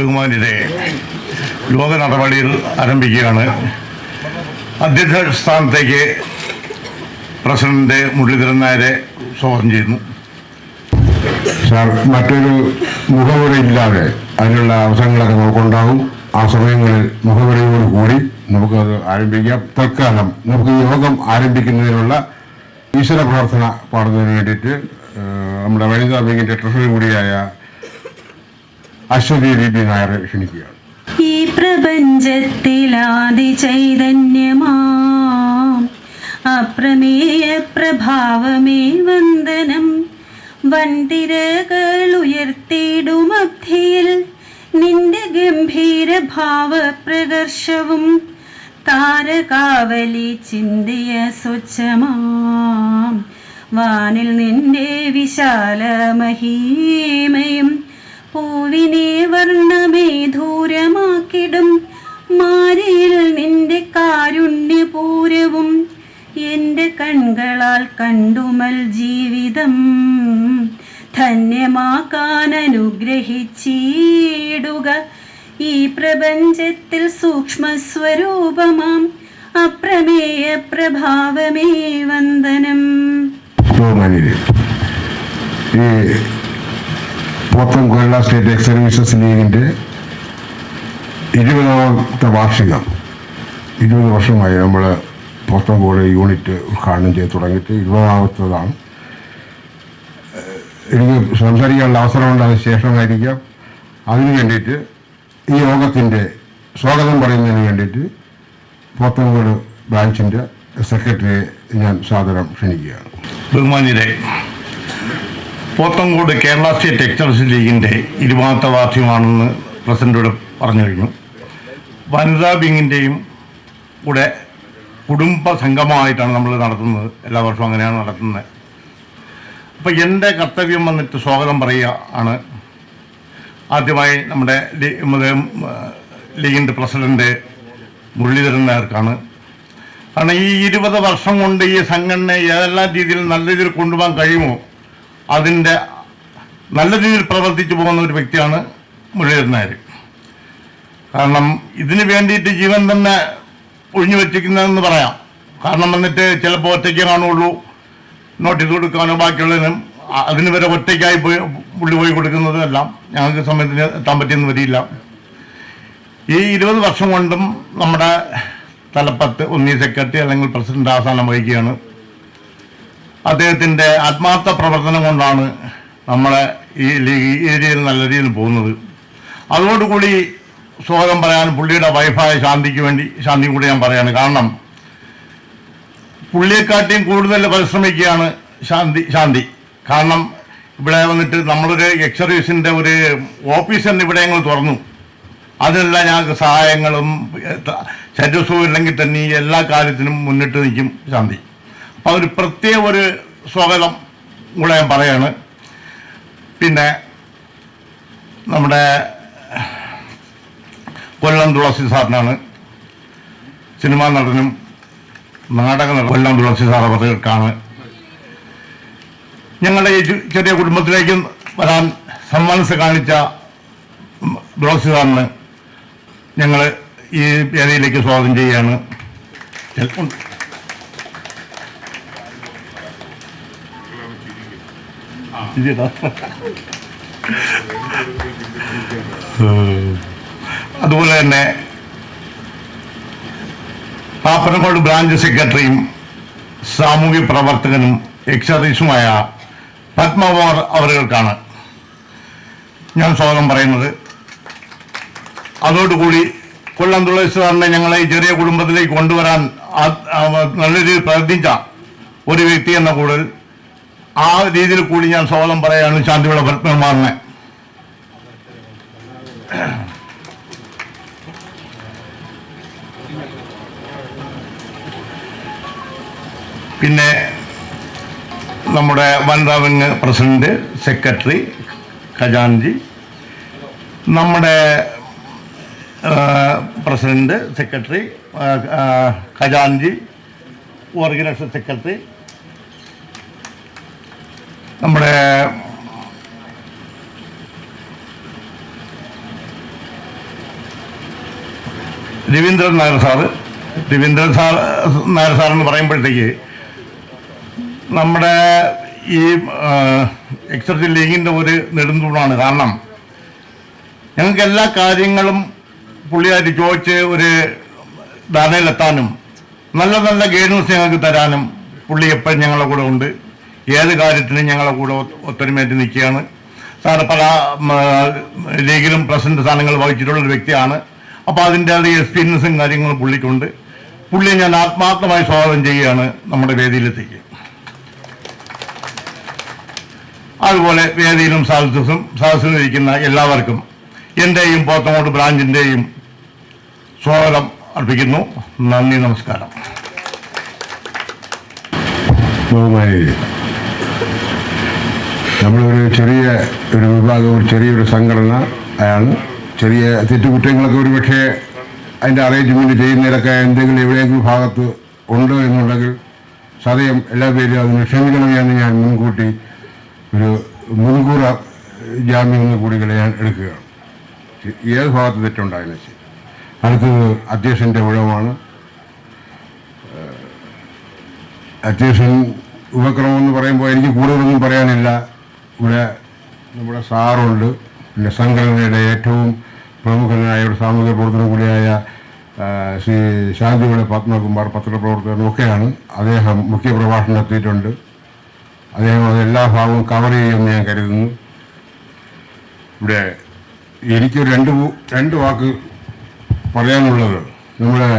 ബഹുമാന്യരെ, യോഗ നടപടികൾ ആരംഭിക്കുകയാണ്. അധ്യക്ഷ സ്ഥാനത്തേക്ക് പ്രസിഡന്റ് മുരളീധരൻ നായരെ സ്വാഗതം ചെയ്യുന്നു. സാർ, മറ്റൊരു മുഖവുരയില്ലാതെ അതിനുള്ള അവസരങ്ങളൊക്കെ നമുക്കുണ്ടാകും. ആ സമയങ്ങളിൽ മുഖവുരയോട് കൂടി നമുക്കത് ആരംഭിക്കാം. തൽക്കാലം നമുക്ക് യോഗം ആരംഭിക്കുന്നതിനുള്ള ഈശ്വര പ്രാർത്ഥന പാടുന്നതിന് വേണ്ടിയിട്ട് നമ്മുടെ വനിതാ വിങ്ങിൻ്റെ ട്രഷറി കൂടിയായ അശ്വതി ബി നായരെ ക്ഷണിക്കുകയാണ്. ഈ പ്രപഞ്ചത്തിലാദി ചൈതന്യമാം അപ്രമേയ പ്രഭാവമേ വന്ദനം. വൻതിരകൾ ഉയർത്തിടുമബ്ധിയിൽ നിന്റെ ഗംഭീര ഭാവപ്രകർഷവും താരകാവലി ചിന്തിയ സ്വച്ഛമാം വാനിൽ നിന്റെ വിശാല മഹീമയും പൂവിനെ വർണ്ണമേധൂരമാക്കിടും മാരിയിൽ നിന്റെ കാരുണ്യപൂരവും എൻ്റെ കൺകളാൽ കണ്ടുമൽ ജീവിതം ധന്യമാക്കാൻ അനുഗ്രഹിച്ചിടുക. ഈ പ്രപഞ്ചത്തിൽ സൂക്ഷ്മസ്വരൂപമാം അപ്രമേയ പ്രഭാവമേ വന്ദനം. ഈ കേരള സ്റ്റേറ്റ് എക്സ് സർവീസസ് ലീഗിൻ്റെ 20ാമത്തെ വാർഷികം. 20 വർഷമായി നമ്മൾ പോത്തൻകോട് യൂണിറ്റ് ഉദ്ഘാടനം ചെയ്ത് തുടങ്ങിയിട്ട് 20ാമത്തേതാണ്. എനിക്ക് സംസാരിക്കാനുള്ള അവസരമുണ്ട്, അതിന് ശേഷമായിരിക്കാം. അതിനു വേണ്ടിയിട്ട് ഈ യോഗത്തിൻ്റെ സ്വാഗതം പറയുന്നതിന് വേണ്ടിയിട്ട് പോത്തൻകോട് ബ്രാഞ്ചിൻ്റെ സെക്രട്ടറിയെ ഞാൻ സാദരം ക്ഷണിക്കുകയാണ്. ബഹുമാന്യരെ, പോത്തൻകോട് കേരള സ്റ്റേറ്റ് എക്സ് ലീഗിൻ്റെ 20ാമത്തെ വാർഷികമാണെന്ന് പ്രസിഡന്റോട് പറഞ്ഞു കഴിഞ്ഞു. വനിതാ വിങ്ങിൻ്റെയും കൂടെ കുടുംബ സംഗമമായിട്ടാണ് നമ്മൾ നടത്തുന്നത്. എല്ലാ വർഷവും അങ്ങനെയാണ് നടത്തുന്നത്. അപ്പോൾ എൻ്റെ കർത്തവ്യം വന്നിട്ട് സ്വാഗതം പറയുക ആണ്. ആദ്യമായി നമ്മുടെ ലീഗിൻ്റെ പ്രസിഡന്റ് മുരളീധരൻ നായർക്കാണ്. കാരണം ഈ 20 വർഷം കൊണ്ട് ഈ സംഘടനയെ ഏതെല്ലാം രീതിയിൽ നല്ല രീതിയിൽ കൊണ്ടുപോകാൻ കഴിയുമോ അതിൻ്റെ നല്ല രീതിയിൽ പ്രവർത്തിച്ചു പോകുന്ന ഒരു വ്യക്തിയാണ് മുരളീധരൻ നായർ. കാരണം ഇതിന് വേണ്ടിയിട്ട് ജീവൻ തന്നെ ഒഴിഞ്ഞു വെച്ചിരിക്കുന്നതെന്ന് പറയാം. കാരണം വന്നിട്ട് ചിലപ്പോൾ ഒറ്റയ്ക്ക് കാണുള്ളൂ, നോട്ടീസ് കൊടുക്കാനോ ബാക്കിയുള്ളതിനും അതിന് വരെ ഒറ്റയ്ക്കായി പുള്ളി പോയി കൊടുക്കുന്നതെല്ലാം ഞങ്ങൾക്ക് സമയത്തിന് എത്താൻ പറ്റിയെന്ന് വരില്ല. ഈ 20 വർഷം കൊണ്ടും നമ്മുടെ തലപ്പത്ത് ഒന്നീ സെക്രട്ടറി അല്ലെങ്കിൽ പ്രസിഡന്റ് ആസ്ഥാനം വഹിക്കുകയാണ്. അദ്ദേഹത്തിൻ്റെ ആത്മാർത്ഥ പ്രവർത്തനം കൊണ്ടാണ് നമ്മളെ ഈ ഏരിയയിൽ നല്ല രീതിയിൽ പോകുന്നത്. അതോടുകൂടി സ്വാഗതം പറയാൻ പുള്ളിയുടെ വൈഫായ ശാന്തി കൂടി ഞാൻ പറയാണ്. കാരണം പുള്ളിയെക്കാട്ടിയും കൂടുതൽ പരിശ്രമിക്കുകയാണ് ശാന്തി. കാരണം ഇവിടെ വന്നിട്ട് നമ്മളൊരു എക്സ് സർവീസിൻ്റെ ഒരു ഓഫീസ് തന്നെ ഇവിടെ ഞങ്ങൾ തുറന്നു. അതിനെല്ലാം ഞങ്ങൾക്ക് സഹായങ്ങളും ശരീരസുഖം ഇല്ലെങ്കിൽ തന്നെ എല്ലാ കാര്യത്തിനും മുന്നിട്ട് നിൽക്കും ശാന്തി. അപ്പോൾ ഒരു പ്രത്യേക ഒരു സ്വാഗതം കൂടെ ഞാൻ പറയാണ്. പിന്നെ നമ്മുടെ കൊല്ലം തുളസി സാറിനാണ്, സിനിമാ നടനും നാടക കൊല്ലം തുളസി സാർ അവർക്കാണ്. ഞങ്ങളുടെ ഈ ചെറിയ കുടുംബത്തിലേക്ക് വരാൻ സന്മനസ് കാണിച്ച തുളസി സാറിന് ഞങ്ങൾ ഈ വേദിയിലേക്ക് സ്വാഗതം ചെയ്യുകയാണ്. അതുപോലെ തന്നെ പാപ്പനംകോട് ബ്രാഞ്ച് സെക്രട്ടറിയും സാമൂഹ്യ പ്രവർത്തകനും എക്സർവീസുമായ പത്മകുമാർ അവരുകൾക്കാണ് ഞാൻ സ്വാഗതം പറയുന്നത്. അതോടുകൂടി കൊല്ലം തുളസി സാറിനെ ഞങ്ങളെ ഈ ചെറിയ കുടുംബത്തിലേക്ക് കൊണ്ടുവരാൻ നല്ല രീതിയിൽ പ്രയത്നിച്ച ഒരു വ്യക്തി എന്ന കൂടുതൽ ആ രീതിയിൽ കൂടി ഞാൻ സ്വാഗതം പറയുകയാണ് ശാന്തിവിള പത്മകുമാറിനെ. പിന്നെ നമ്മുടെ വനിതാ വിങ് പ്രസിഡന്റ്, സെക്രട്ടറി, ഖജാൻജി, നമ്മുടെ പ്രസിഡന്റ്, സെക്രട്ടറി, ഖജാൻജി, ഓർഗനൈസേഷൻ സെക്രട്ടറി, നമ്മുടെ രവീന്ദ്രൻ നായർ സാറ് നായർ സാറെന്ന് പറയുമ്പോഴത്തേക്ക് നമ്മുടെ ഈ എക്സർസൈസ് ലീഗിൻ്റെ ഒരു നെടുന്തൂണാണ്. കാരണം ഞങ്ങൾക്ക് എല്ലാ കാര്യങ്ങളും പുള്ളിയായിട്ട് ചോദിച്ച് ഒരു ധാരണയിലെത്താനും നല്ല നല്ല ഗൈഡൻസ് ഞങ്ങൾക്ക് തരാനും പുള്ളി എപ്പോഴും ഞങ്ങളുടെ കൂടെ ഉണ്ട്. ഏത് കാര്യത്തിനും ഞങ്ങളുടെ കൂടെ ഒത്തൊരുമയായിട്ട് നിൽക്കുകയാണ്. സാറ് പല ലീഗിലും പ്രസിഡന്റ് സ്ഥാനങ്ങൾ വഹിച്ചിട്ടുള്ളൊരു വ്യക്തിയാണ്. അപ്പോൾ അതിൻ്റെ അത് എക്സ്പീരിയൻസും കാര്യങ്ങളും പുള്ളിക്കുണ്ട്. പുള്ളിയെ ഞാൻ ആത്മാർത്ഥമായി സ്വാഗതം ചെയ്യുകയാണ് നമ്മുടെ വേദിയിലെത്തിക്കുക. അതുപോലെ വേദിയിലും സദസ്സിലും ഇരിക്കുന്ന എല്ലാവർക്കും എൻ്റെയും പോത്തങ്കോട് ബ്രാഞ്ചിൻ്റെയും സ്വാഗതം അർപ്പിക്കുന്നു. നന്ദി, നമസ്കാരം. ബഹുമാനിയെ, നമ്മളൊരു ഒരു വിഭാഗം, ചെറിയൊരു സംഘടന ആണ്. ചെറിയ തെറ്റുകുറ്റങ്ങളൊക്കെ ഒരു പക്ഷേ അതിൻ്റെ അറേഞ്ച്മെൻറ്റ് ചെയ്യുന്നതിലൊക്കെ എന്തെങ്കിലും എവിടെയെങ്കിലും ഭാഗത്ത് ഉണ്ട് എന്നുണ്ടെങ്കിൽ സദയം എല്ലാ പേരും അതിന് ക്ഷമിക്കണമെന്ന് ഞാൻ മുൻകൂട്ടി ഒരു മുൻകൂർ ജാമ്യം കൂടികളെ ഞാൻ എടുക്കുകയാണ്. ഏത് ഭാഗത്ത് തെറ്റുണ്ടായെന്ന് വെച്ചാൽ. അടുത്തത് അധ്യക്ഷൻ്റെ ഊഴമാണ്. അധ്യക്ഷൻ ഉപക്രമം എന്ന് പറയുമ്പോൾ എനിക്ക് കൂടുതലൊന്നും പറയാനില്ല. ഇവിടെ നമ്മുടെ സാറുണ്ട്, പിന്നെ സംഘടനയുടെ ഏറ്റവും പ്രമുഖനായ ഒരു സാമൂഹിക പ്രവർത്തനം കൂടിയായ ശ്രീ ശാന്തിവിള പത്മകുമാർ പത്രപ്രവർത്തകനൊക്കെയാണ്. അദ്ദേഹം മുഖ്യപ്രഭാഷണം നടത്തിയിട്ടുണ്ട്. അദ്ദേഹം അതെല്ലാ ഭാഗവും കവർ ചെയ്യുമെന്ന് ഞാൻ കരുതുന്നു. ഇവിടെ എനിക്കൊരു രണ്ട് വാക്ക് പറയാനുള്ളത്, നമ്മുടെ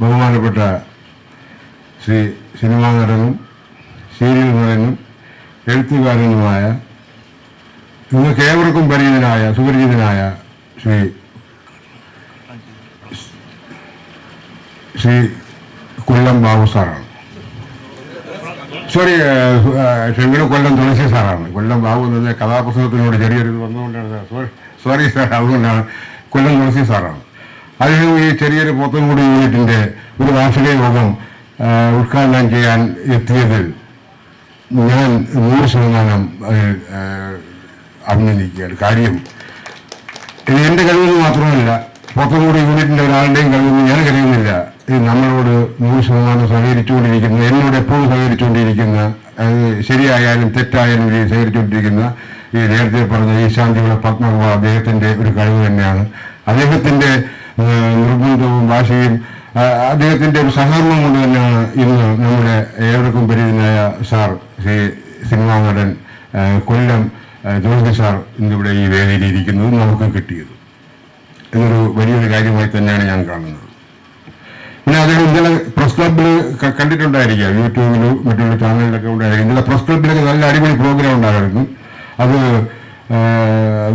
ബഹുമാനപ്പെട്ട ശ്രീ സിനിമാ നടനും സീരിയൽ നടനും എഴുത്തുകാരനുമായ നിങ്ങൾക്ക് ഏവർക്കും പരിചിതനായ സുപരിചിതനായ ശ്രീ കൊല്ലം ബാബു സാറാണ്. കൊല്ലം തുളസി സാറാണ്. കൊല്ലം ബാബു എന്ന കഥാപുസ്തകത്തിനോട് ചെറിയൊരു ഇത് വന്നുകൊണ്ടാണ്. സോറി സാർ, അതുകൊണ്ടാണ്. കൊല്ലം തുളസി സാറാണ്. അദ്ദേഹം ഈ ചെറിയൊരു പോത്തൻകുടി യൂണിറ്റിൻ്റെ ഒരു വാർഷിക യോഗം ഉദ്ഘാടനം ചെയ്യാൻ എത്തിയതിൽ ഞാൻ 100% അഭിനന്ദിക്കുകയാണ്. കാര്യം ഇത് എൻ്റെ കഴിവെന്ന് മാത്രമല്ല, പോത്തൻകുടി യൂണിറ്റിൻ്റെ ഒരാളുടെയും കഴിവെന്ന് ഞാൻ കരുതുന്നില്ല. ഇത് നമ്മളോട് 100% സഹകരിച്ചുകൊണ്ടിരിക്കുന്ന, എന്നോട് എപ്പോഴും സഹകരിച്ചുകൊണ്ടിരിക്കുന്ന, ശരിയായാലും തെറ്റായാലും സഹകരിച്ചുകൊണ്ടിരിക്കുന്ന ഈ നേരത്തെ പറഞ്ഞ ഈ ശാന്തിവിള പത്മകുമാർ അദ്ദേഹത്തിൻ്റെ ഒരു കഴിവ് തന്നെയാണ്. അദ്ദേഹത്തിൻ്റെ നിർബന്ധവും ഭാഷയും അദ്ദേഹത്തിൻ്റെ ഒരു സഹകരണം കൊണ്ട് തന്നെയാണ് ഇന്ന് നമ്മുടെ ഏവർക്കും പരിചിതനായ സാർ ശ്രീ സിനിമാ നടൻ കൊല്ലം ജോർജ് സാർ ഇന്നിവിടെ ഈ വേദിയിൽ ഇരിക്കുന്നത് നമുക്ക് കിട്ടിയത്. ഇതൊരു വലിയൊരു കാര്യമായി തന്നെയാണ് ഞാൻ കാണുന്നത്. പിന്നെ അദ്ദേഹം ഇന്നലെ പ്രസ് ക്ലബിൽ കണ്ടിട്ടുണ്ടായിരിക്കാം, യൂട്യൂബിലും മറ്റുള്ള ചാനലിലൊക്കെ ഉണ്ടായിരിക്കും. ഇന്നലെ പ്രസ് ക്ലബിലൊക്കെ നല്ല അടിപൊളി പ്രോഗ്രാം ഉണ്ടായിരുന്നു. അത്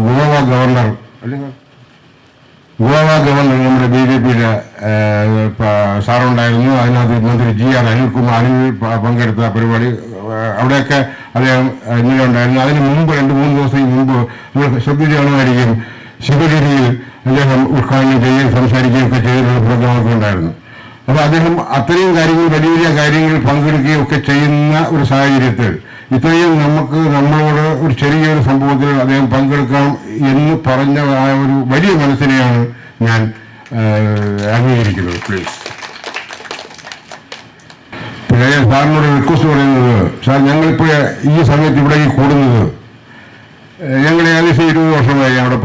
ഗോവ ഗവർണർ നമ്മുടെ BJPയുടെ സാറുണ്ടായിരുന്നു. അതിനകത്ത് മന്ത്രി GR അനിൽ പങ്കെടുത്ത പരിപാടി അവിടെയൊക്കെ അദ്ദേഹം ഇന്നലെ ഉണ്ടായിരുന്നു. അതിന് മുമ്പ് 2-3 ദിവസം മുമ്പ് നമ്മൾ ശ്രദ്ധിച്ചു കാണുമായിരിക്കും, ശിവഗിരിയിൽ അദ്ദേഹം ഉദ്ഘാടനം ചെയ്യുകയും സംസാരിക്കുകയൊക്കെ ചെയ്തിട്ടുള്ള പ്രോഗ്രാമൊക്കെ ഉണ്ടായിരുന്നു. അപ്പോൾ അദ്ദേഹം അത്രയും കാര്യങ്ങൾ, വലിയ വലിയ കാര്യങ്ങളിൽ പങ്കെടുക്കുകയും ഒക്കെ ചെയ്യുന്ന ഒരു സാഹചര്യത്തിൽ ഇത്രയും നമ്മളോട് ഒരു ചെറിയൊരു സംഭവത്തിൽ അദ്ദേഹം പങ്കെടുക്കാം എന്ന് പറഞ്ഞ ആ ഒരു വലിയ മനസ്സിനെയാണ് ഞാൻ അംഗീകരിക്കുന്നത്. പ്ലീസ്. പിന്നെ ഞാൻ സാറിനോട് റിക്വസ്റ്റ് പറയുന്നത്, സാർ ഞങ്ങളിപ്പോൾ ഈ സമയത്ത് ഇവിടെ ഈ കൂടുന്നത് ഞങ്ങൾ ഏകദേശം 20 വർഷമായി അവിടെ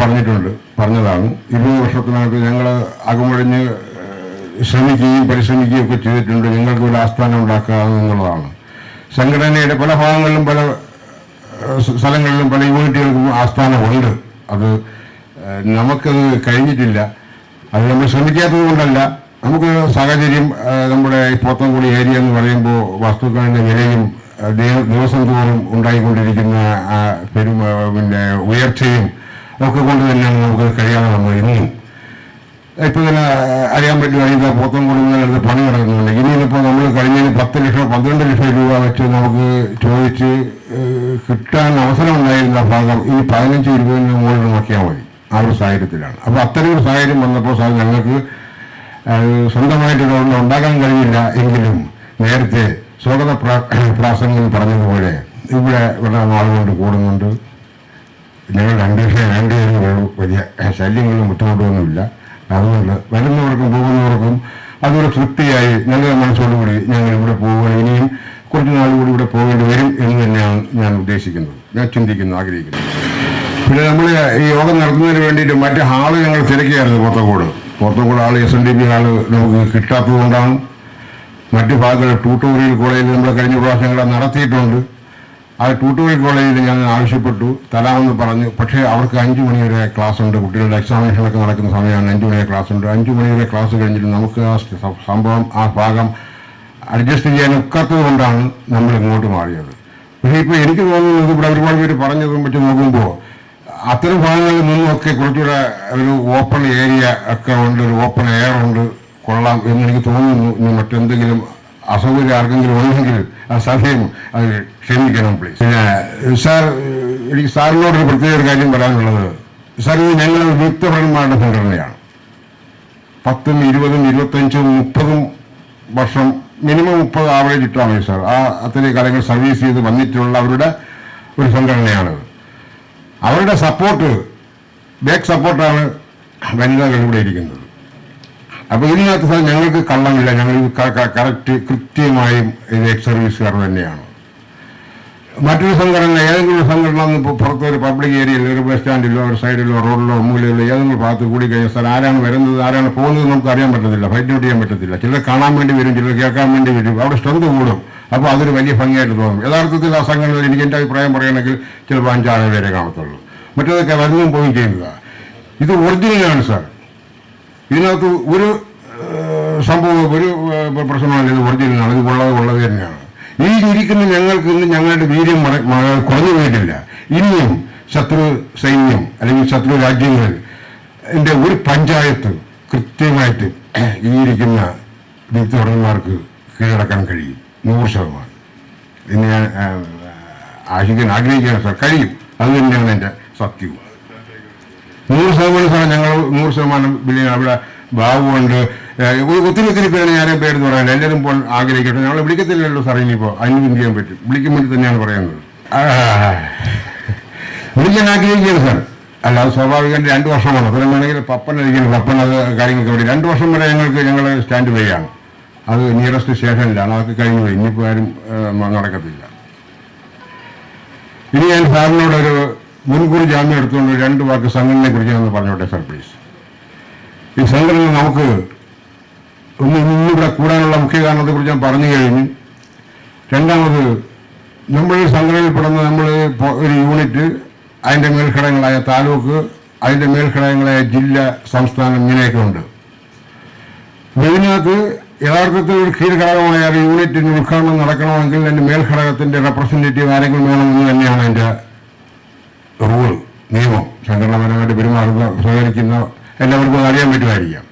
പറഞ്ഞതാണ്. 20 വർഷത്തിനകത്ത് ഞങ്ങൾ അകമഴിഞ്ഞ് ശ്രമിക്കുകയും പരിശ്രമിക്കുകയും ഒക്കെ ചെയ്തിട്ടുണ്ട്. ഞങ്ങൾക്ക് ഒരു ആസ്ഥാനം ഉണ്ടാക്കുക എന്നുള്ളതാണ്. സംഘടനയുടെ പല ഭാഗങ്ങളിലും പല സ്ഥലങ്ങളിലും പല യൂണിറ്റുകൾക്കും ആസ്ഥാനമുണ്ട്. അത് നമുക്കത് കഴിഞ്ഞിട്ടില്ല. അത് നമ്മൾ ശ്രമിക്കാത്തത് കൊണ്ടല്ല, നമുക്ക് സാഹചര്യം, നമ്മുടെ പോത്തൻകുടി ഏരിയ എന്ന് പറയുമ്പോൾ വസ്തുക്കളുടെ വിലയും ദിവസം തോറും ഉണ്ടായിക്കൊണ്ടിരിക്കുന്ന പിന്നെ ഉയർച്ചയും ഒക്കെ കൊണ്ട് തന്നെയാണ് നമുക്ക് കഴിയാതെ വന്നത്. ഇന്നും ഇപ്പോൾ തന്നെ അറിയാൻ പറ്റും, അതിൻ്റെ പോത്തൻകുടിയുടെ പണി നടക്കുന്നുണ്ട്. ഇനിയിപ്പോൾ നമ്മൾ കഴിഞ്ഞതിന് 10 ലക്ഷം 12 ലക്ഷം രൂപ വെച്ച് നമുക്ക് ചോദിച്ച് കിട്ടാൻ അവസരം ഉണ്ടായിരുന്ന ഭാഗം ഇനി 15-20 മുകളിൽ നോക്കിയാൽ മതി. ആ ഒരു സാഹചര്യത്തിലാണ്. അപ്പോൾ അത്തരം ഒരു സാഹചര്യം വന്നപ്പോൾ സാർ ഞങ്ങൾക്ക് സ്വന്തമായിട്ടൊന്നും ഉണ്ടാക്കാൻ കഴിയില്ല എങ്കിലും നേരത്തെ സ്വാഗത പ്രാസംഗം പറഞ്ഞതുപോലെ ഇവിടെ ആളുകൊണ്ട് കൂടുന്നുണ്ട്. ഞങ്ങൾ 2 ദിവസം വലിയ ശല്യങ്ങളും ബുദ്ധിമുട്ടൊന്നുമില്ല. അതുകൊണ്ട് വരുന്നവർക്കും പോകുന്നവർക്കും അതൊരു തൃപ്തിയായി നല്ല മനസ്സോടുകൂടി ഞങ്ങൾ ഇവിടെ പോവുകയാണ്. ഇനിയും കുറച്ച് നാളുകൂടി ഇവിടെ പോകേണ്ടി വരും എന്ന് തന്നെയാണ് ഞാൻ ഉദ്ദേശിക്കുന്നത്, ഞാൻ ചിന്തിക്കുന്നു, ആഗ്രഹിക്കുന്നു. പിന്നെ നമ്മൾ ഈ യോഗം നടത്തുന്നതിന് വേണ്ടിയിട്ട് മറ്റ് ഹാള് ഞങ്ങൾ തിരക്കിയായിരുന്നു. പോർത്തക്കോട് ഹാള് SNDP ഹാള് നമുക്ക് കിട്ടാത്തത് കൊണ്ടാണ്. മറ്റ് ഭാഗങ്ങൾ ട്യൂട്ടോറിയൽ കോളേജിൽ നമ്മൾ കഴിഞ്ഞ പ്രാവശ്യങ്ങൾ നടത്തിയിട്ടുണ്ട്. ആ ട്യൂട്ടോറിയൽ കോളേജിൽ ഞാൻ ആവശ്യപ്പെട്ടു തരാമെന്ന് പറഞ്ഞു. പക്ഷേ അവർക്ക് 5 മണി വരെ ക്ലാസ് ഉണ്ട്. കുട്ടികളുടെ എക്സാമിനേഷനൊക്കെ നടക്കുന്ന സമയമാണ്. 5 മണി വരെ ക്ലാസ് ഉണ്ട്. 5 മണി വരെ ക്ലാസ് കഴിഞ്ഞിട്ട് നമുക്ക് ആ സംഭവം ആ ഭാഗം അഡ്ജസ്റ്റ് ചെയ്യാൻ ഒക്കാത്തത് കൊണ്ടാണ് നമ്മൾ ഇങ്ങോട്ട് മാറിയത്. പക്ഷേ ഇപ്പോൾ എനിക്ക് തോന്നുന്നത് ഇവിടെ ഒരുപാട് പേര് പറഞ്ഞതും വെച്ച് നോക്കുമ്പോൾ അത്തരം ഭാഗങ്ങളിൽ നിന്നൊക്കെ കുറച്ചുകൂടെ ഒരു ഓപ്പൺ ഏരിയ ഒക്കെ ഉണ്ട്, ഒരു ഓപ്പൺ എയർ ഉണ്ട്, കൊള്ളാം എന്ന് എനിക്ക് തോന്നുന്നു. ഇനി മറ്റെന്തെങ്കിലും അസൗകര്യം ആർക്കെങ്കിലും ഉണ്ടെങ്കിൽ ആ സഭയും അത് ക്ഷമിക്കണം പ്ലീസ്. പിന്നെ സാർ, എനിക്ക് സാറിനോടൊരു പ്രത്യേക ഒരു കാര്യം പറയാനുള്ളത്, സാർ ഇത് ഞങ്ങൾ വിമുക്തഭടന്മാരുടെ സംഘടനയാണ്. 10, 20, 25, 30 വർഷം മിനിമം 30 ആവറേജ് ഇട്ടാൽ മതി സാർ. ആ അത്രയും കാലങ്ങൾ സർവീസ് ചെയ്ത് വന്നിട്ടുള്ള അവരുടെ ഒരു സംഘടനയാണത്. അവരുടെ സപ്പോർട്ട്, ബാക്ക് സപ്പോർട്ടാണ് വനിതകൾ ഇവിടെ ഇരിക്കുന്നത്. അപ്പോൾ ഇതിനകത്ത് സാർ ഞങ്ങൾക്ക് കള്ളമില്ല, ഞങ്ങൾ കറക്റ്റ് കൃത്യമായും ഇത് എക്സ് സർവീസുകാർ തന്നെയാണ്. മറ്റൊരു സംഘടന, ഏതെങ്കിലും ഒരു സംഘടന ഇപ്പോൾ പുറത്ത് ഒരു പബ്ലിക് ഏരിയയിൽ, ഒരു ബസ് സ്റ്റാൻഡിലോ ഒരു സൈഡിലോ റോഡിലോ മൂലയിലോ ഏതെങ്കിലും ഭാഗത്ത് കൂടി കഴിഞ്ഞാൽ സാർ ആരാണ് വരുന്നത് ആരാണ് പോകുന്നത് നമുക്ക് അറിയാൻ പറ്റത്തില്ല, ഫൈൻഡ് ഔട്ട് ചെയ്യാൻ പറ്റത്തില്ല. ചിലർ കാണാൻ വേണ്ടി വരും, ചിലർ കേൾക്കാൻ വേണ്ടി വരും. അവിടെ സ്ട്രെങ്ത് കൂടും. അപ്പോൾ അതൊരു വലിയ ഭംഗിയായിട്ട് തോന്നും. യഥാർത്ഥത്തിൽ ആ സംഘടനയിൽ എനിക്ക് എൻ്റെ അഭിപ്രായം പറയുകയാണെങ്കിൽ ചിലപ്പോൾ 5-6 പേരെ കാണത്തുള്ളൂ. മറ്റേതൊക്കെ വരുന്നതും പോയി ചെയ്യുന്നതാണ്. ഇത് ഒറിജിനലാണ് സാർ. ഇതിനകത്ത് ഒരു സംഭവം, ഒരു പ്രശ്നമല്ല. ഇത് ഒറിജിനലാണ്, ഇത് ഉള്ളത് തന്നെയാണ്. ഈ ഇരിക്കുന്ന ഞങ്ങൾക്ക് ഇന്ന് ഞങ്ങളുടെ വീര്യം കുറഞ്ഞു പോയിട്ടില്ല. ഇനിയും ശത്രു സൈന്യം അല്ലെങ്കിൽ ശത്രു രാജ്യങ്ങളിൽ എൻ്റെ ഒരു പഞ്ചായത്ത് കൃത്യമായിട്ട് ഈ ഇരിക്കുന്ന വിമുക്തഭടന്മാർക്ക് കീഴടക്കാൻ കഴിയും 100%. ഇന്ന് ഞാൻ ആഗ്രഹിക്കുകയാണ് സാർ, കഴിയും. അത് തന്നെയാണ് എൻ്റെ സത്യവും. 100% സാർ, ഞങ്ങൾ 100% ബില്ലിയാണ്. അവിടെ ബാബുണ്ട്, ഒത്തിരി പേരാണ്. ഞാനും പേരെന്ന് പറയാനില്ല, എല്ലാവരും ഇപ്പോൾ ആഗ്രഹിക്കട്ടെ. ഞങ്ങൾ വിളിക്കത്തില്ലല്ലോ സാർ. ഇനിയിപ്പോൾ അതിന് എന്ത് ചെയ്യാൻ പറ്റും? വിളിക്കാൻ വേണ്ടി തന്നെയാണ് പറയുന്നത്. വിളിക്കാൻ ആഗ്രഹിക്കുകയാണ് സാർ. അല്ല, അത് സ്വാഭാവികം 2 വർഷമാണ്. അത്രയും വേണമെങ്കിൽ പപ്പനായിരിക്കണം. പപ്പൻ അത് കാര്യങ്ങൾക്ക് വേണ്ടി 2 വർഷം വരെ ഞങ്ങൾ സ്റ്റാൻഡ് ബൈ ആണ്. അത് നിയറസ്റ്റ് സ്റ്റേഷനിലാണ്. അതൊക്കെ കഴിഞ്ഞു പോയി. ഇനിയിപ്പോൾ ആരും നടക്കത്തില്ല. ഇനി ഞാൻ സാറിനോടൊരു മുൻകൂർ ജാമ്യം എടുത്തുകൊണ്ട് 2 വാക്ക് സംഘടനയെ കുറിച്ച് ഞാൻ പറഞ്ഞോട്ടെ സാർ പ്ലീസ്. ഈ സംഘടന നമുക്ക് ഇന്നിവിടെ കൂടാനുള്ള മുഖ്യ കാരണത്തെക്കുറിച്ച് ഞാൻ പറഞ്ഞു കഴിഞ്ഞു. രണ്ടാമത്, നമ്മൾ ഈ സംഘടനയിൽപ്പെടുന്ന നമ്മൾ ഒരു യൂണിറ്റ്, അതിൻ്റെ മേൽഘടകങ്ങളായ താലൂക്ക്, അതിൻ്റെ മേൽഘടകങ്ങളായ ജില്ല, സംസ്ഥാനം, ഇങ്ങനെയൊക്കെ ഉണ്ട്. ഇതിനകത്ത് യഥാർത്ഥത്തിൽ ഒരു കീഴ്ഘടകമായ ഒരു യൂണിറ്റിന് ഉദ്ഘാടനം നടക്കണമെങ്കിൽ അതിൻ്റെ മേൽഘടകത്തിൻ്റെ റെപ്രസെൻറ്റേറ്റീവ് ആരെങ്കിലും വേണമെന്ന് തന്നെയാണ് അതിൻ്റെ റൂൾ, നിയമം. സംഘടനാപരമായിട്ട് പെരുമാറുന്ന സഹകരിക്കുന്ന എല്ലാവർക്കും അത് അറിയാൻ പറ്റുമായിരിക്കാം.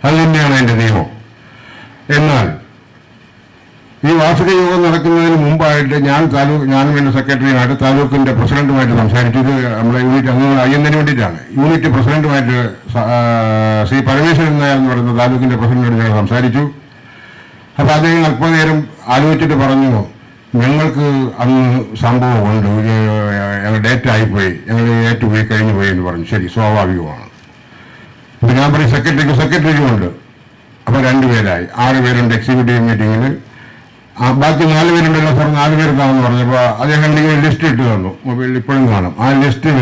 അത് തന്നെയാണ് അതിൻ്റെ നിയമം. എന്നാൽ ഈ വാർഷിക യോഗം നടക്കുന്നതിന് മുമ്പായിട്ട് ഞാനും എൻ്റെ സെക്രട്ടറിയുമായിട്ട് താലൂക്കിൻ്റെ പ്രസിഡന്റുമായിട്ട് സംസാരിച്ചു. ഇത് നമ്മുടെ യൂണിറ്റ് അംഗങ്ങൾ അയ്യുന്നതിന് വേണ്ടിയിട്ടാണ്. യൂണിറ്റ് പ്രസിഡന്റുമായിട്ട് ശ്രീ പരമേശ്വരൻ നായർ എന്ന് പറയുന്ന താലൂക്കിൻ്റെ പ്രസിഡന്റോട് ഞങ്ങൾ സംസാരിച്ചു. അപ്പോൾ അദ്ദേഹം അല്പനേരം ആലോചിച്ചിട്ട് പറഞ്ഞു, ഞങ്ങൾക്ക് അന്ന് സംഭവമുണ്ട്, ഞങ്ങൾ ഡേറ്റ് ആയിപ്പോയി, ഞങ്ങൾ ഏറ്റുപോയി കഴിഞ്ഞു പോയി എന്ന് പറഞ്ഞു. ശരി, സ്വാഭാവികമാണ്. ഇപ്പം ഞാൻ പറയും സെക്രട്ടറിക്കും ഉണ്ട്. അപ്പോൾ 2 പേരായി, 6 പേരുണ്ട് എക്സിക്യൂട്ടീവ് മീറ്റിങ്ങിൽ. ബാക്കി 4 പേരുണ്ടല്ലോ സാർ, 4 പേർക്കാണെന്ന് പറഞ്ഞപ്പോൾ അദ്ദേഹം എന്തെങ്കിലും ലിസ്റ്റ് ഇട്ട് തന്നു. മൊബൈലിൽ ഇപ്പോഴും കാണും. ആ ലിസ്റ്റിൽ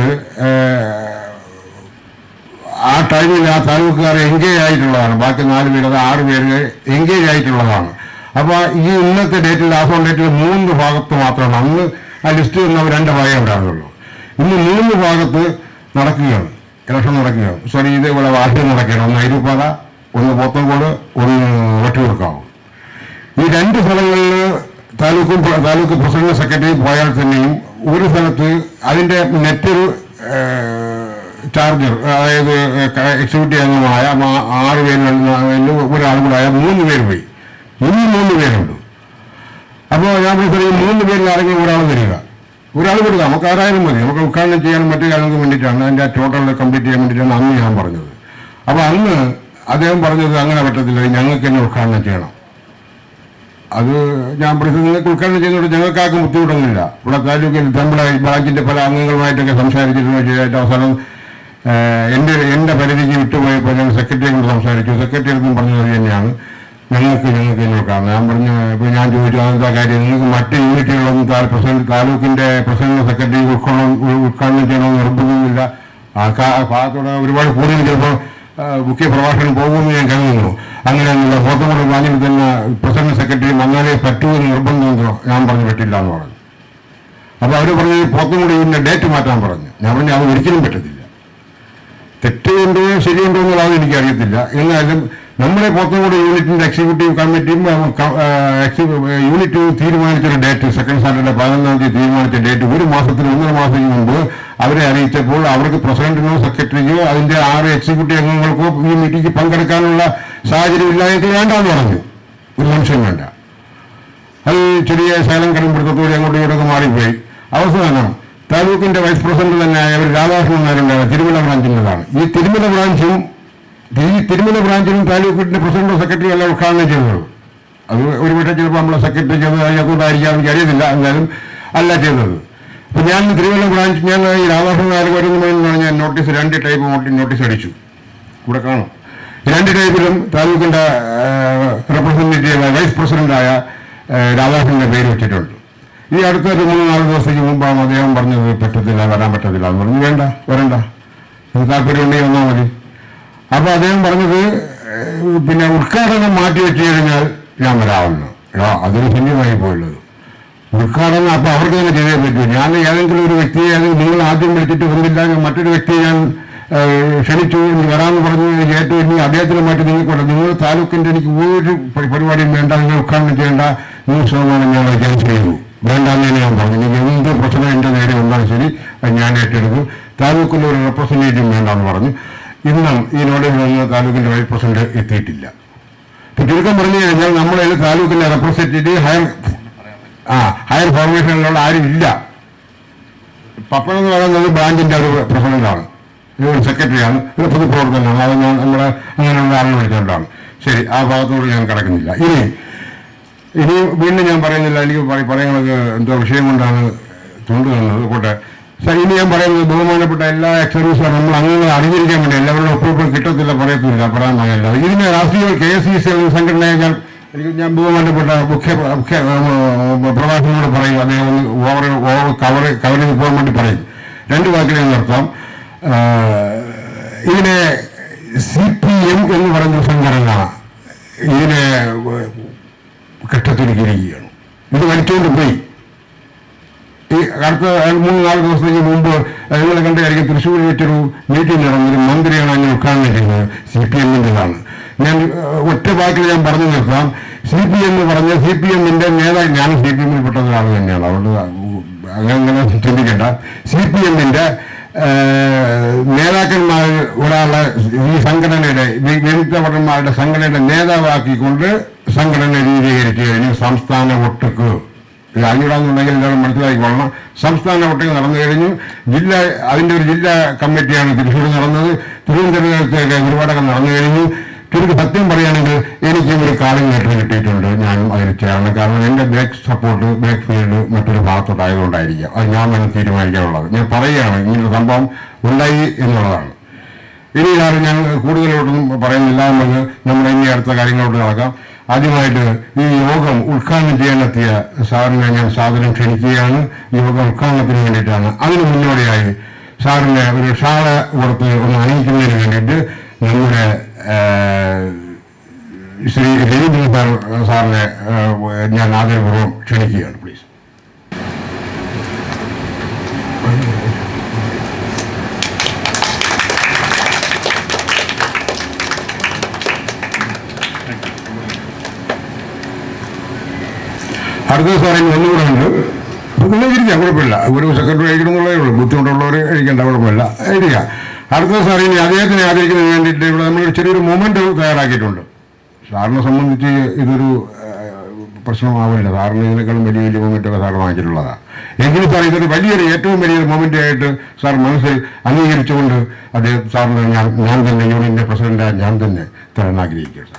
ആ ടൈമിൽ ആ താലൂക്കുകാർ എൻഗേജ് ആയിട്ടുള്ളതാണ്. ബാക്കി 4 പേര്, അത് 6 പേര് എൻഗേജ് ആയിട്ടുള്ളതാണ്. അപ്പോൾ ഈ ഇന്നത്തെ ഡേറ്റിൽ, ലാസ്റ്റ് ഓൺ ഡേറ്റിൽ 3 ഭാഗത്ത് മാത്രമാണ്. അന്ന് ആ ലിസ്റ്റ് വന്നവർ 2 ഭാഗമേ ഉണ്ടാകുന്നുള്ളൂ. ഇന്ന് 3 ഭാഗത്ത് നടക്കുകയാണ്, ഇലക്ഷൻ നടക്കുകയാണ്. സോറി, ഇതേപോലെ വാർഷികം നടക്കുകയാണ്. ഒന്ന് അരിപ്പാറ, ഒന്ന് പോത്തൻകോട്, ഒന്ന് വട്ടിയൂർക്കാവ്. ഈ 2 സ്ഥലങ്ങളിൽ താലൂക്ക് പ്രസിഡന്റ് സെക്രട്ടറി പോയാൽ തന്നെയും ഒരു സ്ഥലത്ത് അതിൻ്റെ നെറ്റൊരു ചാർജർ, അതായത് എക്സിക്യൂട്ടീവ് അംഗമായ 6 പേരിൽ ഒരാൾ കൂടെ ആയ 3 പേര് പോയി. ഇനി 3 പേരുണ്ട്. അപ്പോൾ ഞാൻ ഈ 3 പേരിൽ ആരെങ്കിലും ഒരാൾ തരിക, ഒരാൾ കൊടുക്കുക. നമുക്ക് ആരായാലും മതി. നമുക്ക് ഉദ്ഘാടനം ചെയ്യാനും മറ്റു കാര്യങ്ങൾക്ക് വേണ്ടിയിട്ടാണ്, അതിൻ്റെ ടോട്ടൽ കംപ്ലീറ്റ് ചെയ്യാൻ വേണ്ടിയിട്ടാണ് അന്ന് ഞാൻ പറഞ്ഞത്. അപ്പോൾ അന്ന് അദ്ദേഹം പറഞ്ഞത് അങ്ങനെ പറ്റത്തില്ല, ഞങ്ങൾക്ക് തന്നെ ഉദ്ഘാടനം ചെയ്യണം. അത് ഞാൻ പറഞ്ഞത്, നിങ്ങൾക്ക് ഉദ്ഘാടനം ചെയ്യുന്നതുകൊണ്ട് ഞങ്ങൾക്കാർക്കും ബുദ്ധിമുട്ടൊന്നുമില്ല. ഇവിടെ താലൂക്കിൽ നമ്മുടെ ബ്രാഞ്ചിൻ്റെ പല അംഗങ്ങളുമായിട്ടൊക്കെ സംസാരിച്ചിട്ട് അവസാനം എൻ്റെ പരിധിക്ക് വിട്ടുപോയപ്പോൾ ഞാൻ സെക്രട്ടറിയെ കൊണ്ട് സംസാരിച്ചു. സെക്രട്ടറി അടുത്തും പറഞ്ഞത് തന്നെയാണ്, ഞങ്ങൾക്ക് നോക്കാം. ഞാൻ പറഞ്ഞു, ഇപ്പോൾ ഞാൻ ചോദിച്ചു അതെന്താ കാര്യം, നിങ്ങൾക്ക് മറ്റ് യൂണിറ്റുകളൊന്നും താലൂക്കിൻ്റെ പ്രസിഡന്റ് സെക്രട്ടറി ഉദ്ഘാടനം ചെയ്യണമെന്ന് നിർബന്ധമില്ല. ആ ഭാഗത്തോടെ ഒരുപാട് കൂടുതൽ ചിലപ്പോൾ മുഖ്യ പ്രഭാഷണം പോകുമെന്ന് ഞാൻ കരുതുന്നു. അങ്ങനെയൊന്നുമില്ല, പോത്തങ്കോട് ബ്രാഞ്ചിൽ തന്നെ പ്രസിഡന്റ് സെക്രട്ടറി വന്നാലേ പറ്റുമെന്ന് നിർബന്ധമുണ്ടോ? ഞാൻ പറഞ്ഞു പറ്റില്ല എന്ന് പറഞ്ഞു. അപ്പോൾ അവർ പറഞ്ഞ് പോത്തങ്കോട് ഇതിൻ്റെ ഡേറ്റ് മാറ്റാൻ പറഞ്ഞു. ഞാൻ പറഞ്ഞു അത് ഒരിക്കലും പറ്റത്തില്ല. തെറ്റുണ്ടോ ശരിയുണ്ടോ എന്നുള്ളത് എനിക്കറിയത്തില്ല. എന്നാലും നമ്മുടെ പോത്തങ്കോട് യൂണിറ്റിൻ്റെ എക്സിക്യൂട്ടീവ് കമ്മിറ്റിയും യൂണിറ്റ് തീരുമാനിച്ചൊരു ഡേറ്റ്, സെക്കൻഡ് സാറ്റർഡേ 11-ാം തീയതി തീരുമാനിച്ച ഡേറ്റ് 1 മാസത്തിന് 1.5 മാസത്തിന് മുമ്പ് അവരെ അറിയിച്ചപ്പോൾ അവർക്ക് പ്രസിഡന്റിനോ സെക്രട്ടറിക്കോ അതിൻ്റെ 6 എക്സിക്യൂട്ടീവ് അംഗങ്ങൾക്കോ ഈ മീറ്റിംഗ് പങ്കെടുക്കാനുള്ള സാഹചര്യം ഇല്ലായെങ്കിൽ വേണ്ടാന്ന് പറഞ്ഞു. ഒരു സംശയം വേണ്ട. അത് ചെറിയ ശകലം കടുംപിടുത്തത്തോടെ അങ്ങോട്ടും ഇങ്ങോട്ടൊക്കെ മാറിപ്പോയി. അവസാനം താലൂക്കിൻ്റെ വൈസ് പ്രസിഡന്റ് തന്നെ അവർ രാധാകൃഷ്ണൻ നായരുണ്ടായിരുന്നു, തിരുമല ബ്രാഞ്ചിൻ്റെതാണ്. ഈ തിരുമല ബ്രാഞ്ചിനും താലൂക്കിൻ്റെ പ്രസിഡന്റോ സെക്രട്ടറിയോ എല്ലാം ഉദ്ഘാടനം ചെയ്തത്. അത് ഒരുപക്ഷെ ചിലപ്പോൾ നമ്മളെ സെക്രട്ടറി ചെയ്തത് അതിനെക്കൊണ്ടായിരിക്കാം, എനിക്ക് അറിയത്തില്ല. എന്നാലും അല്ല ചെയ്തത്. അപ്പോൾ ഞാൻ തിരുവല്ല ബ്രാഞ്ച്, ഞാൻ ഈ രാധാകൃഷ്ണൻ നായർ വരുന്നതെന്നാണ് ഞാൻ നോട്ടീസ് 2 ടൈപ്പ് നോട്ടീസ് അടിച്ചു. ഇവിടെ കാണും. 2 ടൈപ്പിലും താലൂക്കിൻ്റെ റെപ്രസെൻറ്റേറ്റീവ് വൈസ് പ്രസിഡന്റായ രാധാകൃഷ്ണൻ്റെ പേര് വെച്ചിട്ടുണ്ട്. ഈ അടുത്ത 3-4 ദിവസത്തേക്ക് മുമ്പാണ് അദ്ദേഹം പറഞ്ഞത് പറ്റത്തില്ല, വരാൻ പറ്റത്തില്ല എന്ന് പറഞ്ഞു. വേണ്ട, വരണ്ട, താല്പര്യമുണ്ടെങ്കിൽ വന്നാൽ മതി. അപ്പോൾ അദ്ദേഹം പറഞ്ഞത് പിന്നെ ഉദ്ഘാടനം മാറ്റി വെച്ച് കഴിഞ്ഞാൽ ഞാൻ വരാവുന്നു. അതൊരു ശല്യമായി പോയുള്ളത് ഉദ്ഘാടനം. അപ്പോൾ അവർക്ക് തന്നെ ചെയ്തേ പറ്റൂ. ഞാൻ ഏതെങ്കിലും ഒരു വ്യക്തിയെ, നിങ്ങൾ ആദ്യം വിളിച്ചിട്ട് വന്നില്ല, മറ്റൊരു വ്യക്തിയെ ഞാൻ ക്ഷണിച്ചു വരാമെന്ന് പറഞ്ഞു ഏറ്റവും ഇനി അദ്ദേഹത്തിന് മാറ്റി നിങ്ങൾക്കുണ്ട്. നിങ്ങൾ താലൂക്കിൻ്റെ എനിക്ക് ഒരു പരിപാടിയും വേണ്ട, നിങ്ങൾ ഉദ്ഘാടനം ചെയ്യേണ്ട, 100% ഞാൻ ക്യാൻസൽ ചെയ്തു. വേണ്ടാന്ന് തന്നെ ഞാൻ പറഞ്ഞു. എനിക്ക് എന്ത് പ്രശ്നം എൻ്റെ നേരെ വന്നാലും ശരി ഞാൻ ഏറ്റെടുക്കും. താലൂക്കിൻ്റെ ഒരു റെപ്രസെൻറ്റേറ്റീവ് വേണ്ടെന്ന് പറഞ്ഞു. ഇന്നും ഈ നോട്ടീസ് വന്ന് താലൂക്കിൻ്റെ വൈസ് പ്രസിഡന്റ് എത്തിയിട്ടില്ല. ഇപ്പം ചുരുക്കം പറഞ്ഞു കഴിഞ്ഞാൽ നമ്മളെ താലൂക്കിൻ്റെ റെപ്രസെൻറ്റേറ്റീവ് ഹയർ ഫോർമേഷനിലുള്ള ആരും ഇല്ല. പപ്പൻ എന്ന് പറയുന്നത് ബ്രാഞ്ചിൻ്റെ ഒരു പ്രസിഡന്റാണ്, ഒരു സെക്രട്ടറിയാണ്, ഒരു പൊതുപ്രവർത്തനമാണ്. അത് ഞാൻ നമ്മളെ അങ്ങനെയുള്ള ആളിനെ വിളിച്ചുകൊണ്ടാണ്. ശരി, ആ ഭാഗത്തോട് ഞാൻ കിടക്കുന്നില്ല. ഇനി വീണ്ടും ഞാൻ പറയുന്നില്ല. എനിക്ക് പറയാനുള്ളത് എന്തോ വിഷയം കൊണ്ടാണ് തൊണ്ടു തന്നത് പോട്ടെ. ഇനി ഞാൻ പറയുന്നത് ബഹുമാനപ്പെട്ട എല്ലാ എക്സർവീസുകാരും നമ്മൾ അങ്ങനെ അറിഞ്ഞിരിക്കാൻ വേണ്ടി എല്ലാവരുടെ ഒപ്പം കിട്ടത്തില്ല, പറയത്തില്ല, പറയാൻ പാടില്ല. ഇതിന് രാഷ്ട്രീയ KSEC സംഘടനയെ ഞാൻ ബഹുമാനപ്പെട്ട മുഖ്യ പ്രഭാഷണോട് പറയും. അദ്ദേഹം കവർ ചെയ്ത് പോകാൻ വേണ്ടി പറയും. 2 വാക്കിൽ നിർത്താം. ഇതിനെ CPM എന്ന് പറയുന്ന സംഘടന ഇതിനെ കെട്ടത്തിരിക്കുകയാണ്. ഇത് വലിച്ചുകൊണ്ട് പോയി. ഈ അടുത്ത 3-4 ദിവസത്തേക്ക് മുമ്പ് നിങ്ങൾ കണ്ടായിരിക്കും തൃശ്ശൂരിൽ വെച്ചൊരു മീറ്റിംഗ് നടന്നൊരു മന്ത്രിയാണ് അങ്ങനെ ഉദ്ഘാടനം ചെയ്യുന്നത്. CPM-ൻ്റെതാണ്. ഞാൻ ഒറ്റ വാക്കിൽ ഞാൻ പറഞ്ഞു നിർത്താം. CPM എന്ന് പറഞ്ഞ CPM-ൻ്റെ നേതാവ്, ഞാൻ CPM-ൽ പെട്ട ഒരാൾ തന്നെയാണ്, അതുകൊണ്ട് അങ്ങനെ ചിന്തിക്കേണ്ട. CPM-ൻ്റെ നേതാക്കന്മാർ ഒരാളെ ഈ സംഘടനയുടെ വിരുദ്ധഭടന്മാരുടെ സംഘടനയുടെ നേതാവാക്കിക്കൊണ്ട് സംഘടന രൂപീകരിച്ചു കഴിഞ്ഞു. സംസ്ഥാന ഒട്ടുക്ക് അറിഞ്ഞിടാന്നുണ്ടെങ്കിൽ എല്ലാവരും മനസ്സിലാക്കിക്കൊള്ളണം. സംസ്ഥാന ഒട്ടുക്ക് നടന്നു കഴിഞ്ഞു. അതിൻ്റെ ഒരു ജില്ലാ കമ്മിറ്റിയാണ് തൃശ്ശൂർ നടന്നത്. തിരുവനന്തപുരത്തേക്ക് ഒരുപാടൊക്കെ നടന്നു കഴിഞ്ഞു. ചുരുക്കി സത്യം പറയുകയാണെങ്കിൽ എനിക്ക് ഒരു കാളിംഗ് ലെറ്റർ കിട്ടിയിട്ടുണ്ട്. ഞാനും അതിൽ ചേരണം. കാരണം എൻ്റെ ബാക്ക് സപ്പോർട്ട്, ബാക്ക് ഫീൽഡ് മറ്റൊരു ഭാഗത്തോട്ടായതുകൊണ്ടായിരിക്കാം. അത് ഞാൻ തന്നെ തീരുമാനിക്കാനുള്ളത്. ഞാൻ പറയുകയാണ്, ഇങ്ങനൊരു സംഭവം ഉണ്ടായി എന്നുള്ളതാണ്. ഇനി ഞാൻ കൂടുതലോട്ടൊന്നും പറയുന്നില്ല. നമ്മുടെ ഇനി അടുത്ത കാര്യങ്ങളോട്ട് നടക്കാം. ആദ്യമായിട്ട് ഈ യോഗം ഉദ്ഘാടനം ചെയ്യാനെത്തിയ സാറിനെ ഞാൻ സാദരം ക്ഷണിക്കുകയാണ്. യോഗം ഉദ്ഘാടനത്തിന് വേണ്ടിയിട്ടാണ്. അതിന് മുന്നോടിയായി സാറിനെ ഒരു ഷാള് കൊടുത്ത് ഒന്ന് അണിയിക്കുന്നതിന് വേണ്ടിയിട്ട് നമ്മുടെ ശ്രീ രവീന്ദ്രൻ സാറിനെ ഞാൻ ആദരപൂർവ്വം ക്ഷണിക്കുകയാണ്. പ്ലീസ്. അടുത്ത സാറിന് ഒന്നുകൂടെ ഉണ്ട്. നിങ്ങൾ ഇരിക്കാം, കുഴപ്പമില്ല. ഒരു സെക്രട്ടറി കഴിക്കണമെന്നുള്ളതേ ഉള്ളൂ. ബുദ്ധിമുട്ടുള്ളവർ കഴിക്കേണ്ട, കുഴപ്പമില്ല, ഇരിക്കാം. അടുത്ത സാറിന് അദ്ദേഹത്തിനെ ആദരിക്കുന്നതിന് വേണ്ടിയിട്ട് ഇവിടെ നമ്മൾ ചെറിയൊരു മൊമെന്റ് തയ്യാറാക്കിയിട്ടുണ്ട്. സാറിനെ സംബന്ധിച്ച് ഇതൊരു പ്രശ്നമാവില്ല. സാറിന് ഇതിനേക്കാളും വലിയ മൊമെന്റൊക്കെ സാർ വാങ്ങിച്ചിട്ടുള്ളതാണ്. എങ്കിലും സാർ ഇതൊരു ഏറ്റവും വലിയൊരു മൊമെന്റ് ആയിട്ട് സാർ മനസ്സിൽ അംഗീകരിച്ചുകൊണ്ട് അദ്ദേഹം സാറിന് ഞാൻ തന്നെ യൂണിയന്റെ പ്രസിഡന്റായി ഞാൻ തന്നെ തരാൻ ആഗ്രഹിക്കുകയാണ്.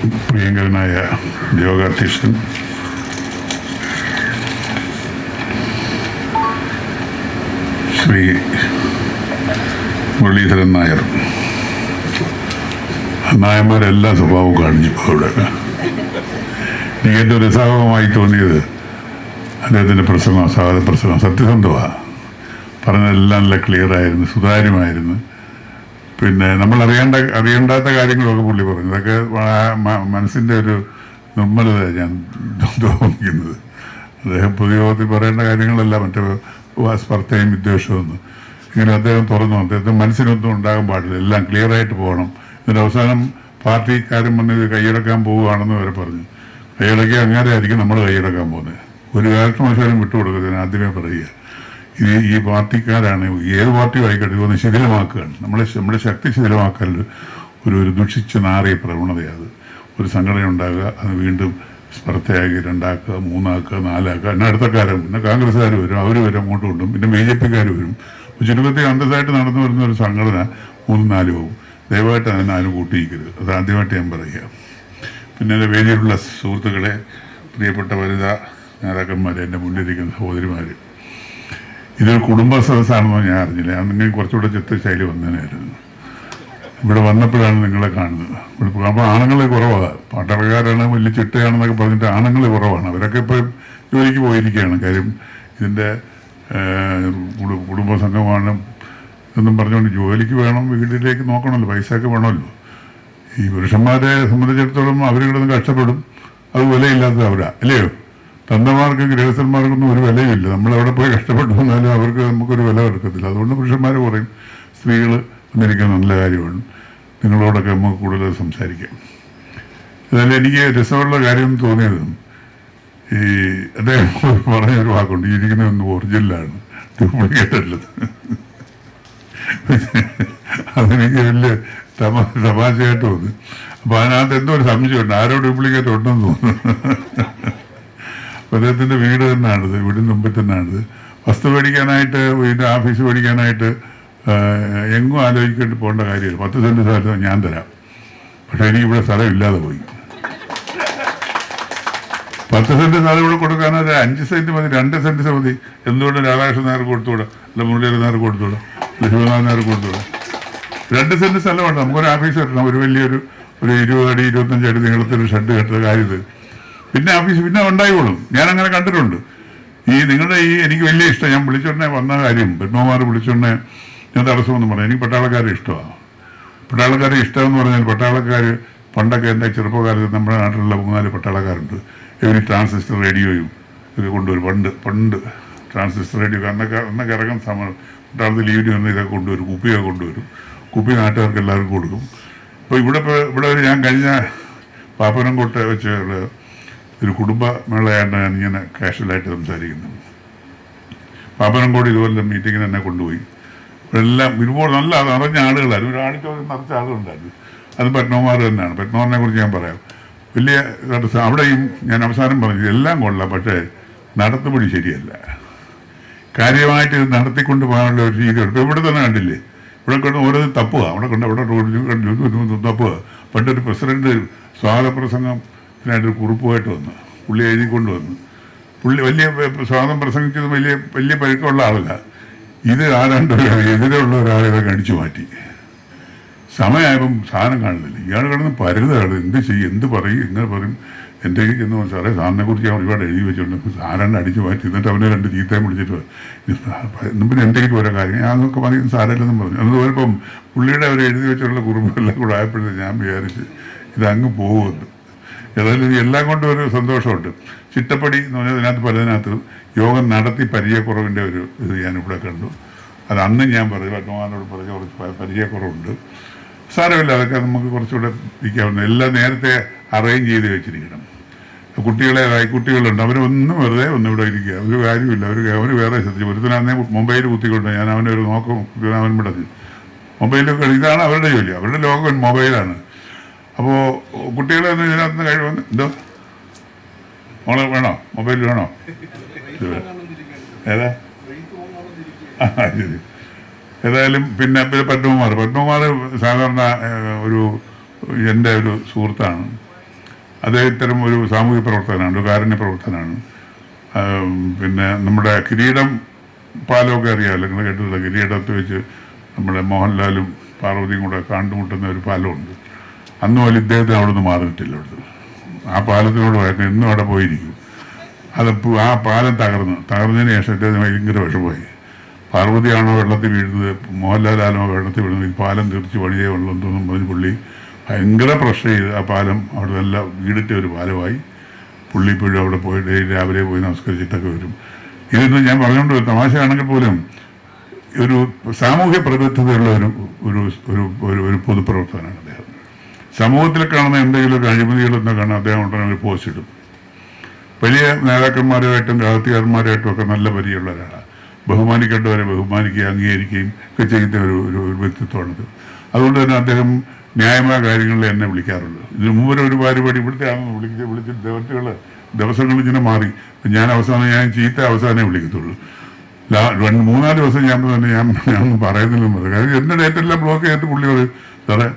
പ്രിയങ്കരനായ യോഗാധ്യക്ഷൻ ശ്രീ മുരളീധരൻ നായർ, നായന്മാരെല്ലാ സ്വഭാവവും കാണിച്ചു അവിടെ. എനിക്ക് ഏറ്റവും രസകരമായി തോന്നിയത് അദ്ദേഹത്തിൻ്റെ പ്രസംഗം, സ്വാഗത പ്രസംഗം സത്യസന്ധമാണ്. പറഞ്ഞതെല്ലാം നല്ല ക്ലിയറായിരുന്നു, സുതാര്യമായിരുന്നു. പിന്നെ നമ്മൾ അറിയേണ്ടാത്ത കാര്യങ്ങളൊക്കെ പുള്ളി പറഞ്ഞു. അതൊക്കെ മനസ്സിൻ്റെ ഒരു നിർമ്മലത ഞാൻ തോന്നിക്കുന്നത്. അദ്ദേഹം പൊതുയോഗത്തിൽ പറയേണ്ട കാര്യങ്ങളല്ല മറ്റേ സ്പർദ്ധയും വിദ്വേഷമൊന്നും. ഇങ്ങനെ അദ്ദേഹം തുറന്നു, അദ്ദേഹത്തെ മനസ്സിനൊന്നും ഉണ്ടാകാൻ പാടില്ല, എല്ലാം ക്ലിയറായിട്ട് പോകണം. എന്നിട്ട് അവസാനം പാർട്ടിക്കാരൻ വന്ന് ഇത് കൈയടക്കാൻ പോവുകയാണെന്ന് വരെ പറഞ്ഞു. കൈയടക്കി അങ്ങനെ ആയിരിക്കും നമ്മൾ കൈയടക്കാൻ പോകുന്നത്. ഒരു കാരണവശാലും വിട്ടുകൊടുക്കുന്നത് ആദ്യമേ പറയുക. ഈ പാർട്ടിക്കാരാണ്, ഏത് പാർട്ടിയും ആയിക്കോട്ടെ, ഇതൊന്ന് ശിഥിലമാക്കുകയാണ്. നമ്മുടെ ശക്തി ശിഥിലമാക്കാൻ ഒരു ദുഷിച്ച് നാറിയ പ്രവണതയാണ്. ഒരു സംഘടന ഉണ്ടാകുക, അത് വീണ്ടും സ്പർദ്ധയാക്കി 2 ആക്കുക, 3 ആക്കുക, 4 ആക്കുക. പിന്നെ അടുത്തക്കാരും, പിന്നെ കോൺഗ്രസ്സുകാർ വരും, അവർ വരും, അങ്ങോട്ട് കൊണ്ടും, പിന്നെ BJPക്കാർ വരും. ചുരുക്കത്തിൽ അന്തസ്സായിട്ട് നടന്നു വരുന്ന ഒരു സംഘടന 3-4 പോകും. ദയവായിട്ട് അതിനെ ആരും കൂട്ടിയിരിക്കരുത്. അത് ആദ്യമായിട്ട് ഞാൻ പറയുക. പിന്നെ എൻ്റെ വേദിയിലുള്ള സുഹൃത്തുക്കളെ, പ്രിയപ്പെട്ട വനിതാ നേതാക്കന്മാരെ, എൻ്റെ മുന്നിലിരിക്കുന്ന സഹോദരിമാർ, ഇതൊരു കുടുംബ സദസ്സാണെന്നോ ഞാൻ അറിഞ്ഞില്ല. ഞാൻ നിങ്ങൾ കുറച്ചുകൂടെ ചിത്രശൈലി വന്നതിനായിരുന്നു. ഇവിടെ വന്നപ്പോഴാണ് നിങ്ങളെ കാണുന്നത്. ഇവിടെ അപ്പോൾ ആണുങ്ങളെ കുറവാണ്. പാട്ടക്കാരാണ്, വലിയ ചിട്ടയാണെന്നൊക്കെ പറഞ്ഞിട്ട് ആണുങ്ങൾ കുറവാണ്. അവരൊക്കെ ഇപ്പോൾ ജോലിക്ക് പോയിരിക്കുകയാണ്. കാര്യം ഇതിൻ്റെ കുടുംബ സംഘമാണ് എന്നും പറഞ്ഞുകൊണ്ട് ജോലിക്ക് വേണം, വീട്ടിലേക്ക് നോക്കണമല്ലോ, പൈസയൊക്കെ വേണമല്ലോ. ഈ പുരുഷന്മാരെ സംബന്ധിച്ചിടത്തോളം അവരിവിടെ കഷ്ടപ്പെടും. അത് വിലയില്ലാത്തത് അവരാ, അല്ലയോ? തന്തമാർക്കും ഗൃഹസ്ഥന്മാർക്കൊന്നും ഒരു വിലയുമില്ല. നമ്മളവിടെ പോയി കഷ്ടപ്പെട്ടു വന്നാലും അവർക്ക് നമുക്കൊരു വില എടുക്കത്തില്ല. അതുകൊണ്ട് പുരുഷന്മാർ പറയും സ്ത്രീകൾ എന്നിരിക്കുന്ന നല്ല കാര്യമാണ്. നിങ്ങളോടൊക്കെ നമുക്ക് കൂടുതൽ സംസാരിക്കാം. എന്നാലും എനിക്ക് രസമുള്ള കാര്യം തോന്നിയത്, ഈ അദ്ദേഹം പറഞ്ഞൊരു വാക്കുണ്ട്, ഈ ഇരിക്കുന്നതൊന്നും ഒറിജിനലാണ്, ഡ്യൂപ്ലിക്കേറ്റ് അല്ലത്. അതെനിക്ക് വലിയ തമാശയായിട്ട് തോന്നി. അപ്പോൾ അതിനകത്ത് എന്തോ ഒരു സംശയമുണ്ട്, ആരോ ഡ്യൂപ്ലിക്കേറ്റ് ഉണ്ടെന്ന് തോന്നുന്നു. അപ്പോൾ അദ്ദേഹത്തിൻ്റെ വീട് തന്നെയാണിത്, വീടിന് മുമ്പിൽ തന്നെയാണിത്. വസ്തു മേടിക്കാനായിട്ട്, വീടിൻ്റെ ഓഫീസ് മേടിക്കാനായിട്ട് എങ്ങും ആലോചിക്കേണ്ടി പോകേണ്ട കാര്യമില്ല. 10 സെൻറ്റ് സ്ഥലം ഞാൻ തരാം. പക്ഷേ എനിക്കിവിടെ സ്ഥലം ഇല്ലാതെ പോയി. 10 സെൻറ്റ് സ്ഥലം ഇവിടെ കൊടുക്കാനൊരു 5 സെൻറ്റ് മതി, 2 സെൻറ്റ് മതി. എന്തുകൊണ്ട് രാധാകൃഷ്ണൻ നായർ കൊടുത്തുകൂടാ, അല്ല മുരളീധരൻ നായർ കൊടുത്തുകൂടാ, അല്ല ശിവനാഥൻ നായർ കൊടുത്തുകൂടാ? 2 സെൻറ്റ് സ്ഥലമുണ്ട്. നമുക്കൊരു ഓഫീസ് കെട്ടണം, ഒരു വലിയൊരു 20 അടി 25 അടി നീളത്തിലൊരു ഷെഡ് കെട്ടുന്ന കാര്യത്തിൽ പിന്നെ ഓഫീസ് പിന്നെ ഉണ്ടായിക്കോളും. ഞാനങ്ങനെ കണ്ടിട്ടുണ്ട്. നിങ്ങളുടെ എനിക്ക് വലിയ ഇഷ്ടം. ഞാൻ വിളിച്ചോണ്ടേ വന്ന കാര്യം, പത്മകുമാർ വിളിച്ചോണ്ടേ ഞാൻ തടസ്സമൊന്നും പറഞ്ഞു. എനിക്ക് പട്ടാളക്കാരെ ഇഷ്ടമാണ്. പട്ടാളക്കാരെ ഇഷ്ടമെന്ന് പറഞ്ഞാൽ, പട്ടാളക്കാർ പണ്ടൊക്കെ എൻ്റെ ചെറുപ്പകാലത്ത് നമ്മുടെ നാട്ടിലുള്ള 3-4 പട്ടാളക്കാരുണ്ട്. ഇവർ ട്രാൻസിസ്റ്റർ റേഡിയോയും ഒക്കെ കൊണ്ടുവരും. പണ്ട് ട്രാൻസിസ്റ്റർ റേഡിയോ അന്നൊക്കെ ഇറങ്ങുന്ന സമയം പട്ടാളത്തിൽ ലീവിന് വന്ന് ഇതൊക്കെ കൊണ്ടുവരും, കുപ്പിയൊക്കെ കൊണ്ടുവരും. കുപ്പി നാട്ടുകാർക്ക് എല്ലാവർക്കും കൊടുക്കും. അപ്പോൾ ഇവിടെ ഒരു ഞാൻ കഴിഞ്ഞ പാപ്പനംകോട്ടെ വെച്ച് ഒരു കുടുംബ മേളയായിട്ട് ഞാൻ ഇങ്ങനെ കാഷ്വലായിട്ട് സംസാരിക്കുന്നത്. പാപ്പനംകോട് ഇതുപോലെ മീറ്റിങ്ങിന് എന്നെ കൊണ്ടുപോയി. എല്ലാം ഇതുപോലെ നല്ല നിറഞ്ഞ ആളുകളായിരുന്നു. ഒരു ആണിക്കോട് നിറച്ച ആളുകളുണ്ടായിരുന്നു. അത് പത്മകുമാർ തന്നെയാണ്. പത്മകുമാറിനെ കുറിച്ച് ഞാൻ പറയാം. വലിയ അവിടെയും ഞാൻ അവസാനം പറഞ്ഞു, എല്ലാം കൊള്ളാം, പക്ഷേ നടത്തുപടി ശരിയല്ല. കാര്യമായിട്ട് ഇത് നടത്തിക്കൊണ്ട് പോകാനുള്ള ഒരു രീതിയുണ്ട്. ഇപ്പോൾ ഇവിടെ തന്നെ കണ്ടില്ലേ, ഇവിടെ കൊണ്ട് ഓരോ തപ്പുക, അവിടെ തപ്പുക. പണ്ടൊരു പ്രസിഡന്റ് സ്വാഗത പ്രസംഗത്തിനായിട്ടൊരു കുറിപ്പുമായിട്ട് വന്നു. പുള്ളി എഴുതിക്കൊണ്ട് വന്നു. പുള്ളി വലിയ സ്വാഗതം പ്രസംഗിച്ചത് വലിയ പരുക്കമുള്ള ആളല്ല. ഇത് ആരാണ്ട് എതിരെയുള്ള ഒരാളെ അടിച്ചു മാറ്റി. സമയമായപ്പം സാധനം കാണുന്നില്ല. ഇയാൾ കിടന്ന് പരുതാണ്, എന്ത് ചെയ്യും, എന്ത് പറയും, എങ്ങനെ പറയും. എൻ്റെ എന്ന് പറഞ്ഞാൽ സാറേ, സാറിനെ കുറിച്ച് ഞാൻ ഒരുപാട് എഴുതി വെച്ചിട്ടുണ്ട്. സാറാണ്ട് അടിച്ചു മാറ്റി. എന്നിട്ട് അവനെ 2 ചീത്തയും വിളിച്ചിട്ട് പിന്നെ എന്തെങ്കിലും ഓരോ കാര്യം ഞങ്ങൾക്ക് പറയും സാരല്ലെന്നും പറഞ്ഞു. അതുപോലെ ഇപ്പം പുള്ളിയുടെ അവർ എഴുതി വെച്ചിട്ടുള്ള കുറുമ്പെല്ലാം കൂടെ ആയപ്പോഴത്തെ ഞാൻ വിചാരിച്ച് ഇതങ്ങ് പോകുമെന്ന്. ഏതായാലും എല്ലാം കൊണ്ടും ഒരു സന്തോഷമുണ്ട്. ചിട്ടപ്പടി എന്ന് പറഞ്ഞാൽ ഇതിനകത്ത് പലതിനകത്ത് യോഗം നടത്തി പരിചയക്കുറവിൻ്റെ ഒരു ഇത് ഞാനിവിടെ കണ്ടു. അത് അന്ന് ഞാൻ പറഞ്ഞു, പത്മകുമാറിനോട് പറഞ്ഞ കുറച്ച് പരിചയക്കുറവുണ്ട്. സാരമില്ല, അതൊക്കെ നമുക്ക് കുറച്ചുകൂടെ ഇരിക്കാവുന്ന. എല്ലാം നേരത്തെ അറേഞ്ച് ചെയ്ത് വെച്ചിരിക്കണം. കുട്ടികളുണ്ട്, അവരൊന്നും വെറുതെ ഇവിടെ ഇരിക്കുക, ഒരു കാര്യമില്ല. അവർ വേറെ ശ്രദ്ധിച്ചു. ഒരുത്തനാന്നേ മൊബൈൽ കുത്തിക്കൊണ്ട് ഞാൻ അവനെ ഒരു നോക്കം അവൻ വിടഞ്ഞു. മൊബൈലൊക്കെ ഇതാണ് അവരുടെ ജോലി, അവരുടെ ലോകം മൊബൈലാണ്. അപ്പോൾ കുട്ടികളെ ഒന്നും ഇതിനകത്ത് കഴിവന്ന് എന്തോ മോളെ വേണോ, മൊബൈൽ വേണോ? ഏതാ ശരി. ഏതായാലും പിന്നെ പത്മകുമാർ സാധാരണ എൻ്റെ ഒരു സുഹൃത്താണ്. അദ്ദേഹം ഇത്തരം ഒരു സാമൂഹിക പ്രവർത്തകനാണ്, ഒരു കാരുണ്യ പ്രവർത്തകനാണ്. പിന്നെ നമ്മുടെ കിരീടം പാലമൊക്കെ അറിയാമല്ലോ, നിങ്ങൾ കേട്ടിട്ടുള്ള കിരീടത്ത് വെച്ച് നമ്മുടെ മോഹൻലാലും പാർവതിയും കൂടെ കണ്ടുമുട്ടുന്ന ഒരു പാലമുണ്ട്. അന്ന് പോലും ഇദ്ദേഹത്തിന് അവിടെ നിന്ന് മാറിയിട്ടില്ല. അവിടുന്ന് ആ പാലത്തിനോട് വഴക്കം ഇന്നും അവിടെ പോയിരിക്കും. അതിപ്പോൾ ആ പാലം തകർന്നതിന് ശേഷം ഇദ്ദേഹത്തിന് ഭയങ്കര വിഷമമായി. പാർവതിയാണോ വെള്ളത്തിൽ വീഴുന്നത്, മോഹൻലാലാണോ വെള്ളത്തിൽ വീഴുന്നത്, ഈ പാലം തീർച്ച് പണിയേ വെള്ളം തോന്നും പറഞ്ഞ് പുള്ളി ഭയങ്കര പ്രശ്നം ചെയ്ത് ആ പാലം അവിടെ നല്ല വീടിട്ട ഒരു പാലമായി. പുള്ളി ഇപ്പോഴും അവിടെ പോയി ഡെയിലി രാവിലെ പോയി നമസ്കരിച്ചിട്ടൊക്കെ വരും. ഇതൊന്നും ഞാൻ പറഞ്ഞുകൊണ്ട് തമാശയാണെങ്കിൽ പോലും ഒരു സാമൂഹ്യ പ്രതിബദ്ധതയുള്ള ഒരു ഒരു ഒരു പൊതുപ്രവർത്തകനാണ് അദ്ദേഹം. സമൂഹത്തിൽ കാണുന്ന എന്തെങ്കിലും അഴിമതികളെന്ന് കാണാൻ അദ്ദേഹം ഉടനെ ഒരു പോസ്റ്റ് ഇടും. വലിയ നേതാക്കന്മാരുമായിട്ടും രാഷ്ട്രീയന്മാരുമായിട്ടും ഒക്കെ നല്ല പരിചയമുള്ള ഒരാളാണ്. ബഹുമാനിക്കേണ്ടവരെ ബഹുമാനിക്കുകയും അംഗീകരിക്കുകയും ഒക്കെ ചെയ്യുന്ന ഒരു വ്യക്തിത്വമാണിത്. അതുകൊണ്ട് തന്നെ അദ്ദേഹം ന്യായമായ കാര്യങ്ങളിൽ എന്നെ വിളിക്കാറുണ്ട്. ഇതിന് മുമ്പ് ഒരു പരിപാടി ഇവിടുത്തെ ആണെന്ന് വിളിച്ച് ദിവസങ്ങൾ ഇങ്ങനെ മാറി. ഞാൻ ചീത്ത അവസാനമേ വിളിക്കത്തുള്ളൂ. 3-4 ദിവസം ഞാൻ പറയുന്നില്ല. കാര്യം എൻ്റെ ഡേറ്റെല്ലാം ബ്ലോക്ക് ചെയ്തിട്ട് പുള്ളി പറയും, സാറേ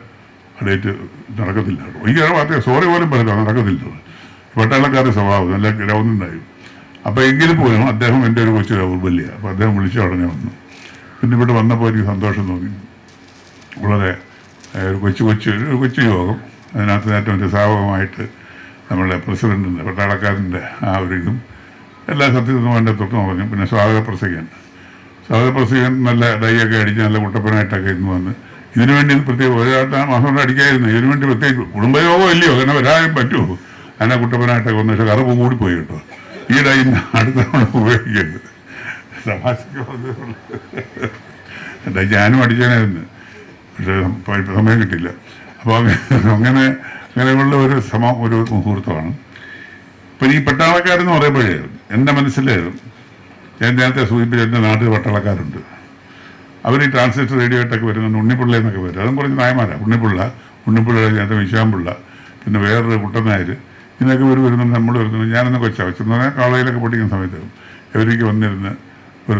ആ ഡേറ്റ് നടക്കത്തില്ല. എനിക്ക് മാത്രമേ സോറി പോലും പറയില്ല, നടക്കത്തില്ല. പട്ടാളക്കാരുടെ സ്വഭാവം നല്ല ഗ്രൗണ്ടുണ്ടായി. അപ്പോൾ എങ്കിലും പോലും അദ്ദേഹം എൻ്റെ ഒരു കൊച്ചു ദൗർബല്യ. അപ്പോൾ അദ്ദേഹം വിളിച്ച ഉടനെ വന്നു. പിന്നെ ഇവിടെ വന്നപ്പോൾ എനിക്ക് സന്തോഷം തോന്നി. വളരെ കൊച്ചു യോഗം. അതിനകത്ത് ഏറ്റവും രസാവകമായിട്ട് നമ്മളുടെ പ്രസിഡന്റിൻ്റെ പട്ടാളക്കാരൻ്റെ ആ ഒരു ഇതും എല്ലാ സത്യത്തിനും എൻ്റെ തൊട്ട് പറഞ്ഞു. പിന്നെ സ്വാഗത പ്രസംഗൻ നല്ല ഡൈയൊക്കെ അടിച്ച് നല്ല കുട്ടപ്പനായിട്ടൊക്കെ ഇന്ന് വന്ന് ഇതിനുവേണ്ടി പ്രത്യേകം മാസം കൊണ്ട് അടിക്കായിരുന്നു. ഇതിനുവേണ്ടി പ്രത്യേകിച്ച് കുടുംബയോഗം ഇല്ലയോ, അങ്ങനെ വരാൻ പറ്റുമോ? അതിനെ കുട്ടപ്പനായിട്ടൊക്കെ വന്ന്. പക്ഷെ കറുപ്പ് കൂടിപ്പോയി കേട്ടോ. ഈ ഡൈ അടുത്ത ഉപയോഗിക്കരുത്. തമാശ ഞാനും അടിക്കാനായിരുന്നു, പക്ഷേ സമയം കിട്ടില്ല. അപ്പോൾ അങ്ങനെയുള്ള ഒരു മുഹൂർത്തമാണ്. ഇപ്പം ഈ പട്ടാളക്കാരെന്ന് പറയുമ്പോഴേ എൻ്റെ മനസ്സിൽ ഞാൻ നേരത്തെ സൂചിപ്പിച്ച എൻ്റെ നാട്ടിൽ പട്ടാളക്കാരുണ്ട്. അവർ ഈ ട്രാൻസ്ലേറ്റർ റേഡിയോ ആയിട്ടൊക്കെ വരുന്നുണ്ട്. ഉണ്ണിപ്പിള്ള എന്നൊക്കെ വരും. അതും കുറച്ച് നായമാരാണ്. ഉണ്ണിപ്പിള്ള നേരത്തെ വിശാമ്പിള്ള, പിന്നെ വേറൊരു കുട്ടനായർ, ഇതിനൊക്കെ വരുന്നുണ്ട്. നമ്മൾ വരുന്നുണ്ട്. ഞാനൊന്ന് കൊച്ചാവച്ചെന്ന് പറഞ്ഞാൽ കോളേജിലൊക്കെ പഠിക്കുന്ന സമയത്ത് ഇവർക്ക് വന്നിരുന്ന് ഒരു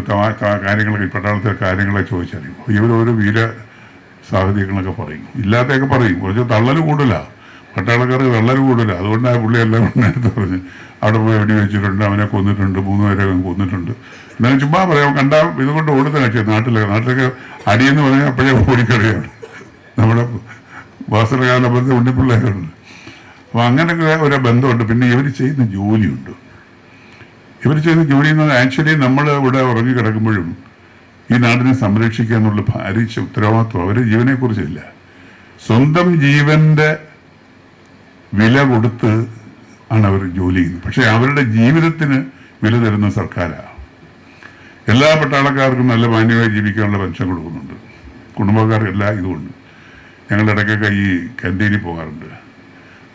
കാര്യങ്ങളൊക്കെ പട്ടാളത്തിലെ കാര്യങ്ങളെ ചോദിച്ചറിയും. ഇവരോരോ വീര സാഹചര്യങ്ങളൊക്കെ പറയും, ഇല്ലാത്തൊക്കെ പറയും. കുറച്ച് തള്ളൽ കൂടുതലാണ്, പട്ടാളക്കാർക്ക് തള്ളൽ കൂടുതലാണ്. അതുകൊണ്ടാണ് പുള്ളി എല്ലാം നേരത്തെ പറഞ്ഞ് അവിടെ പോയി വെടി വെച്ചിട്ടുണ്ട്, അവനെ കൊന്നിട്ടുണ്ട്, 3 പേരെ കൊന്നിട്ടുണ്ട്. എന്നാലും ചുമ്മാ പറയാം, കണ്ടാൽ ഇതുകൊണ്ട് ഓടുന്ന കാഴ്ച. നാട്ടിലൊക്കെ അടിയെന്ന് പറഞ്ഞാൽ അപ്പോഴേ ഓടിക്കളിയാണ്. നമ്മുടെ വാസനകാല ബന്ധം ഉണ്ണിപ്പിള്ളേരുണ്ട്. അപ്പോൾ അങ്ങനെയൊക്കെ ഒരു ബന്ധമുണ്ട്. പിന്നെ ഇവർ ചെയ്യുന്ന ജോലിയുണ്ട്. ഇവർ ചെയ്യുന്ന ജോലി എന്ന് പറഞ്ഞാൽ ആക്ച്വലി നമ്മൾ ഇവിടെ ഉറങ്ങി കിടക്കുമ്പോഴും ഈ നാടിനെ സംരക്ഷിക്കുക എന്നുള്ള ഭാരിച്ച ഉത്തരവാദിത്വം അവർ ജീവനെക്കുറിച്ചില്ല. സ്വന്തം ജീവൻ്റെ വില കൊടുത്ത് ആണ് അവർ ജോലി ചെയ്യുന്നത്. പക്ഷേ അവരുടെ ജീവിതത്തിന് വില തരുന്ന സർക്കാരാണ്. എല്ലാ പട്ടാളക്കാർക്കും നല്ല മാന്യമായി ജീവിക്കാനുള്ള പെൻഷൻ കൊടുക്കുന്നുണ്ട്. കുടുംബക്കാർക്കെല്ലാം ഇതുകൊണ്ട് ഞങ്ങളുടെ ഇടയ്ക്കൊക്കെ ഈ കന്റീനിൽ പോകാറുണ്ട്.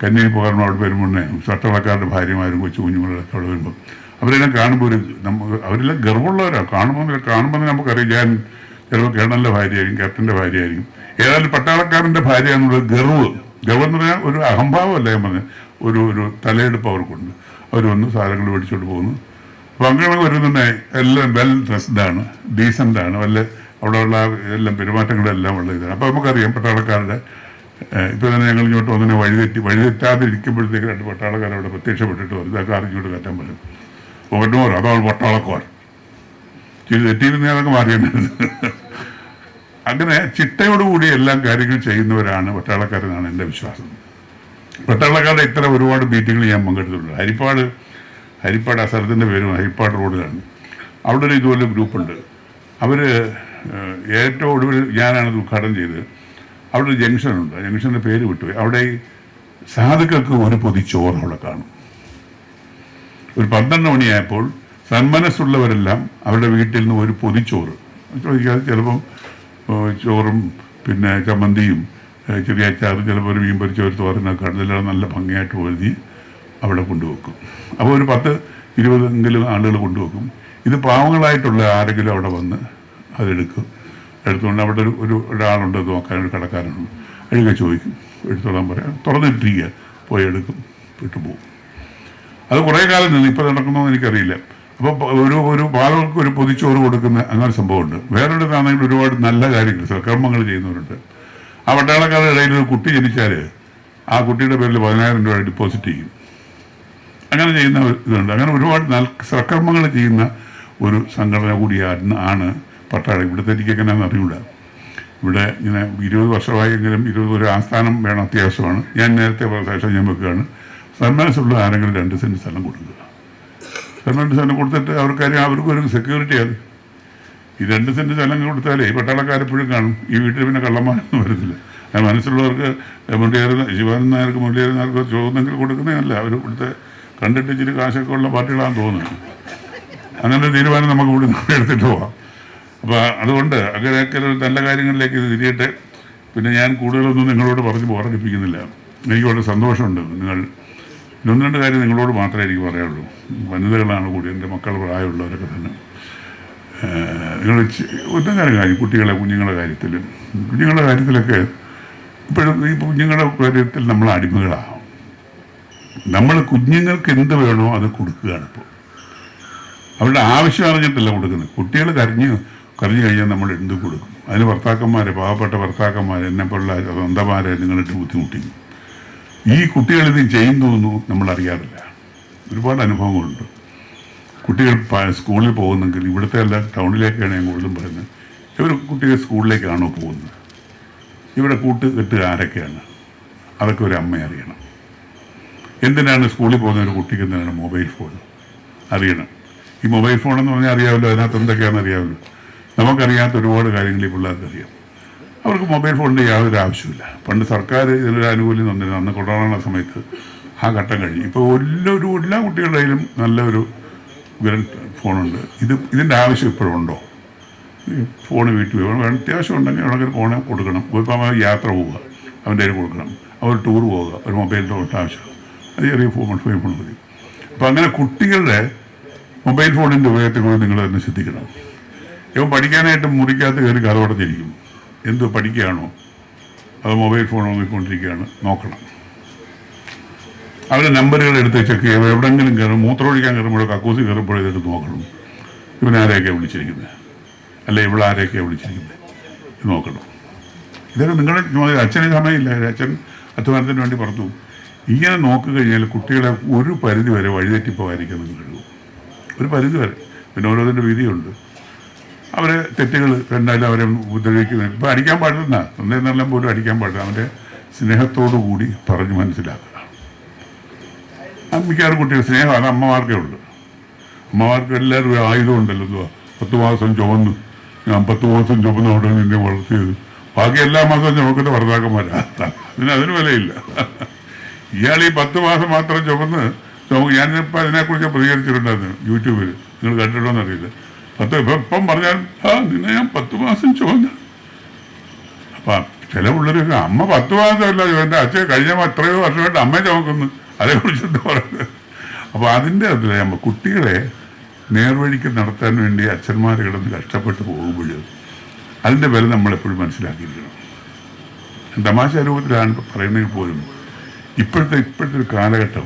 അവിടെ വരുമ്പോൾ പട്ടാളക്കാരുടെ ഭാര്യമാരും കൊച്ചു കുഞ്ഞുങ്ങളൊക്കെ അവിടെ വരുമ്പോൾ അവരെല്ലാം കാണുമ്പോൾ അവരെല്ലാം ഗർവമുള്ളവരാണ്. കാണുമ്പോൾ നമുക്കറിയാം, ഞാൻ ചിലപ്പോൾ കേണലിൻ്റെ ഭാര്യയായിരിക്കും, ക്യാപ്റ്റൻ്റെ ഭാര്യയായിരിക്കും. ഏതായാലും പട്ടാളക്കാരൻ്റെ ഭാര്യ എന്നുള്ളത് ഗർവ് എന്ന് പറഞ്ഞാൽ ഒരു അഹംഭാവമല്ല. ഞാൻ പറഞ്ഞ ഒരു തലയെടുപ്പ് അവർക്കുണ്ട്. അവർ വന്ന് സാധനങ്ങൾ മേടിച്ചുകൊണ്ട് പോകുന്നു. അപ്പോൾ അങ്ങനെ വരുന്നുണ്ടെങ്കിൽ എല്ലാം വെൽ ഡ്രസ്ഡാണ്, ഡീസൻ്റാണ്, അവിടെയുള്ള എല്ലാം പെരുമാറ്റങ്ങളെല്ലാം ഉള്ള ഇതാണ്. അപ്പോൾ നമുക്കറിയാം പട്ടാളക്കാരുടെ. ഇപ്പോൾ തന്നെ ഞങ്ങൾ ഇങ്ങോട്ട് വന്നതിനെ വഴിതെറ്റാതിരിക്കുമ്പോഴത്തേക്ക് 2 പട്ടാളക്കാർ അവിടെ പ്രത്യക്ഷപ്പെട്ടിട്ട് വരും. ഇതൊക്കെ അറിഞ്ഞോട്ട് കയറ്റാൻ പറ്റും. ഓടോർ അതാണ് പട്ടാളക്കാർ. തെറ്റിയിരുന്ന അതൊക്കെ മാറിയിട്ടുണ്ടായിരുന്നു. അങ്ങനെ ചിട്ടയോടുകൂടി എല്ലാ കാര്യങ്ങളും ചെയ്യുന്നവരാണ് പട്ടാളക്കാരെന്നാണ് എൻ്റെ വിശ്വാസം. പട്ടാളക്കാരുടെ ഇത്തരം ഒരുപാട് മീറ്റിങ്ങുകൾ ഞാൻ പങ്കെടുത്തിട്ടുണ്ട്. ഹരിപ്പാട് ആ സ്ഥലത്തിൻ്റെ പേരും ഹരിപ്പാട് റോഡിലാണ്. അവിടെ ഒരു ഇതുപോലെ ഗ്രൂപ്പുണ്ട്. അവർ ഏറ്റവും ഒടുവിൽ ഞാനാണ് ഉദ്ഘാടനം ചെയ്തത്. അവിടെ ഒരു ജംഗ്ഷനുണ്ട്. ആ ജംഗ്ഷൻ്റെ പേര് വിട്ടുപോയി. അവിടെ ഈ സാധുക്കൾക്ക് ഒരു പൊതി ചോറ് അവിടെ കാണും. ഒരു 12 മണിയായപ്പോൾ സന്മനസ്സുള്ളവരെല്ലാം അവരുടെ വീട്ടിൽ നിന്ന് ഒരു പൊതിച്ചോറ് ചോദിക്കാതെ, ചിലപ്പം ചോറും പിന്നെ ചമ്മന്തിയും ചെറിയ അച്ചാറും ചിലപ്പോൾ ഒരു മീൻ പൊരിച്ച ഒരു തോരനൊക്കെ ഇതെല്ലാം നല്ല ഭംഗിയായിട്ട് എഴുതി അവിടെ കൊണ്ടുവെക്കും. അപ്പോൾ ഒരു 10-20 ആളുകൾ കൊണ്ടുവെക്കും. ഇത് പാവങ്ങളായിട്ടുള്ള ആരെങ്കിലും അവിടെ വന്ന് എടുത്തുകൊണ്ട് അവിടെ ഒരാളുണ്ട് നോക്കാൻ, ഒരു കടക്കാരനുണ്ട്. അഴുക ചോദിക്കും, എടുത്തോളാൻ പറയാം, തുറന്നിട്ടിരിക്കുക, പോയി എടുക്കും, വിട്ടുപോകും. അത് കുറേ കാലം നിന്ന്. ഇപ്പോൾ നടക്കുന്നതെന്ന് എനിക്കറിയില്ല. അപ്പോൾ ഒരു പാവങ്ങൾക്ക് ഒരു പൊതിച്ചോറ് കൊടുക്കുന്ന അങ്ങനെ സംഭവമുണ്ട്. വേറൊരിടത്താണെങ്കിൽ ഒരുപാട് നല്ല കാര്യങ്ങൾ സൽക്കർമ്മങ്ങൾ ചെയ്യുന്നവരുണ്ട്. ആ പട്ടാളക്കാരുടെ ഇടയിൽ ഒരു കുട്ടി ജനിച്ചാൽ ആ കുട്ടിയുടെ പേരിൽ 10,000 രൂപ ഡിപ്പോസിറ്റ് ചെയ്യും. അങ്ങനെ ചെയ്യുന്ന ഇതുണ്ട്. അങ്ങനെ ഒരുപാട് സൽക്കർമ്മങ്ങൾ ചെയ്യുന്ന ഒരു സംഘടന കൂടിയാണ് പട്ടാളി. ഇവിടുത്തെ എനിക്ക് എങ്ങനെയാണെന്ന് അറിയില്ല. ഇവിടെ ഇങ്ങനെ 20 വർഷമായെങ്കിലും ഒരു ആസ്ഥാനം വേണം, അത്യാവശ്യമാണ്. ഞാൻ നേരത്തെ ശേഷം ഞാൻ വെക്കുകയാണ്, സന്മനസ്സുള്ള ആരെങ്കിലും 2 സെൻറ്റ് സ്ഥലം കൊടുക്കുക. 2 സ്ഥലം കൊടുത്തിട്ട് അവർക്കൊരു സെക്യൂരിറ്റിയാണ്. ഈ 2 സെൻറ്റ് സ്ഥലം കൊടുത്താലേ ഈ പട്ടാളക്കാരെപ്പോഴും കാണും. ഈ വീട്ടിൽ പിന്നെ കള്ളന്മാരൊന്നും വരുന്നില്ല. മനസ്സുള്ളവർക്ക് ശിവാനന്ദ നായർക്ക് മുരളീധരൻ നായർക്ക് ചോദിച്ചെങ്കിൽ കൊടുക്കുന്നതല്ല. അവർ ഇവിടുത്തെ കണ്ടിട്ട് ഇച്ചിരി കാശൊക്കെ ഉള്ള പാർട്ടികളാണെന്ന് തോന്നുന്നു. അങ്ങനെ തീരുമാനം നമുക്ക് ഇവിടെ എടുത്തിട്ട് പോവാം. അപ്പോൾ അതുകൊണ്ട് അങ്ങനെയൊക്കെ നല്ല കാര്യങ്ങളിലേക്ക് ഇത് തിരിയട്ടെ. പിന്നെ ഞാൻ കൂടുതലൊന്നും നിങ്ങളോട് പറഞ്ഞ് ബോറടിപ്പിക്കുന്നില്ല. എനിക്ക് വളരെ സന്തോഷമുണ്ട്. നിങ്ങൾ 1-2 കാര്യം നിങ്ങളോട് മാത്രമേ എനിക്ക് പറയാനുള്ളൂ. വനിതകളാണ് കൂടി, എൻ്റെ മക്കൾ പ്രായമുള്ളവരൊക്കെ തന്നെ. നിങ്ങൾ കാര്യം കുഞ്ഞുങ്ങളുടെ കാര്യത്തിലൊക്കെ ഇപ്പോഴും ഈ കുഞ്ഞുങ്ങളുടെ കാര്യത്തിൽ നമ്മൾ അടിമകളാണ്. നമ്മൾ കുഞ്ഞുങ്ങൾക്ക് എന്ത് വേണോ അത് കൊടുക്കുകയാണ്. ഇപ്പോൾ അവരുടെ ആവശ്യം അറിഞ്ഞിട്ടല്ല കൊടുക്കുന്നത്. കുട്ടികൾ കരഞ്ഞു കഴിഞ്ഞാൽ നമ്മൾ എന്ത് കൊടുക്കും? അതിന് പാവപ്പെട്ട ഭർത്താക്കന്മാർ, എന്നെപ്പോലുള്ള സ്വന്തമാരെ നിങ്ങളിട്ട് ബുദ്ധിമുട്ടിക്കും. ഈ കുട്ടികളിത് ചെയ്യുന്നു നമ്മളറിയാറില്ല. ഒരുപാട് അനുഭവങ്ങളുണ്ട്. കുട്ടികൾ സ്കൂളിൽ പോകുന്നെങ്കിൽ ഇവിടുത്തെ അല്ല, ടൗണിലേക്കാണ് ഞാൻ കൂടുതലും പറയുന്നത്. ഇവർ കുട്ടികൾ സ്കൂളിലേക്കാണോ പോകുന്നത്? ഇവിടെ കൂട്ടുകെട്ടുക ആരൊക്കെയാണ്? അതൊക്കെ ഒരു അമ്മ അറിയണം. എന്തിനാണ് സ്കൂളിൽ പോകുന്ന ഒരു കുട്ടിക്ക് എന്തിനാണ് മൊബൈൽ ഫോൺ അറിയണം? ഈ മൊബൈൽ ഫോണെന്ന് പറഞ്ഞാൽ അറിയാമല്ലോ, അതിനകത്ത് എന്തൊക്കെയാണെന്ന് അറിയാമല്ലോ. നമുക്കറിയാത്ത ഒരുപാട് കാര്യങ്ങൾ ഈ പിള്ളേർക്ക് അറിയാം. അവർക്ക് മൊബൈൽ ഫോണിൻ്റെ യാതൊരു ആവശ്യമില്ല. പണ്ട് സർക്കാർ ഇതിനൊരു ആനുകൂല്യം തന്നിരുന്നു. അന്ന് കൊറോണ സമയത്ത് ആ ഘട്ടം കഴിഞ്ഞു. ഇപ്പോൾ എല്ലാ കുട്ടികളുടെ കയ്യിലും നല്ലൊരു വിരൽ ഫോണുണ്ട്. ഇതിൻ്റെ ആവശ്യം ഇപ്പോഴും ഉണ്ടോ? ഫോണ് വീട്ടിൽ വേണം, അത്യാവശ്യം ഉണ്ടെങ്കിൽ അവിടെ ഫോണ് കൊടുക്കണം. ഇപ്പോൾ അവൻ യാത്ര പോവുക, അവൻ്റെ കയ്യിൽ കൊടുക്കണം. അവർ ടൂർ പോവുക, ഒരു മൊബൈലിൻ്റെ ആവശ്യം, അത് ചെറിയ മൊബൈൽ ഫോൺ മതി. അപ്പോൾ അങ്ങനെ കുട്ടികളുടെ മൊബൈൽ ഫോണിൻ്റെ ഉപയോഗത്തെ കൂടി നിങ്ങൾ തന്നെ ശ്രദ്ധിക്കണം. ഇവൻ പഠിക്കാനായിട്ട് മുറിക്കകത്ത് കയറി കഥവടച്ചിരിക്കും. എന്തോ പഠിക്കുകയാണോ അത് മൊബൈൽ ഫോൺ നോക്കിക്കൊണ്ടിരിക്കുകയാണ്, നോക്കണം. അവരുടെ നമ്പറുകൾ എടുത്ത് ചെക്ക് ചെയ്യുക. എവിടെയെങ്കിലും കയറും, മൂത്രമൊഴിക്കാൻ കയറുമ്പോഴോ കക്കൂസി കയറുമ്പോഴോ ഇതൊക്കെ നോക്കണം. ഇവനാരെയൊക്കെയാണ് വിളിച്ചിരിക്കുന്നത്, അല്ലെ ഇവളാരെയൊക്കെയാണ് വിളിച്ചിരിക്കുന്നത്, ഇത് നോക്കണം. ഇതൊക്കെ നിങ്ങളുടെ അച്ഛന് സമയമില്ല, അച്ഛൻ അധ്വാനത്തിന് വേണ്ടി പുറത്തു. ഇങ്ങനെ നോക്കിക്കഴിഞ്ഞാൽ കുട്ടികളെ ഒരു പരിധി വരെ വഴിതെറ്റിപ്പോകാതിരിക്കാൻ നിങ്ങൾ കഴിയും. ഒരു പരിധി വരെ. പിന്നെ ഓരോന്നിൻ്റെ വിധിയുണ്ട്. അവരെ തെറ്റുകൾ കണ്ടാലും അവരെ ഉപദ്രവിക്കുന്നത്. ഇപ്പോൾ അടിക്കാൻ പാടില്ല, സ്വന്തം പോലും അടിക്കാൻ പാടില്ല. അവൻ്റെ സ്നേഹത്തോടു കൂടി പറഞ്ഞ് മനസ്സിലാക്കുക. മിക്കവാറും കുട്ടികൾ സ്നേഹം അത് അമ്മമാർക്കേ ഉള്ളൂ. അമ്മമാർക്ക് എല്ലാവരും ആയുധമുണ്ടല്ലോ. 10 മാസം ചുവന്നു, ഞാൻ 10 മാസം ചുവന്നോടെ നിന്നെ വളർത്തിയത്. ബാക്കി എല്ലാ മാസവും ചുമക്കുന്ന ഭർത്താക്കന്മാരാ. അതിന് വിലയില്ല. ഇയാൾ ഈ 10 മാസം മാത്രം ചുമന്ന് ഞാനിപ്പോൾ അതിനെക്കുറിച്ച് പ്രതികരിച്ചിട്ടുണ്ടായിരുന്നു യൂട്യൂബിൽ. നിങ്ങൾ കണ്ടിട്ടുണ്ടോയെന്ന് അറിയില്ല. ഇപ്പം പറഞ്ഞാൽ നിന്നെ ഞാൻ 10 മാസം ചുമന്ന്. അപ്പം ചില പിള്ളേരൊക്കെ അമ്മ 10 മാസമല്ല എൻ്റെ അച്ഛൻ കഴിഞ്ഞ എത്രയോ വർഷമായിട്ട് അമ്മ ചുമക്കുന്നു, അതേക്കുറിച്ച് എന്താ പറയുന്നത്? അപ്പോൾ അതിൻ്റെ അതിൽ കുട്ടികളെ നേർവഴിക്ക് നടത്താൻ വേണ്ടി അച്ഛന്മാർ കിടന്ന് കഷ്ടപ്പെട്ട് പോകുമ്പോൾ അതിൻ്റെ വില നമ്മളെപ്പോഴും മനസ്സിലാക്കിയിരിക്കണം. തമാശ രൂപത്തിലാണ് പറയുന്നതെങ്കിൽ പോലും ഇപ്പോഴത്തെ ഒരു കാലഘട്ടം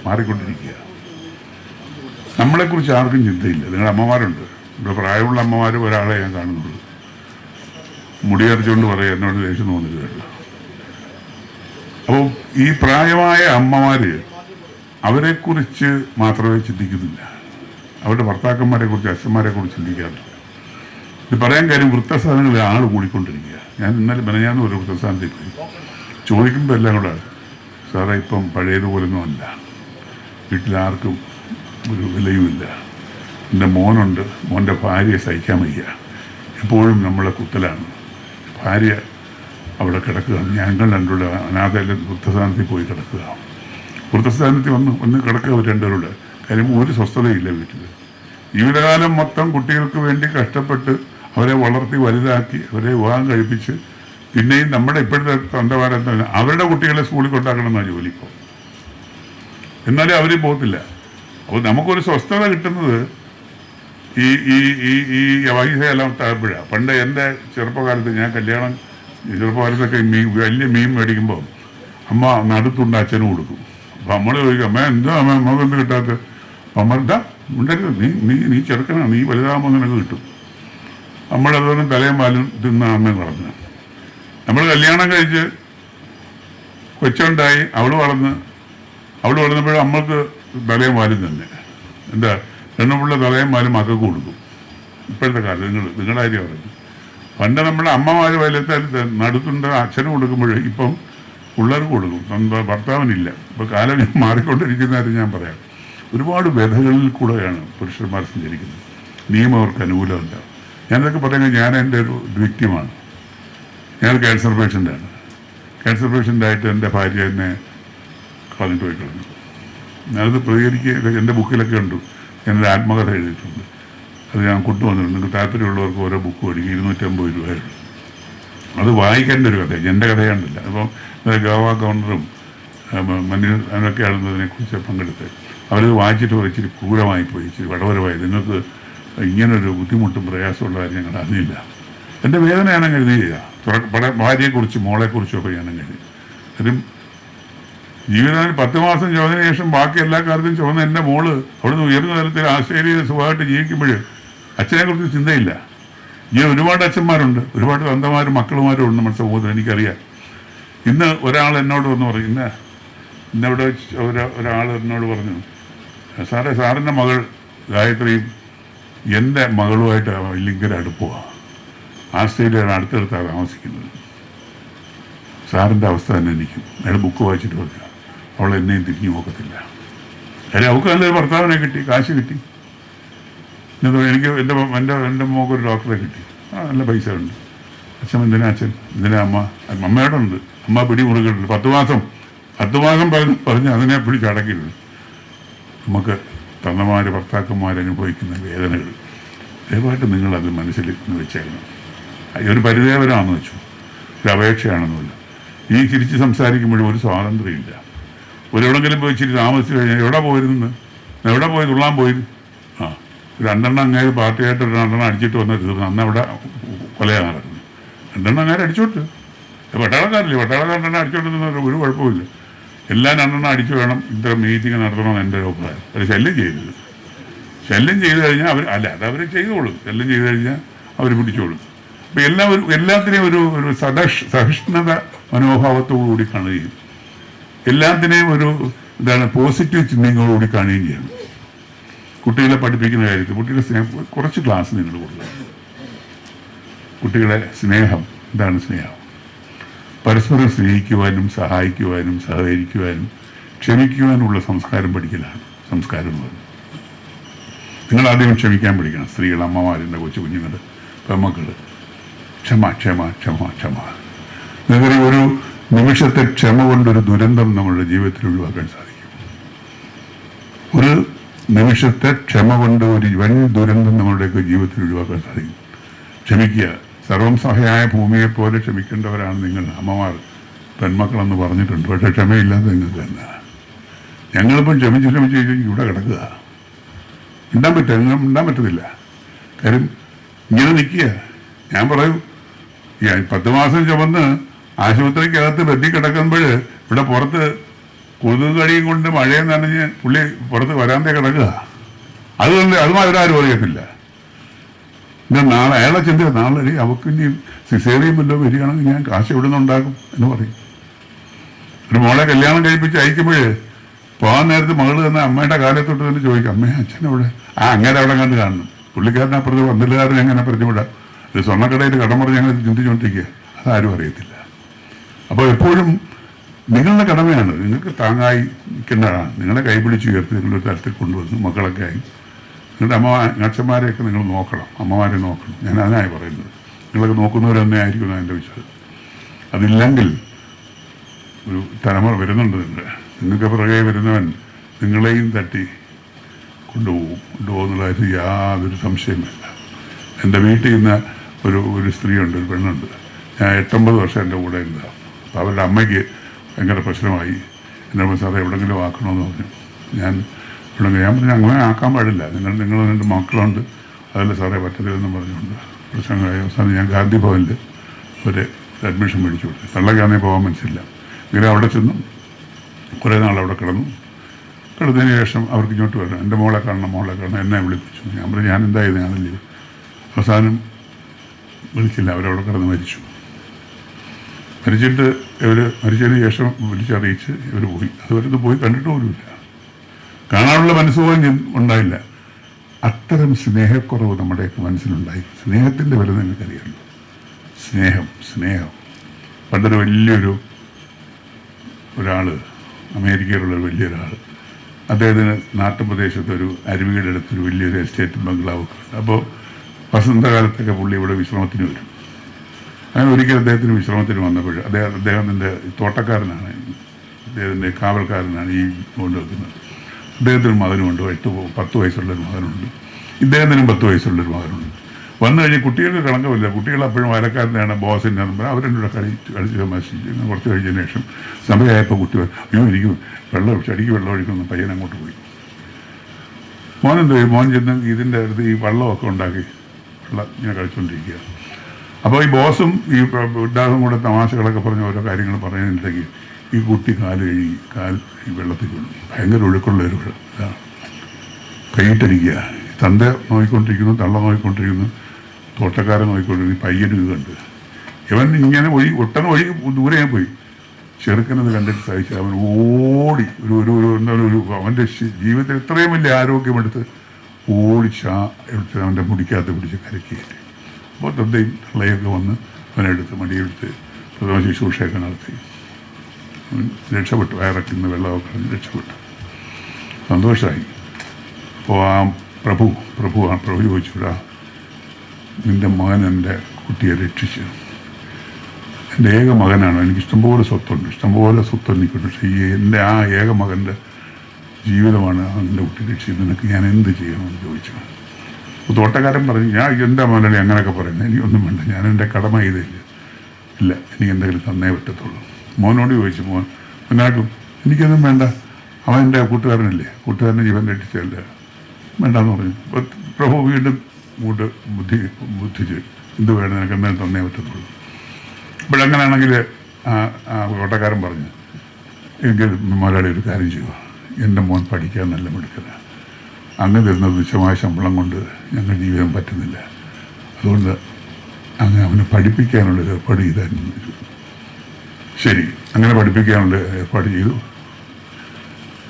മാറിക്കൊണ്ടിരിക്കുക. നമ്മളെക്കുറിച്ച് ആർക്കും ചിന്തയില്ല. നിങ്ങളുടെ അമ്മമാരുണ്ട്, ഇവിടെ പ്രായമുള്ള അമ്മമാർ ഒരാളെ ഞാൻ കാണുന്നുള്ളൂ. മുടിയറിച്ചുകൊണ്ട് പറയാം, എന്നോട് ദേഷ്യം തോന്നില്ല. അപ്പോൾ ഈ പ്രായമായ അമ്മമാർ അവരെക്കുറിച്ച് മാത്രമേ ചിന്തിക്കുന്നില്ല, അവരുടെ ഭർത്താക്കന്മാരെ കുറിച്ച് അച്ഛന്മാരെ കുറിച്ച് ചിന്തിക്കാറില്ല. ഇത് പറയാൻ കാര്യം വൃദ്ധസ്ഥാനങ്ങളിൽ ആൾ കൂടിക്കൊണ്ടിരിക്കുക. ഞാൻ ഇന്നലെ മെനഞ്ഞാന്ന് ഒരു വൃദ്ധസ്ഥാനത്തിൽ പോയി ചോദിക്കുമ്പോൾ എല്ലാം കൂടെ, സാറേ ഇപ്പം പഴയതുപോലൊന്നും അല്ല, വീട്ടിലാർക്കും ഒരു വിലയുമില്ല, എൻ്റെ മോനുണ്ട്, മോൻ്റെ ഭാര്യയെ സഹിക്കാൻ വയ്യ, എപ്പോഴും നമ്മളെ കുത്തലാണ്, ഭാര്യ അവിടെ കിടക്കുക, ഞങ്ങൾ രണ്ടുകൂടെ അനാഥയിലെ വൃദ്ധസ്ഥാനത്തിൽ പോയി കിടക്കുക. വൃദ്ധസ്ഥാനത്തിൽ വന്ന് കിടക്കുക അവർ രണ്ടുപേരുടെ. കാര്യം ഒരു സ്വസ്ഥതയില്ല വീട്ടിൽ. ജീവിതകാലം മൊത്തം കുട്ടികൾക്ക് വേണ്ടി കഷ്ടപ്പെട്ട് അവരെ വളർത്തി വലുതാക്കി അവരെ വിവാഹം കഴിപ്പിച്ച് പിന്നെയും നമ്മുടെ ഇപ്പോഴത്തെ തന്തവാരം തന്നെ അവരുടെ കുട്ടികളെ സ്കൂളിൽ കൊണ്ടാക്കണമെന്നാണ് ജോലിക്കോ. എന്നാലും അവർ പോകത്തില്ല. അപ്പോൾ നമുക്കൊരു സ്വസ്ഥത കിട്ടുന്നത് ഈ ഈ ഈ ഈ വൈകെല്ലാം താഴെപ്പോഴാണ്. പണ്ട് എൻ്റെ ചെറുപ്പകാലത്ത് ഞാൻ ചെറുപ്പകാലത്തൊക്കെ വലിയ മീൻ മേടിക്കുമ്പോൾ അമ്മ നടുത്തുണ്ട് അച്ഛനും കൊടുക്കും. അപ്പം നമ്മൾ ചോദിക്കും, അമ്മ എന്താ അമ്മ നമുക്ക് എന്ത് കിട്ടാത്ത? അമ്മ എന്താ ഉണ്ടരുത്, നീ ചെറുക്കനാണ്, നീ വലുതാകുമ്പോൾ നിനക്ക് കിട്ടും. നമ്മളതുപോലെ തലയും പാലും തിന്ന അമ്മ കളഞ്ഞു. നമ്മൾ കല്യാണം കഴിച്ച് കൊച്ചുണ്ടായി, അവൾ വളർന്നപ്പോഴും അമ്മക്ക് തലയും വാലും തന്നെ. എന്താ, പെണ്ണുപിള്ള തലയും വാലും മക്കൾക്ക് കൊടുക്കും. ഇപ്പോഴത്തെ കാലം നിങ്ങളുടെ കാര്യം പറയുന്നത്. പണ്ട് നമ്മുടെ അമ്മമാർ വലത്താൽ നടുത്തുണ്ട് അച്ഛനും കൊടുക്കുമ്പോൾ ഇപ്പം പിള്ളേർക്ക് കൊടുക്കും, സ്വന്തം ഭർത്താവിനില്ല. ഇപ്പോൾ കാലം മാറിക്കൊണ്ടിരിക്കുന്ന കാര്യം ഞാൻ പറയാം. ഒരുപാട് വ്യഥകളിൽ കൂടെയാണ് പുരുഷന്മാർ സഞ്ചരിക്കുന്നത്. നിയമം അവർക്ക് അനുകൂലമല്ല. ഞാനതൊക്കെ പറയുന്നത് ഞാൻ എൻ്റെ ഒരു വ്യക്തിമാണ്. ഞാൻ ക്യാൻസർ പേഷ്യൻ്റാണ്. ക്യാൻസർ പേഷ്യൻ്റായിട്ട് എൻ്റെ ഭാര്യ എന്നെ കളഞ്ഞിട്ട് പോയി കളഞ്ഞു. ഞാനത് പ്രതികരിക്കുക എൻ്റെ ബുക്കിലൊക്കെ ഉണ്ട്. ഞാനൊരു ആത്മകഥ എഴുതിയിട്ടുണ്ട്. അത് ഞാൻ കൊണ്ടുവന്നിട്ടുണ്ട്. നിങ്ങൾക്ക് താല്പര്യമുള്ളവർക്ക് ഓരോ ബുക്ക് മേടിക്കും. 250 രൂപയുള്ളൂ. അത് വായിക്കേണ്ട ഒരു കഥയാണ്, എൻ്റെ കഥയാണില്ല. അപ്പം ഗോവ ഗവർണറും മണ്ണിൽ അതൊക്കെ ആളുന്നതിനെക്കുറിച്ച് പങ്കെടുത്ത് അവരത് വായിച്ചിട്ട് ഇച്ചിരി ക്രൂരമായിപ്പോയി, ഇച്ചിരി വടവരമായി. നിങ്ങൾക്ക് ഇങ്ങനൊരു ബുദ്ധിമുട്ടും പ്രയാസമുള്ള കാര്യം ഞങ്ങൾ അറിഞ്ഞില്ല. എൻ്റെ വേദന ഞാനങ്ങ് എഴുതിയില്ല. ഭാര്യയെക്കുറിച്ച് മോളെക്കുറിച്ചും ഒക്കെ ഞാനങ്ങ് എഴുതി. കാര്യം ജീവിതത്തിൽ 10 മാസം ചുവന്നതിന് ശേഷം ബാക്കി എല്ലാ കാലത്തും ചുവന്ന എൻ്റെ മോള് അവിടുന്ന് ഉയർന്ന തലത്തിൽ ആസ്ട്രേലിയയിൽ സുഖമായിട്ട് ജീവിക്കുമ്പോൾ അച്ഛനെക്കുറിച്ച് ചിന്തയില്ല. ഇങ്ങനെ ഒരുപാട് അച്ഛന്മാരുണ്ട്, ഒരുപാട് തന്തമാരും മക്കളുമാരും ഉണ്ട് നമ്മുടെ സമൂഹത്തിൽ, എനിക്കറിയാം. ഇന്ന് ഒരാൾ എന്നോട് വന്ന് പറയും, ഇന്നവിടെ ഒരാൾ എന്നോട് പറഞ്ഞു, സാറിൻ്റെ മകൾ ഗായത്രിയും എൻ്റെ മകളുമായിട്ട് ഭയങ്കര അടുപ്പമാണ്. ആസ്ട്രേലിയയുടെ അടുത്തടുത്താണ് താമസിക്കുന്നത്. സാറിൻ്റെ അവസ്ഥ തന്നെ എനിക്കും. അയാൾ ബുക്ക് വായിച്ചിട്ട് പറഞ്ഞു, അവൾ എന്നെയും തിരിഞ്ഞു നോക്കത്തില്ല. കാര്യം അവൾക്ക് നല്ലൊരു ഭർത്താവിനെ കിട്ടി, കാശ് കിട്ടി. എനിക്ക് എൻ്റെ മോൾക്ക് ഒരു ഡോക്ടറെ കിട്ടി, നല്ല പൈസ ഉണ്ട്. അച്ഛൻ എന്തിനാ അമ്മയോടെ ഉണ്ട്. അമ്മ പിടി മുറുകിട്ടുണ്ട്. 10 മാസം പറഞ്ഞ് അതിനെ പിടിച്ചടക്കിയിട്ടുണ്ട്. നമുക്ക് തന്നമാർ ഭർത്താക്കന്മാർ അനുഭവിക്കുന്ന വേദനകൾ ദയവായിട്ട് നിങ്ങളത് മനസ്സിൽ വെച്ചേക്കണം. ഒരു പരിദേവനാണെന്ന് വെച്ചു, ഒരു അപേക്ഷയാണെന്നില്ല. ഈ തിരിച്ച് സംസാരിക്കുമ്പോഴും ഒരു സ്വാതന്ത്ര്യമില്ല. ഒരെവിടെങ്കിലും പോയി ഇച്ചിരി താമസിച്ച് കഴിഞ്ഞാൽ എവിടെ പോയി തുള്ളാൻ പോയി. രണ്ടെണ്ണം അങ്ങേര് പാർട്ടിയായിട്ട് 2 അടിച്ചിട്ട് വന്നിട്ട് തീർന്നു. അന്ന് അവിടെ കൊലയാണ് നടക്കുന്നത്. 2 അങ്ങേരെ അടിച്ചോട്ട്. പട്ടാളക്കാരനെ അടിച്ചോണ്ടിരുന്ന ഒരു കുഴപ്പമില്ല. എല്ലാം 2 അടിച്ചു വേണം ഇത്ര മീറ്റിംഗ് നടത്തണമെന്ന് എൻ്റെ ഒരു അഭിപ്രായം. അവർ ശല്യം ചെയ്ത് കഴിഞ്ഞാൽ അവർ ചെയ്തോളും. ശല്യം ചെയ്ത് കഴിഞ്ഞാൽ അവർ പിടിച്ചോളും. അപ്പം എല്ലാത്തിനെയും ഒരു സഹിഷ്ണുത മനോഭാവത്തോടുകൂടി കാണുകയും എല്ലാത്തിനെയും പോസിറ്റീവ് ചിന്തകളോടുകൂടി കാണുകയും ചെയ്യണം. കുട്ടികളെ പഠിപ്പിക്കുന്ന കാര്യത്തിൽ കുട്ടികളെ കുറച്ച് ക്ലാസ് നിങ്ങൾ കൊടുക്കുക. കുട്ടികളെ എന്താണ് സ്നേഹം? പരസ്പരം സ്നേഹിക്കുവാനും സഹായിക്കുവാനും സഹകരിക്കുവാനും ക്ഷമിക്കുവാനുള്ള സംസ്കാരം പഠിക്കലാണ് സംസ്കാരം എന്ന് പറയുന്നത്. നിങ്ങൾ ആദ്യം ക്ഷമിക്കാൻ പഠിക്കണം. സ്ത്രീകൾ, അമ്മമാരുടെ കുഞ്ഞുങ്ങൾ, പെമ്മക്കൾ. ക്ഷമ. നിങ്ങളെ ഒരു നിമിഷത്തെ ക്ഷമ കൊണ്ടൊരു ദുരന്തം നമ്മളുടെ ജീവിതത്തിൽ ഒഴിവാക്കാൻ സാധിക്കും. ഒരു നിമിഷത്തെ ക്ഷമ കൊണ്ട് ഒരു വൻ ദുരന്തം നമ്മളുടെയൊക്കെ ജീവിതത്തിൽ ഒഴിവാക്കാൻ സാധിക്കും. ക്ഷമിക്കുക. സർവം സഹയായ ഭൂമിയെപ്പോലെ ക്ഷമിക്കേണ്ടവരാണ് നിങ്ങൾ അമ്മമാർ, പെൺമക്കളെന്ന് പറഞ്ഞിട്ടുണ്ട്. പക്ഷേ ക്ഷമയില്ലാതെ നിങ്ങൾക്ക് തന്നെ. ഞങ്ങളിപ്പം ക്ഷമിച്ച് ഇവിടെ കിടക്കുക. മിണ്ടാൻ പറ്റത്തില്ല. കാര്യം ഇങ്ങനെ നിൽക്കുക. ഞാൻ പറയും, 10 മാസം ചുമന്ന് ആശുപത്രിക്കകത്ത് ബെഡിൽ കിടക്കുമ്പോൾ ഇവിടെ പുറത്ത് കൊതുക് കടിയും കൊണ്ട് മഴയും നനഞ്ഞ് പുള്ളി പുറത്ത് വരാന്തേ കിടക്കുക. അതുകൊണ്ട് അവരാരും അറിയത്തില്ല. പിന്നെ നാളെ അയാളെ ചിന്ത, നാളെ അവർക്ക് ഇനി സിസേറിയൻ വല്ലതും വരികയാണെങ്കിൽ ഞാൻ കാശ് എവിടെ നിന്നുണ്ടാക്കും എന്ന് പറയും. ഒരു മോളെ കല്യാണം കഴിപ്പിച്ച് അയക്കുമ്പോൾ പോകാൻ നേരത്ത് മകൾ തന്നെ അമ്മയുടെ കാലത്തൊട്ട് തന്നെ ചോദിക്കും, അമ്മയെ അച്ഛനെവിടെ? അങ്ങനെ അവിടെ കണ്ട് കാണണം. പുള്ളിക്കാരനെ അപ്പുറത്ത് പന്തലുകാരനെ എങ്ങനെ പരിചയപ്പെടാം? ഒരു സ്വർണ്ണക്കടയിൽ കടം പറഞ്ഞ് ഞങ്ങൾ ചിന്തിച്ചുകൊണ്ടിരിക്കുക. അതാരും അറിയത്തില്ല. അപ്പോൾ എപ്പോഴും നിങ്ങളുടെ കടമയാണ്. നിങ്ങൾക്ക് താങ്ങായി നിൽക്കേണ്ടതാണ്. നിങ്ങളെ കൈപിടിച്ച് ഉയർത്തി നിങ്ങളൊരു തരത്തിൽ കൊണ്ടുവന്ന് മക്കളൊക്കെ ആയി നിങ്ങളുടെ അച്ഛന്മാരെയൊക്കെ നിങ്ങൾ നോക്കണം, അമ്മമാരെ നോക്കണം. ഞാൻ അതിനായി പറയുന്നത്. നിങ്ങളൊക്കെ നോക്കുന്നവർ തന്നെ ആയിരിക്കും എൻ്റെ വിശ്വാസം. അതില്ലെങ്കിൽ ഒരു തലമുറ വരുന്നുണ്ട്. നിങ്ങൾക്ക് പുറകെ വരുന്നവൻ നിങ്ങളെയും തട്ടി കൊണ്ടുപോകുന്നുള്ള കാര്യത്തിൽ യാതൊരു സംശയമില്ല. എൻ്റെ വീട്ടിൽ നിന്ന് ഒരു സ്ത്രീയുണ്ട്, ഒരു പെണ്ണുണ്ട്. ഞാൻ 8-9 വർഷം എൻ്റെ കൂടെ ഉണ്ടാകും. അപ്പോൾ അവരുടെ അമ്മയ്ക്ക് ഭയങ്കര പ്രശ്നമായി. എൻ്റെ സാറേ എവിടെയെങ്കിലും ആക്കണമെന്ന് പറഞ്ഞു. ഞാൻ പറഞ്ഞു അങ്ങനെ ആക്കാൻ പാടില്ല, നിങ്ങൾ 2 മക്കളുണ്ട്, അതല്ല സാറേ പറ്റത്തില്ലെന്ന് പറഞ്ഞുകൊണ്ട് പ്രശ്നങ്ങളായി. അവസാനം ഞാൻ ഗാന്ധി ഭവനിൽ ഒരു അഡ്മിഷൻ മേടിച്ചു കൊടുത്തു. തള്ളക്കാന്നേ പോകാൻ മനസ്സില്ല. ഇങ്ങനെ അവിടെ ചെന്നു കുറേ നാൾ അവിടെ കിടന്നതിന് ശേഷം അവർക്ക് ഇങ്ങോട്ട് വരണം, എൻ്റെ മോളെ കാണണം, എന്നെ വിളിപ്പിച്ചു. ഞാൻ പറഞ്ഞു ഞാൻ എന്തായത്, ഞാനല്ലേ. അവസാനം വിളിച്ചില്ല, അവരവിടെ കിടന്ന് മരിച്ചിട്ട് ഇവർ മരിച്ചതിന് ശേഷം വിളിച്ചറിയിച്ച് ഇവർ പോയി. അതുവരെ ഇത് പോയി കണ്ടിട്ട് പോലുമില്ല, കാണാനുള്ള മനസ്സുപോലും ഉണ്ടായില്ല. അത്തരം സ്നേഹക്കുറവ് നമ്മുടെയൊക്കെ മനസ്സിലുണ്ടായി. സ്നേഹത്തിൻ്റെ വില നിങ്ങൾക്കറിയാമല്ലോ. സ്നേഹം പണ്ടൊരു വലിയൊരു ഒരാൾ, അമേരിക്കയിലുള്ള വലിയൊരാൾ, അദ്ദേഹത്തിന് നാട്ടുപ്രദേശത്തൊരു അരുവിയുടെ അടുത്തൊരു വലിയൊരു എസ്റ്റേറ്റ് ബംഗ്ലാവൊക്കെ ഉണ്ട്. അപ്പോൾ വസന്തകാലത്തൊക്കെ പുള്ളി ഇവിടെ വിശ്രമത്തിന് വരും. അങ്ങനെ ഒരിക്കൽ അദ്ദേഹത്തിന് വിശ്രമത്തിന് വന്നപ്പോൾ അദ്ദേഹത്തിൻ്റെ തോട്ടക്കാരനാണ്, അദ്ദേഹത്തിൻ്റെ കാവൽക്കാരനാണ് ഈ കൊണ്ട് വെക്കുന്നത്. അദ്ദേഹത്തിന് മകനുമുണ്ട്, 10 വയസ്സുള്ളൊരു മകനുണ്ട്. ഇദ്ദേഹത്തിനും 10 വയസ്സുള്ളൊരു മകനുണ്ട്. വന്നു കഴിഞ്ഞ് കുട്ടികൾക്ക് കളങ്കമില്ല. കുട്ടികൾ അപ്പോഴും അയലക്കാരനാണ്, ബോസിൻ്റെ നമ്പർ. അവരെന്നോട് കളിച്ച് തമാശിച്ചു. കുറച്ച് കഴിഞ്ഞതിന് ശേഷം സമയമായപ്പോൾ കുട്ടി അയ്യോ എനിക്ക് വെള്ളം ചെടിക്ക് വെള്ളം ഒഴിക്കുന്ന പയ്യൻ അങ്ങോട്ട് പോയി. മോനെന്ത് ചെയ്യും? മോൻ ചെന്ന് ഇതിൻ്റെ അടുത്ത് ഈ വെള്ളമൊക്കെ ഉണ്ടാക്കി വെള്ളം ഇങ്ങനെ കളിച്ചുകൊണ്ടിരിക്കുക. അപ്പോൾ ഈ ബോസും ഈ ഇദ്ദേഹം കൂടെ തമാശകളൊക്കെ പറഞ്ഞ് ഓരോ കാര്യങ്ങൾ പറയുന്നുണ്ടെങ്കിൽ ഈ കുട്ടി കാല് ഈ വെള്ളത്തിൽ വീണു. ഭയങ്കര ഒഴുക്കുള്ള ഒരു വെള്ളം. ഇതാണ് കൈയിട്ടിരിക്കുക. തന്ത നോക്കിക്കൊണ്ടിരിക്കുന്നു, തള്ള നോക്കിക്കൊണ്ടിരിക്കുന്നു, തോട്ടക്കാരൻ നോക്കിക്കൊണ്ടിരിക്കുന്നു. പയ്യനും ഇത് കണ്ട് ഇവൻ ഇങ്ങനെ ഒട്ടനെ ദൂരെ പോയി. ചെറുക്കനത് കണ്ടിട്ട് സഹിച്ച് അവൻ ഓടി അവൻ്റെ ജീവിതത്തിൽ ഇത്രയും വലിയ ആരോഗ്യമെടുത്ത് എടുത്ത് അവൻ്റെ മുടിക്കകത്ത് പിടിച്ച് കരക്കിയിട്ട്. അപ്പോൾ തന്തയും തള്ളയൊക്കെ വന്ന് അവനെടുത്ത് മടിയെടുത്ത് പ്രഥമ ശുശ്രൂഷയൊക്കെ നടത്തി. രക്ഷപ്പെട്ടു. വയറക്കിൽ നിന്ന് വെള്ളമൊക്കെ രക്ഷപ്പെട്ടു. സന്തോഷമായി. അപ്പോൾ ആ പ്രഭു ചോദിച്ചുവിടാ, നിൻ്റെ മകൻ എൻ്റെ കുട്ടിയെ രക്ഷിച്ചു. എൻ്റെ ഏക മകനാണ്, എനിക്ക് ഇഷ്ടംപോലെ സ്വത്ത് എനിക്കുണ്ട്. പക്ഷേ എൻ്റെ ആ ഏക മകൻ്റെ ജീവിതമാണ് എൻ്റെ കുട്ടി രക്ഷിച്ചത്. നിനക്ക് ഞാൻ എന്ത് ചെയ്യണമെന്ന് ചോദിച്ചു. തോട്ടക്കാരൻ പറഞ്ഞു, ഞാൻ എൻ്റെ മകനെ അങ്ങനെയൊക്കെ പറയുന്നത് എനിക്കൊന്നും വേണ്ട, ഞാൻ എൻ്റെ കടമ ചെയ്തില്ല. ഇല്ല, എനിക്ക് എന്തെങ്കിലും തന്നേ പറ്റത്തുള്ളൂ. മോനോട് ചോദിച്ചു, മോൻ എന്നാക്കും എനിക്കൊന്നും വേണ്ട, അവൻ എൻ്റെ കൂട്ടുകാരനല്ലേ, കൂട്ടുകാരൻ്റെ ജീവൻ രക്ഷിച്ചല്ല, വേണ്ടെന്ന് പറഞ്ഞു. അപ്പോൾ പ്രഭു വീണ്ടും കൂട്ട് ബുദ്ധിച്ച് എന്ത് വേണം, നിനക്ക് എന്തെങ്കിലും തന്നേ പറ്റത്തുള്ളൂ. ഇപ്പോഴങ്ങനെയാണെങ്കിൽ ഓട്ടക്കാരൻ പറഞ്ഞു, എങ്കിൽ മുതലാളി ഒരു കാര്യം ചെയ്യുക, എൻ്റെ മോൻ പഠിക്കാൻ നല്ല മിടുക്കല, അങ്ങ് തരുന്ന തുച്ഛമായ ശമ്പളം കൊണ്ട് ഞങ്ങൾ ജീവിതം പറ്റുന്നില്ല, അതുകൊണ്ട് അങ്ങ് അവനെ പഠിപ്പിക്കാനുള്ള ഏർപ്പാട് ചെയ്തായിരുന്നു. ശരി, അങ്ങനെ പഠിപ്പിക്കാനുള്ള ഏർപ്പാട് ചെയ്തു.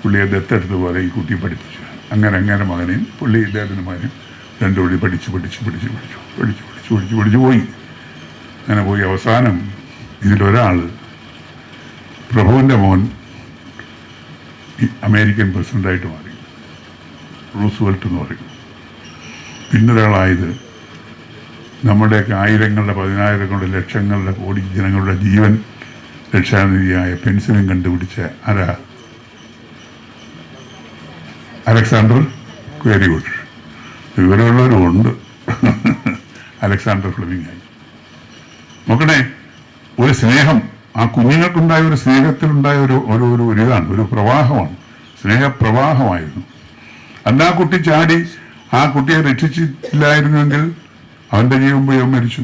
പുള്ളിയെ ദത്തെടുത്ത പോലെ ഈ കുട്ടിയെ പഠിപ്പിച്ചു. അങ്ങനെ മകനെയും പുള്ളി ഇദ്ദേഹത്തിൻ്റെ മകനെയും രണ്ടുപടി പഠിച്ചു പോയി. അങ്ങനെ പോയി അവസാനം ഇതിലൊരാൾ, പ്രഭുവിൻ്റെ മോൻ അമേരിക്കൻ പ്രസിഡൻ്റായിട്ട് മാറി, റൂസ്വെൽറ്റ് എന്ന് പറയും. പിന്നൊരാളായത് നമ്മുടെയൊക്കെ ആയിരങ്ങളുടെ 10,000ങ്ങളുടെ ലക്ഷങ്ങളുടെ കോടി ജനങ്ങളുടെ ജീവൻ രക്ഷാനിധിയായ പെൻസിലിൻ കണ്ടുപിടിച്ച അലക്സാണ്ടർ, വെരി ഗുഡ്, വിവരമുള്ളവരുമുണ്ട്. അലക്സാണ്ടർ ഫ്ലെമിംഗ് ആയി. നോക്കണേ, ഒരു സ്നേഹം, ആ കുഞ്ഞുങ്ങൾക്കുണ്ടായ ഒരു സ്നേഹത്തിലുണ്ടായ ഒരു ഇതാണ്, ഒരു പ്രവാഹമാണ്, സ്നേഹപ്രവാഹമായിരുന്നു. അന്ന് ആ കുട്ടി ചാടി ആ കുട്ടിയെ രക്ഷിച്ചില്ലായിരുന്നെങ്കിൽ അവൻ്റെ ജീവൻ പോയി അവൻ മരിച്ചു.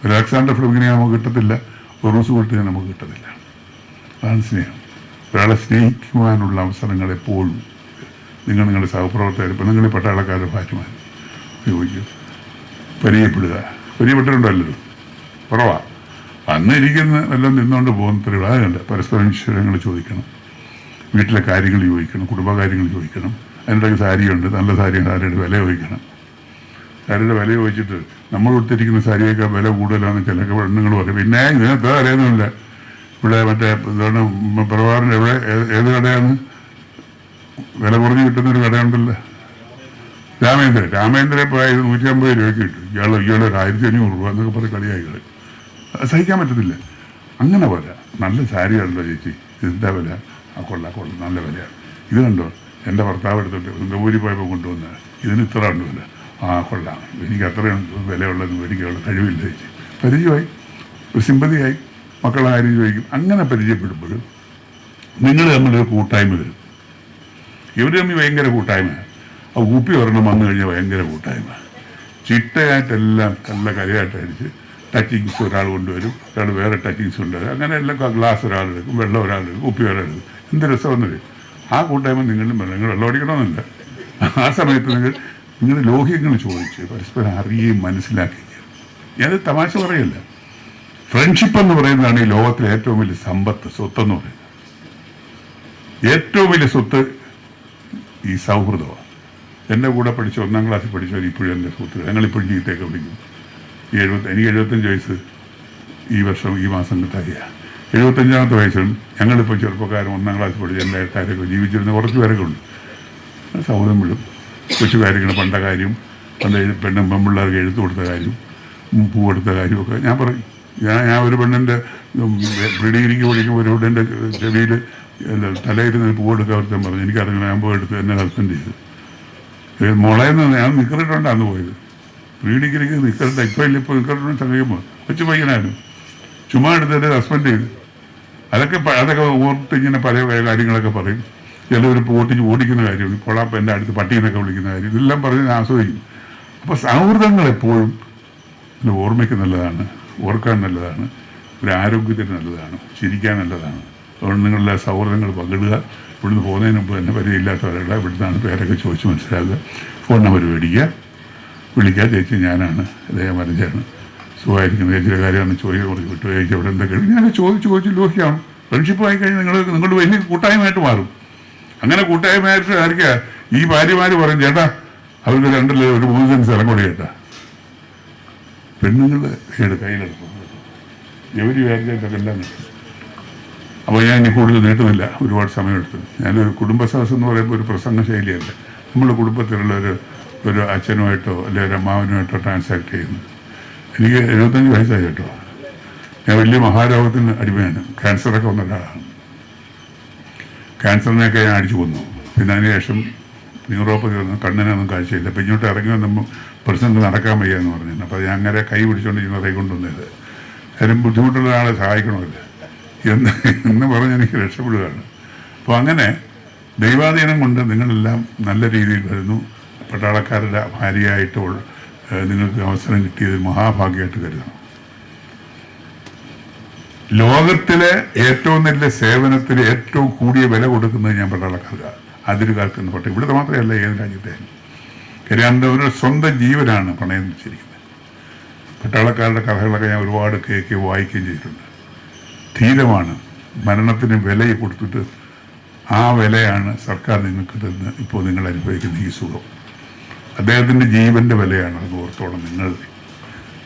ഒരു അലക്സാണ്ടർ ഫ്ലെമിങ്ങിനെ നമുക്ക് കിട്ടത്തില്ല, ഒരു റൂസ്വെൽറ്റിനെ നമുക്ക് കിട്ടത്തില്ല. അതാണ് സ്നേഹം. ഒരാളെ സ്നേഹിക്കുവാനുള്ള അവസരങ്ങൾ എപ്പോഴും നിങ്ങളുടെ സഹപ്രവർത്തകർ, ഇപ്പം നിങ്ങൾ പട്ടാളക്കാരുടെ ഭാര്യമാർ ഉപയോഗിക്കും. പരിചയപ്പെട്ടിട്ടുണ്ടല്ലോ, കുറവാണ്. അന്ന് ഇരിക്കുന്ന എല്ലാം നിന്നുകൊണ്ട് പോകുന്നത്രയും അതുണ്ട്. പരസ്പരം വിഷയങ്ങൾ ചോദിക്കണം, വീട്ടിലെ കാര്യങ്ങൾ ചോദിക്കണം, കുടുംബകാര്യങ്ങൾ ചോദിക്കണം. അതിൻ്റെ സാരിയുണ്ട്, നല്ല സാരിയുടെ വില ചോദിക്കണം. സാരിയുടെ വില ചോദിച്ചിട്ട് നമ്മൾ കൊടുത്തിരിക്കുന്ന സാരിയൊക്കെ വില കൂടുതലാണെന്ന് ചില പെണ്ണുങ്ങൾ പറയും. പിന്നെ ഇതിനകത്ത് അറിയുന്നില്ല. ഇവിടെ മറ്റേ എന്താണ് പ്രഭാകരൻ്റെ എവിടെ ഏത് കടയാണ് വില കുറഞ്ഞ് കിട്ടുന്നൊരു കടയുണ്ടല്ലോ, രാമേന്ദ്രൻ പോയത് 150 രൂപയ്ക്ക് കിട്ടും. ഇയാൾ 1500 രൂപ എന്നൊക്കെ പറഞ്ഞ് കളിയായികളെ സഹിക്കാൻ പറ്റത്തില്ല. അങ്ങനെ പോരാ, നല്ല സാരിയാണല്ലോ ചേച്ചി, ഇതെന്താ വില? കൊള്ളാം നല്ല വിലയാണ്. ഇത് കണ്ടോ, എൻ്റെ ഭർത്താവ് എടുത്തിട്ട് ഗൗരി പോയപ്പോൾ കൊണ്ടുവന്ന ഇതിന് ഇത്ര ഉണ്ട് വില. കൊള്ളാം, എനിക്ക് അത്രയും വിലയുള്ളത് എനിക്കുള്ള കഴിവില്ല ചേച്ചി. പരിചയമായി, ഒരു സിമ്പതിയായി, മക്കളുടെ കാര്യം ചോദിക്കും. അങ്ങനെ പരിചയപ്പെടുമ്പോൾ നിങ്ങൾ തമ്മിലൊരു കൂട്ടായ്മ വരും. ഇവർ തമ്മിൽ ഭയങ്കര കൂട്ടായ്മ. ആ കുപ്പി ഒരെണ്ണം വന്നു കഴിഞ്ഞാൽ ഭയങ്കര കൂട്ടായ്മ. ചിട്ടയായിട്ടെല്ലാം നല്ല കരയായിട്ട് അടിച്ച് ടച്ചിങ്സ് ഒരാൾ കൊണ്ടുവരും, ഒരാൾ വേറെ ടച്ചിങ്സ് കൊണ്ടുവരും. അങ്ങനെ എല്ലാം ഗ്ലാസ് ഒരാളെടുക്കും, വെള്ളം ഒരാളെടുക്കും, കുപ്പി ഒരാളെടുക്കും. എന്ത് രസമെന്നല്ലേ ആ കൂട്ടായ്മ. നിങ്ങൾ വെള്ളം അടിക്കണമെന്നില്ല. ആ സമയത്ത് നിങ്ങൾ ലോഹ്യങ്ങൾ ചോദിച്ച് പരസ്പരം അറിയുകയും മനസ്സിലാക്കുകയും. ഞാനത് തമാശ പറയല്ല. ഫ്രണ്ട്ഷിപ്പ് എന്ന് പറയുന്നതാണ് ഈ ലോകത്തിലെ ഏറ്റവും വലിയ സമ്പത്ത്, സ്വത്തെന്ന് പറയുന്നത്. ഏറ്റവും വലിയ സ്വത്ത് ഈ സൗഹൃദമാണ്. എൻ്റെ കൂടെ പഠിച്ച 1ാം ക്ലാസ്സിൽ പഠിച്ചവർ ഇപ്പോഴും എൻ്റെ സുഹൃത്തുക്കൾ. ഞങ്ങളിപ്പോഴും ചീത്തയൊക്കെ വിളിക്കും. എനിക്ക് 75 വയസ്സ് ഈ മാസം കിട്ടായ 75ാമത്തെ വയസ്സിലും ഞങ്ങളിപ്പോൾ ചെറുപ്പക്കാരും 1ാം ക്ലാസ്സിൽ പഠിച്ച എൻ്റെ ഏട്ടാരൊക്കെ ജീവിച്ചിരുന്ന കുറച്ച് പേരൊക്കെ ഉണ്ട്. സൗഹൃദം വിടും. കൊച്ചു കാര്യങ്ങൾ, പണ്ട കാര്യം, പണ്ട് പെൺപിള്ളേർക്ക് എഴുത്ത് കൊടുത്ത കാര്യം, പൂ കൊടുത്ത കാര്യമൊക്കെ ഞാൻ പറയും. ഞാൻ ഒരു പെണ്ണിൻ്റെ ഡിഗ്രിക്ക് പഠിക്കുമ്പോൾ ഒരു പെണ്ണിൻ്റെ ചെവിയിൽ തലയിരുന്ന് പൂ കൊടുക്കാൻ ഒരുത്തൻ പറഞ്ഞു. എനിക്കറിഞ്ഞു. ഞാൻ പോയി എടുത്ത് എന്നെ സസ്പെൻഡ് ചെയ്തു. മുളയെന്ന് ഞാൻ നിക്കറിട്ടാണ് അന്ന് പോയത്. ഡിഗ്രിക്ക് നിക്കറിട്ട ഇപ്പോൾ നിക്കറിട്ട് ചങ്ങയുമ്പോൾ കൊച്ചു പയ്യനായിരുന്നു. ചുമ്മാ എടുത്ത് എന്നെ സസ്പെൻഡ് ചെയ്തു. അതൊക്കെ ഓർത്ത് ഇങ്ങനെ പല കാര്യങ്ങളൊക്കെ പറയും. ചിലവർ ഓടിക്കുന്ന കാര്യം, പൊളാപ്പം എൻ്റെ അടുത്ത് പട്ടീന്നൊക്കെ വിളിക്കുന്ന കാര്യം, ഇതെല്ലാം പറഞ്ഞ് ഞാൻ ആസ്വദിക്കും. അപ്പോൾ സൗഹൃദങ്ങൾ എപ്പോഴും ഓർമ്മയ്ക്ക് നല്ലതാണ്, ഓർക്കാൻ നല്ലതാണ്, ഒരു ആരോഗ്യത്തിന് നല്ലതാണ്, ചിരിക്കാൻ നല്ലതാണ്. അതുകൊണ്ട് നിങ്ങളുടെ സൗഹൃദങ്ങൾ പങ്കിടുക. ഇവിടുന്ന് പോകുന്നതിന് മുമ്പ് തന്നെ പരിചയമില്ലാത്തവരുടെ ഇവിടുന്നാണ് പേരൊക്കെ ചോദിച്ച് മനസ്സിലാക്കുക. ഫോൺ നമ്പർ മേടിക്കുക, വിളിക്കുക. ചേച്ചി ഞാനാണ്, അദ്ദേഹം മരിച്ചാണ്, സുഖമായിരിക്കുന്ന ചേച്ചിയുടെ കാര്യമാണ് ചോദിക്കുക. വിട്ടു ചേച്ചി അവിടെ എന്തൊക്കെ ഞാൻ ചോദിച്ച് ലോഹിയാണ്. ഫ്രണ്ട്ഷിപ്പ് ആയിക്കഴിഞ്ഞാൽ നിങ്ങൾ വലിയ കൂട്ടായ്മയായിട്ട് മാറും. അങ്ങനെ കൂട്ടായ്മയായിട്ട് ആയിരിക്കുക ഈ ഭാര്യമാർ പറയും, ചേട്ടാ അവർക്ക് 2 ഒരു 3 സെൻറ്റ് സ്ഥലം കൂടി ചേട്ടാ. പെണ്ണുങ്ങൾ കയ്യിലെടുക്കും. ജോലി വേർച്ചയൊക്കെ എല്ലാം കിട്ടും. അപ്പോൾ ഞാൻ ഇനി കൂടുതൽ നീട്ടുന്നില്ല, ഒരുപാട് സമയമെടുത്തു. ഞാനൊരു കുടുംബസദസ് എന്ന് പറയുമ്പോൾ ഒരു പ്രസംഗ ശൈലിയല്ല. നമ്മൾ കുടുംബത്തിലുള്ള ഒരു അച്ഛനുമായിട്ടോ അല്ലെങ്കിൽ ഒരു അമ്മാവനുമായിട്ടോ ട്രാൻസാക്ട് ചെയ്യുന്നു. എനിക്ക് 75 വയസ്സായി കേട്ടോ. ഞാൻ വലിയ മഹാരോഗത്തിന് അടിമയാണ്. ക്യാൻസറൊക്കെ വന്ന ഒരാളാണ്. ക്യാൻസറിനെയൊക്കെ ഞാൻ അടിച്ചു കൊന്നു. പിന്നെ അതിനുശേഷം ന്യൂറോപ്പതി വന്നു, കണ്ണിനൊന്നും കാഴ്ചയില്ല. അപ്പം ഇങ്ങോട്ട് ഇറങ്ങി വന്നപ്പോൾ പ്രസിഡന്റ് നടക്കാൻ വയ്യ എന്ന് പറഞ്ഞു. അപ്പോൾ ഞാൻ അങ്ങനെ കൈ പിടിച്ചുകൊണ്ടിരിക്കുന്ന കൈ കൊണ്ടുവന്നത് കാര്യം ബുദ്ധിമുട്ടുള്ള ഒരാളെ സഹായിക്കണമല്ലോ എന്ന് പറഞ്ഞ് എനിക്ക് രക്ഷപ്പെടുകയാണ്. അപ്പോൾ അങ്ങനെ ദൈവാധീനം കൊണ്ട് നിങ്ങളെല്ലാം നല്ല രീതിയിൽ വരുന്നു. പട്ടാളക്കാരുടെ ഭാര്യയായിട്ട് നിങ്ങൾക്ക് അവസരം കിട്ടിയത് മഹാഭാഗ്യമായിട്ട് കരുതണം. ലോകത്തിലെ ഏറ്റവും നല്ല സേവനത്തിന് ഏറ്റവും കൂടിയ വില കൊടുക്കുന്നത് ഞാൻ പട്ടാളക്കാർക്കാണ്. അതിര് കാക്കുന്ന പട്ടം ഇവിടുത്തെ മാത്രമല്ല, ഏത് രാജ്യത്തെ. കാര്യം അവരുടെ സ്വന്തം ജീവനാണ് പണയം വെച്ചിരിക്കുന്നത്. പട്ടാളക്കാരുടെ കഥകളൊക്കെ ഞാൻ ഒരുപാട് കേൾക്കുകയും വായിക്കുകയും ചെയ്തിട്ടുണ്ട്. ധീരമാണ്. മരണത്തിന് വില കൊടുത്തിട്ട് ആ വിലയാണ് സർക്കാർ നിങ്ങൾക്ക് തന്ന് ഇപ്പോൾ നിങ്ങൾ അനുഭവിക്കുന്ന ഈ സുഖം. അദ്ദേഹത്തിൻ്റെ ജീവൻ്റെ വിലയാണ്. അത് ഓർത്തോളം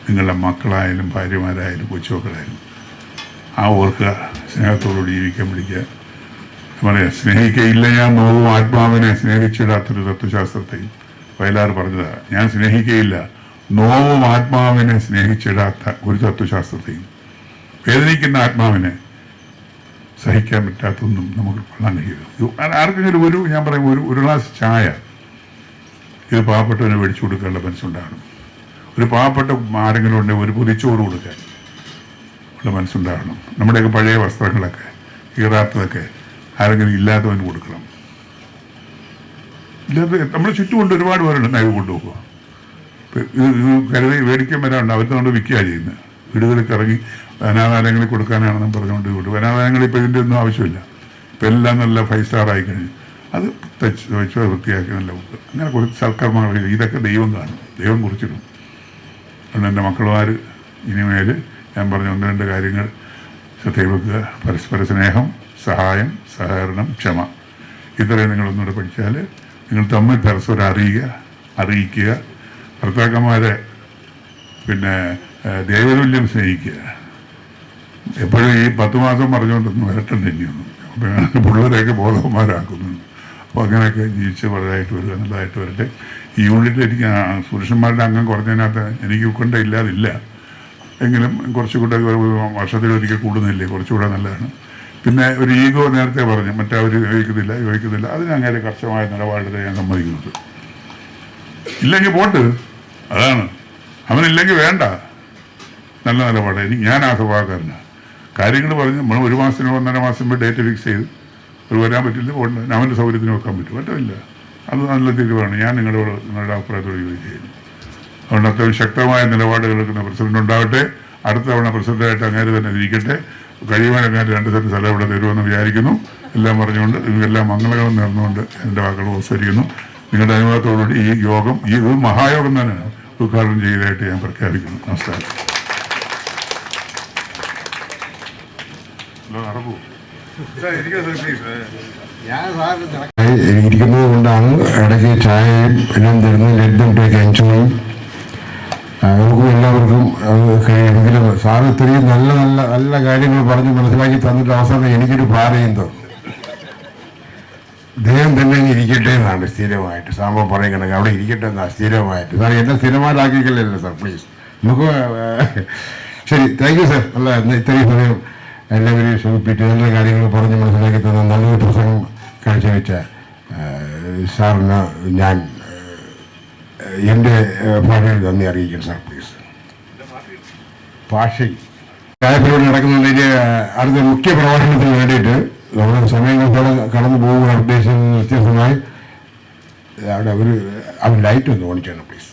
നിങ്ങളുടെ മക്കളായാലും ഭാര്യമാരായാലും കൊച്ചുമക്കളായാലും ആ ഓർക്കുക. സ്നേഹത്തോടുകൂടി ജീവിക്കാൻ വിളിക്കുക. പറയാം, സ്നേഹിക്കയില്ല ഞാൻ നോവും ആത്മാവിനെ സ്നേഹിച്ചിടാത്തൊരു തത്വശാസ്ത്രത്തെയും വയലാർ പറഞ്ഞതാണ്. ഞാൻ സ്നേഹിക്കയില്ല നോവും ആത്മാവിനെ സ്നേഹിച്ചിടാത്ത ഒരു തത്വശാസ്ത്രത്തെയും. വേദനിക്കുന്ന ആത്മാവിനെ സഹിക്കാൻ പറ്റാത്തൊന്നും നമുക്ക് കൊള്ളാൻ കഴിയും. ആർക്കെങ്കിലും ഞാൻ പറയും ഒരു ഗ്ലാസ് ചായ ഇത് പാവപ്പെട്ടവനെ മേടിച്ചു കൊടുക്കാനുള്ള മനസ്സുണ്ടാകണം. ഒരു പാവപ്പെട്ട ആരെങ്കിലും ഉണ്ടെങ്കിൽ ഒരു പൊതിച്ചോറ് കൊടുക്കാൻ ഉള്ള മനസ്സുണ്ടാകണം. നമ്മുടെയൊക്കെ പഴയ വസ്ത്രങ്ങളൊക്കെ കീറാത്തതൊക്കെ ആരെങ്കിലും ഇല്ലാത്തവന് കൊടുക്കണം. ഇല്ലാത്ത നമ്മുടെ ചുറ്റുമുണ്ട് ഒരുപാട് പേരുണ്ട്. നൈവ് കൊണ്ടുപോകുക. ഇത് കരുതി മേടിക്കാൻ വരാറുണ്ട്. അവർക്ക് കൊണ്ട് വിൽക്കുക ചെയ്യുന്നത്. വീടുകളിൽ ഇറങ്ങി അനാഥാലയങ്ങളിൽ കൊടുക്കാനാണെന്ന് പറഞ്ഞുകൊണ്ട് വിട്ടു. അനാഥാലയങ്ങളിൽ ഇപ്പോൾ ഇതിൻ്റെ ഒന്നും ആവശ്യമില്ല. ഇപ്പം എല്ലാം നല്ല 5 സ്റ്റാർ ആയി കഴിഞ്ഞു. അത് വെച്ച് വൃത്തിയാക്കി നല്ല ബുക്ക്. അങ്ങനെ കുറച്ച് സൽക്കർമ്മങ്ങൾ ഇതൊക്കെ ദൈവം കാണും, ദൈവം കുറിച്ചിടും. അതുകൊണ്ട് എൻ്റെ മക്കളുമാർ ഇനിമേൽ ഞാൻ പറഞ്ഞ 1-2 കാര്യങ്ങൾ ശ്രദ്ധയിൽ വെക്കുക. പരസ്പര സ്നേഹം, സഹായം, സഹകരണം, ക്ഷമ. ഇത്രയും നിങ്ങളൊന്നുകൂടെ പഠിച്ചാൽ നിങ്ങൾ തമ്മിൽ പരസ്പരം അറിയിക്കുക. ഭർത്താക്കന്മാരെ പിന്നെ ദൈവതുല്യം സ്നേഹിക്കുക. എപ്പോഴും ഈ 10 മാസം പറഞ്ഞുകൊണ്ടൊന്നും വരട്ടണ്ട ഇനിയൊന്നും. പിള്ളേരെയൊക്കെ ബോധവന്മാരാക്കുന്നുണ്ട്. അപ്പോൾ അങ്ങനെയൊക്കെ ജീവിച്ച് വളരായിട്ട് വരിക, നല്ലതായിട്ട് വരട്ടെ. ഈ യൂണിറ്റ് എനിക്ക് പുരുഷന്മാരുടെ അംഗം കുറഞ്ഞതിനകത്ത് എനിക്ക് ഉൾക്കൊണ്ട ഇല്ലാതില്ല. എങ്കിലും കുറച്ചുകൂടെ വർഷത്തിലൊരിക്കൽ കൂടുന്നില്ലേ, കുറച്ചുകൂടെ നല്ലതാണ്. പിന്നെ ഒരു ഈഗോ നേരത്തെ പറഞ്ഞു, മറ്റവർ യോജിക്കുന്നില്ല. അതിന് അങ്ങനെ കർശനമായ നിലപാടിൽ ഞാൻ സമ്മതിക്കുന്നുണ്ട്. ഇല്ലെങ്കിൽ പോട്ട്, അതാണ്. അവനില്ലെങ്കിൽ വേണ്ട, നല്ല നിലപാട്. ഞാൻ ആ സ്വഭാവക്കാരനാണ്. കാര്യങ്ങൾ പറഞ്ഞ് നമ്മൾ 1 മാസത്തിനോ 1.5 മാസം ഡേറ്റ് ഫിക്സ് ചെയ്ത് വരാൻ പറ്റില്ല, അവൻ്റെ സൗകര്യത്തിന് വെക്കാൻ പറ്റില്ല. അത് നല്ല തീരുമാനമാണ്. ഞാൻ നിങ്ങളുടെ അഭിപ്രായത്തോട് യോജിച്ച് ചെയ്യുന്നു. അതുകൊണ്ട് അത്രയും ശക്തമായ നിലപാടുകൾ എടുക്കുന്ന പ്രസിഡന്റ് ഉണ്ടാവട്ടെ. അടുത്ത തവണ പ്രസിഡന്റായിട്ട് അങ്ങേര് തന്നെ ഇരിക്കട്ടെ. കഴിയുവാൻ അങ്ങേര് 2 സെന്റ് സ്ഥലം ഇവിടെ തരുമെന്ന് വിചാരിക്കുന്നു. എല്ലാം പറഞ്ഞുകൊണ്ട് നിങ്ങൾക്കെല്ലാം മംഗളങ്ങളും നേർന്നുകൊണ്ട് എൻ്റെ വാക്കുകൾ ഉപസരിക്കുന്നു. നിങ്ങളുടെ അനുഭവത്തോടുകൂടി ഈ യോഗം, ഇത് മഹായോഗം തന്നെയാണ്, ഉദ്ഘാടനം ചെയ്തതായിട്ട് ഞാൻ പ്രഖ്യാപിക്കുന്നു. നമസ്കാരം. അല്ല നടക്കൂ സാർ ഇരിക്കുക സാർ പ്ലീസ്. ഇരിക്കുന്നത് കൊണ്ടാണ് ഇടയ്ക്ക് ചായയും എല്ലാം തരുന്നത്. ലെറ്റും ടേക്ക് എൻജോയും നമുക്കും എല്ലാവർക്കും കഴിയുമെങ്കിലും സാറ് ഇത്രയും നല്ല നല്ല നല്ല കാര്യങ്ങൾ പറഞ്ഞ് മനസ്സിലാക്കി തന്നിട്ട് അവസാനം എനിക്കൊരു ഭാരയും തോന്നും. ദൈവം തന്നെ ഇരിക്കട്ടെ എന്നാണ് സ്ഥിരമായിട്ട് സാമ്പ പറയും കണക്ക് അവിടെ ഇരിക്കട്ടെ എന്നാണ് സ്ഥിരമായിട്ട്. സാർ എന്നെ സ്ഥിരമായിട്ടാക്കിക്കല്ലോ സാർ പ്ലീസ്. നമുക്ക് ശരി, താങ്ക് യു സാർ. അല്ല ഇത്രയും സമയം എല്ലാവരെയും സുഖിപ്പിച്ച് നല്ല കാര്യങ്ങൾ പറഞ്ഞ് മനസ്സിലാക്കി തന്ന നല്ലൊരു പ്രസംഗം കാഴ്ചവെച്ച സാറിന് ഞാൻ എൻ്റെ ഭാഷയിൽ നന്ദി അറിയിക്കണം സാർ പ്ലീസ്. ഭാഷയിൽ കാര്യപരിപാടി നടക്കുന്നുണ്ടെങ്കിൽ അടുത്ത മുഖ്യ പ്രഭാഷണത്തിന് വേണ്ടിയിട്ട് നമ്മുടെ സമയങ്ങൾ കടന്നു പോകുന്ന ഉദ്ദേശിക്കുന്ന വ്യത്യസ്തമായി അവിടെ അവർ ലൈറ്റ് ഒന്ന് ഓണിക്കണം പ്ലീസ്.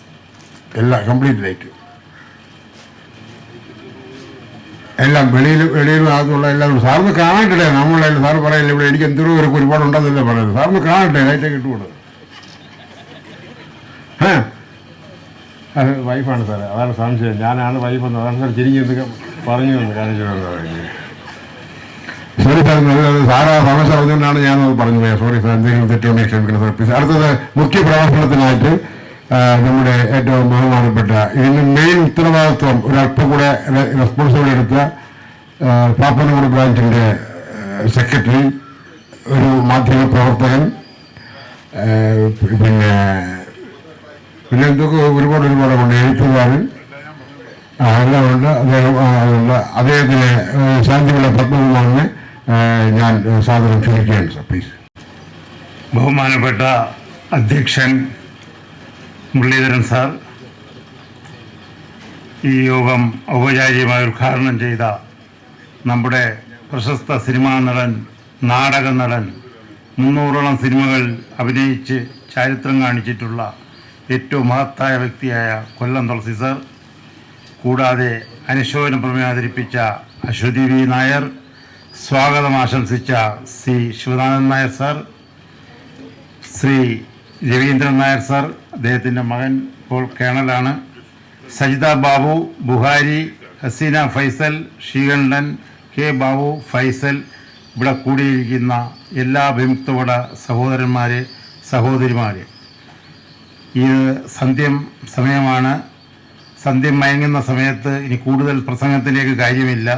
കംപ്ലീറ്റ് ലൈറ്റ് എല്ലാം വെളിയിലും അകത്തുള്ള എല്ലാവരും സാറിന് കാണട്ടെ. നമ്മളെല്ലാം സാറ് പറയില്ല ഇവിടെ എനിക്ക് എന്തൊരു ഒരുപാടുണ്ടെന്നല്ലേ പറയുന്നത്. സാറിന് കാണട്ടെ, ലൈറ്റൊക്കെ ഇട്ടുകൊടുക്കും. അത് വൈഫാണ് സാറേ, അതാണ് സംശയം. ഞാനാണ് വൈഫെന്ന്. അതാണ് സാർ ചിരിഞ്ഞെന്തൊക്കെ പറഞ്ഞു എന്ന് കാണിച്ചു. സോറി സാർ, സാറ് ആ സമസ്യ പറഞ്ഞുകൊണ്ടാണ് ഞാനത് പറഞ്ഞു പോയത്. സോറി സാർ, എന്തെങ്കിലും തെറ്റുണ്ടെങ്കിൽ ക്ഷമിക്കണം സാർ പ്ലീസ്. അടുത്തത് മുഖ്യ പ്രഭാഷണത്തിനായിട്ട് നമ്മുടെ ഏറ്റവും ബഹുമാനപ്പെട്ട ഇതിന് മെയിൻ ഉത്തരവാദിത്വം ഒരല്പം കൂടെ റെസ്പോൺസിബിലിറ്റി എടുത്ത പാപ്പനംകോട് ബ്രാഞ്ചിൻ്റെ സെക്രട്ടറി, ഒരു മാധ്യമ പ്രവർത്തകൻ, പിന്നെ എന്തൊക്കെ ഒരുപാട് കൊണ്ട് എഴുത്തുകാരൻ എല്ലാം ഉണ്ട്. അദ്ദേഹത്തിന് ശാന്തിവിള പത്മകുമാറിനെ ഞാൻ സാദരം ക്ഷണിക്കുകയാണ് സാർ പ്ലീസ്. ബഹുമാനപ്പെട്ട അധ്യക്ഷൻ മുരളീധരൻ സാർ, ഈ യോഗം ഔപചാരികമായി ഉദ്ഘാടനം ചെയ്ത നമ്മുടെ പ്രശസ്ത സിനിമാ നടൻ, നാടക നടൻ, 300ഓളം സിനിമകൾ അഭിനയിച്ച് ചരിത്രം കാണിച്ചിട്ടുള്ള ഏറ്റവും മഹത്തായ വ്യക്തിയായ കൊല്ലം തുളസി സാർ, കൂടാതെ അനുശോചന പ്രമേയം അവതരിപ്പിച്ച അശ്വതി വി നായർ, സ്വാഗതം ആശംസിച്ച സി ശിവനാഥൻ നായർ സാർ, ശ്രീ രവീന്ദ്രൻ നായർ സാർ, അദ്ദേഹത്തിൻ്റെ മകൻ ഇപ്പോൾ കേണലാണ്, സജിത ബാബു, ബുഹാരി, ഹസീന ഫൈസൽ, ശ്രീകണ്ഠൻ, കെ ബാബു, ഫൈസൽ, ഇവിടെ കൂടിയിരിക്കുന്ന എല്ലാ വിമുക്തവട സഹോദരന്മാരെ, സഹോദരിമാരെ, ഇത് സമയമാണ്. സന്ധ്യം മയങ്ങുന്ന സമയത്ത് ഇനി കൂടുതൽ പ്രസംഗത്തിലേക്ക് കാര്യമില്ല.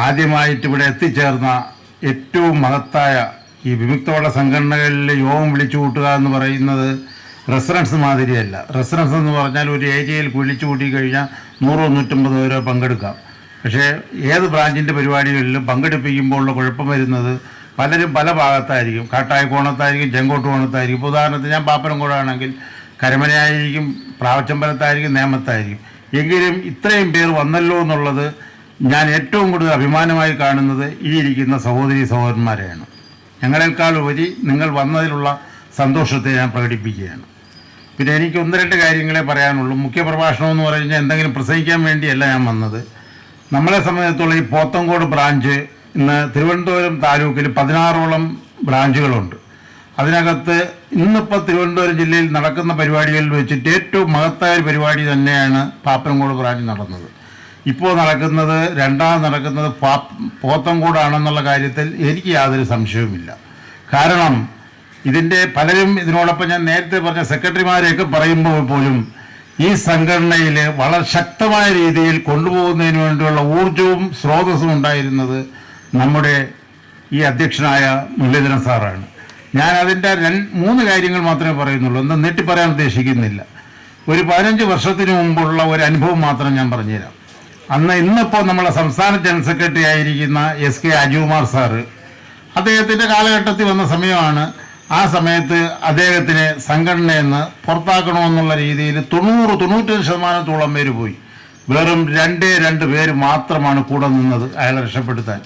ആദ്യമായിട്ട് ഇവിടെ എത്തിച്ചേർന്ന ഏറ്റവും മഹത്തായ ഈ വിമുക്തവട സംഘടനകളിൽ യോഗം വിളിച്ചു കൂട്ടുക എന്ന് പറയുന്നത് റെസിഡൻസ് മാതിരിയല്ല. റെസിഡൻസ് എന്ന് പറഞ്ഞാൽ ഒരു ഏരിയയിൽ വിളിച്ചു കൂട്ടി കഴിഞ്ഞാൽ 100-150 പേരോ പങ്കെടുക്കാം. പക്ഷേ ഏത് ബ്രാഞ്ചിൻ്റെ പരിപാടികളിലും പങ്കെടുപ്പിക്കുമ്പോഴുള്ള കുഴപ്പം വരുന്നത് പലരും പല ഭാഗത്തായിരിക്കും. കാട്ടായക്കോണത്തായിരിക്കും, ചെങ്കോട്ടുകോണത്തായിരിക്കും. ഇപ്പോൾ ഉദാഹരണത്തിന് ഞാൻ പാപ്പനംകോടാണെങ്കിൽ കരമനയായിരിക്കും, പ്രാവച്ചമ്പലത്തായിരിക്കും, നേമത്തായിരിക്കും. എങ്കിലും ഇത്രയും പേർ വന്നല്ലോ എന്നുള്ളത് ഞാൻ ഏറ്റവും കൂടുതൽ അഭിമാനമായി കാണുന്നത് ഈ ഇരിക്കുന്ന സഹോദരി സഹോദരന്മാരെയാണ്. ഞങ്ങളെക്കാൾ ഉപരി നിങ്ങൾ വന്നതിലുള്ള സന്തോഷത്തെ ഞാൻ പ്രകടിപ്പിക്കുകയാണ്. പിന്നെ എനിക്ക് 1-2 കാര്യങ്ങളെ പറയാനുള്ളൂ. മുഖ്യ പ്രഭാഷണം എന്ന് പറഞ്ഞാൽ എന്തെങ്കിലും പ്രസംഗിക്കാൻ വേണ്ടിയല്ല ഞാൻ വന്നത്. നമ്മളെ സംബന്ധിച്ചിടത്തോളം ഈ പോത്തങ്കോട് ബ്രാഞ്ച് ഇന്ന് തിരുവനന്തപുരം താലൂക്കിൽ 16ഓളം ബ്രാഞ്ചുകളുണ്ട്. അതിനകത്ത് ഇന്നിപ്പോൾ തിരുവനന്തപുരം ജില്ലയിൽ നടക്കുന്ന പരിപാടികളിൽ വെച്ചിട്ട് ഏറ്റവും മഹത്തായ ഒരു പരിപാടി തന്നെയാണ് പാപ്പനംകോട് ബ്രാഞ്ച് നടന്നത്. ഇപ്പോൾ രണ്ടാമത് നടക്കുന്നത് പോത്തങ്കോടാണെന്നുള്ള കാര്യത്തിൽ എനിക്ക് യാതൊരു സംശയവുമില്ല. കാരണം ഇതിൻ്റെ പലരും ഇതിനോടൊപ്പം ഞാൻ നേരത്തെ പറഞ്ഞ സെക്രട്ടറിമാരെയൊക്കെ പറയുമ്പോൾ പോലും ഈ സംഘടനയിൽ വളരെ ശക്തമായ രീതിയിൽ കൊണ്ടുപോകുന്നതിന് വേണ്ടിയുള്ള ഊർജവും സ്രോതസ്സും ഉണ്ടായിരുന്നത് നമ്മുടെ ഈ അധ്യക്ഷനായ മുരളീധരൻ സാറാണ്. ഞാൻ അതിൻ്റെ 3 കാര്യങ്ങൾ മാത്രമേ പറയുന്നുള്ളൂ. ഒന്നും നീട്ടി പറയാൻ ഉദ്ദേശിക്കുന്നില്ല. ഒരു 15 വർഷത്തിന് മുമ്പുള്ള ഒരു അനുഭവം മാത്രം ഞാൻ പറഞ്ഞുതരാം. ഇന്നിപ്പോൾ നമ്മളെ സംസ്ഥാന ജനറൽ സെക്രട്ടറി ആയിരിക്കുന്ന SK അജുകുമാർ സാറ് അദ്ദേഹത്തിൻ്റെ കാലഘട്ടത്തിൽ വന്ന സമയമാണ്. ആ സമയത്ത് അദ്ദേഹത്തിന് സംഘടനയിൽ നിന്ന് പുറത്താക്കണമെന്നുള്ള രീതിയിൽ 90-95% പേര് പോയി. വെറും 2 പേര് മാത്രമാണ് കൂടെ നിന്നത് അയാളെ രക്ഷപ്പെടുത്താൻ.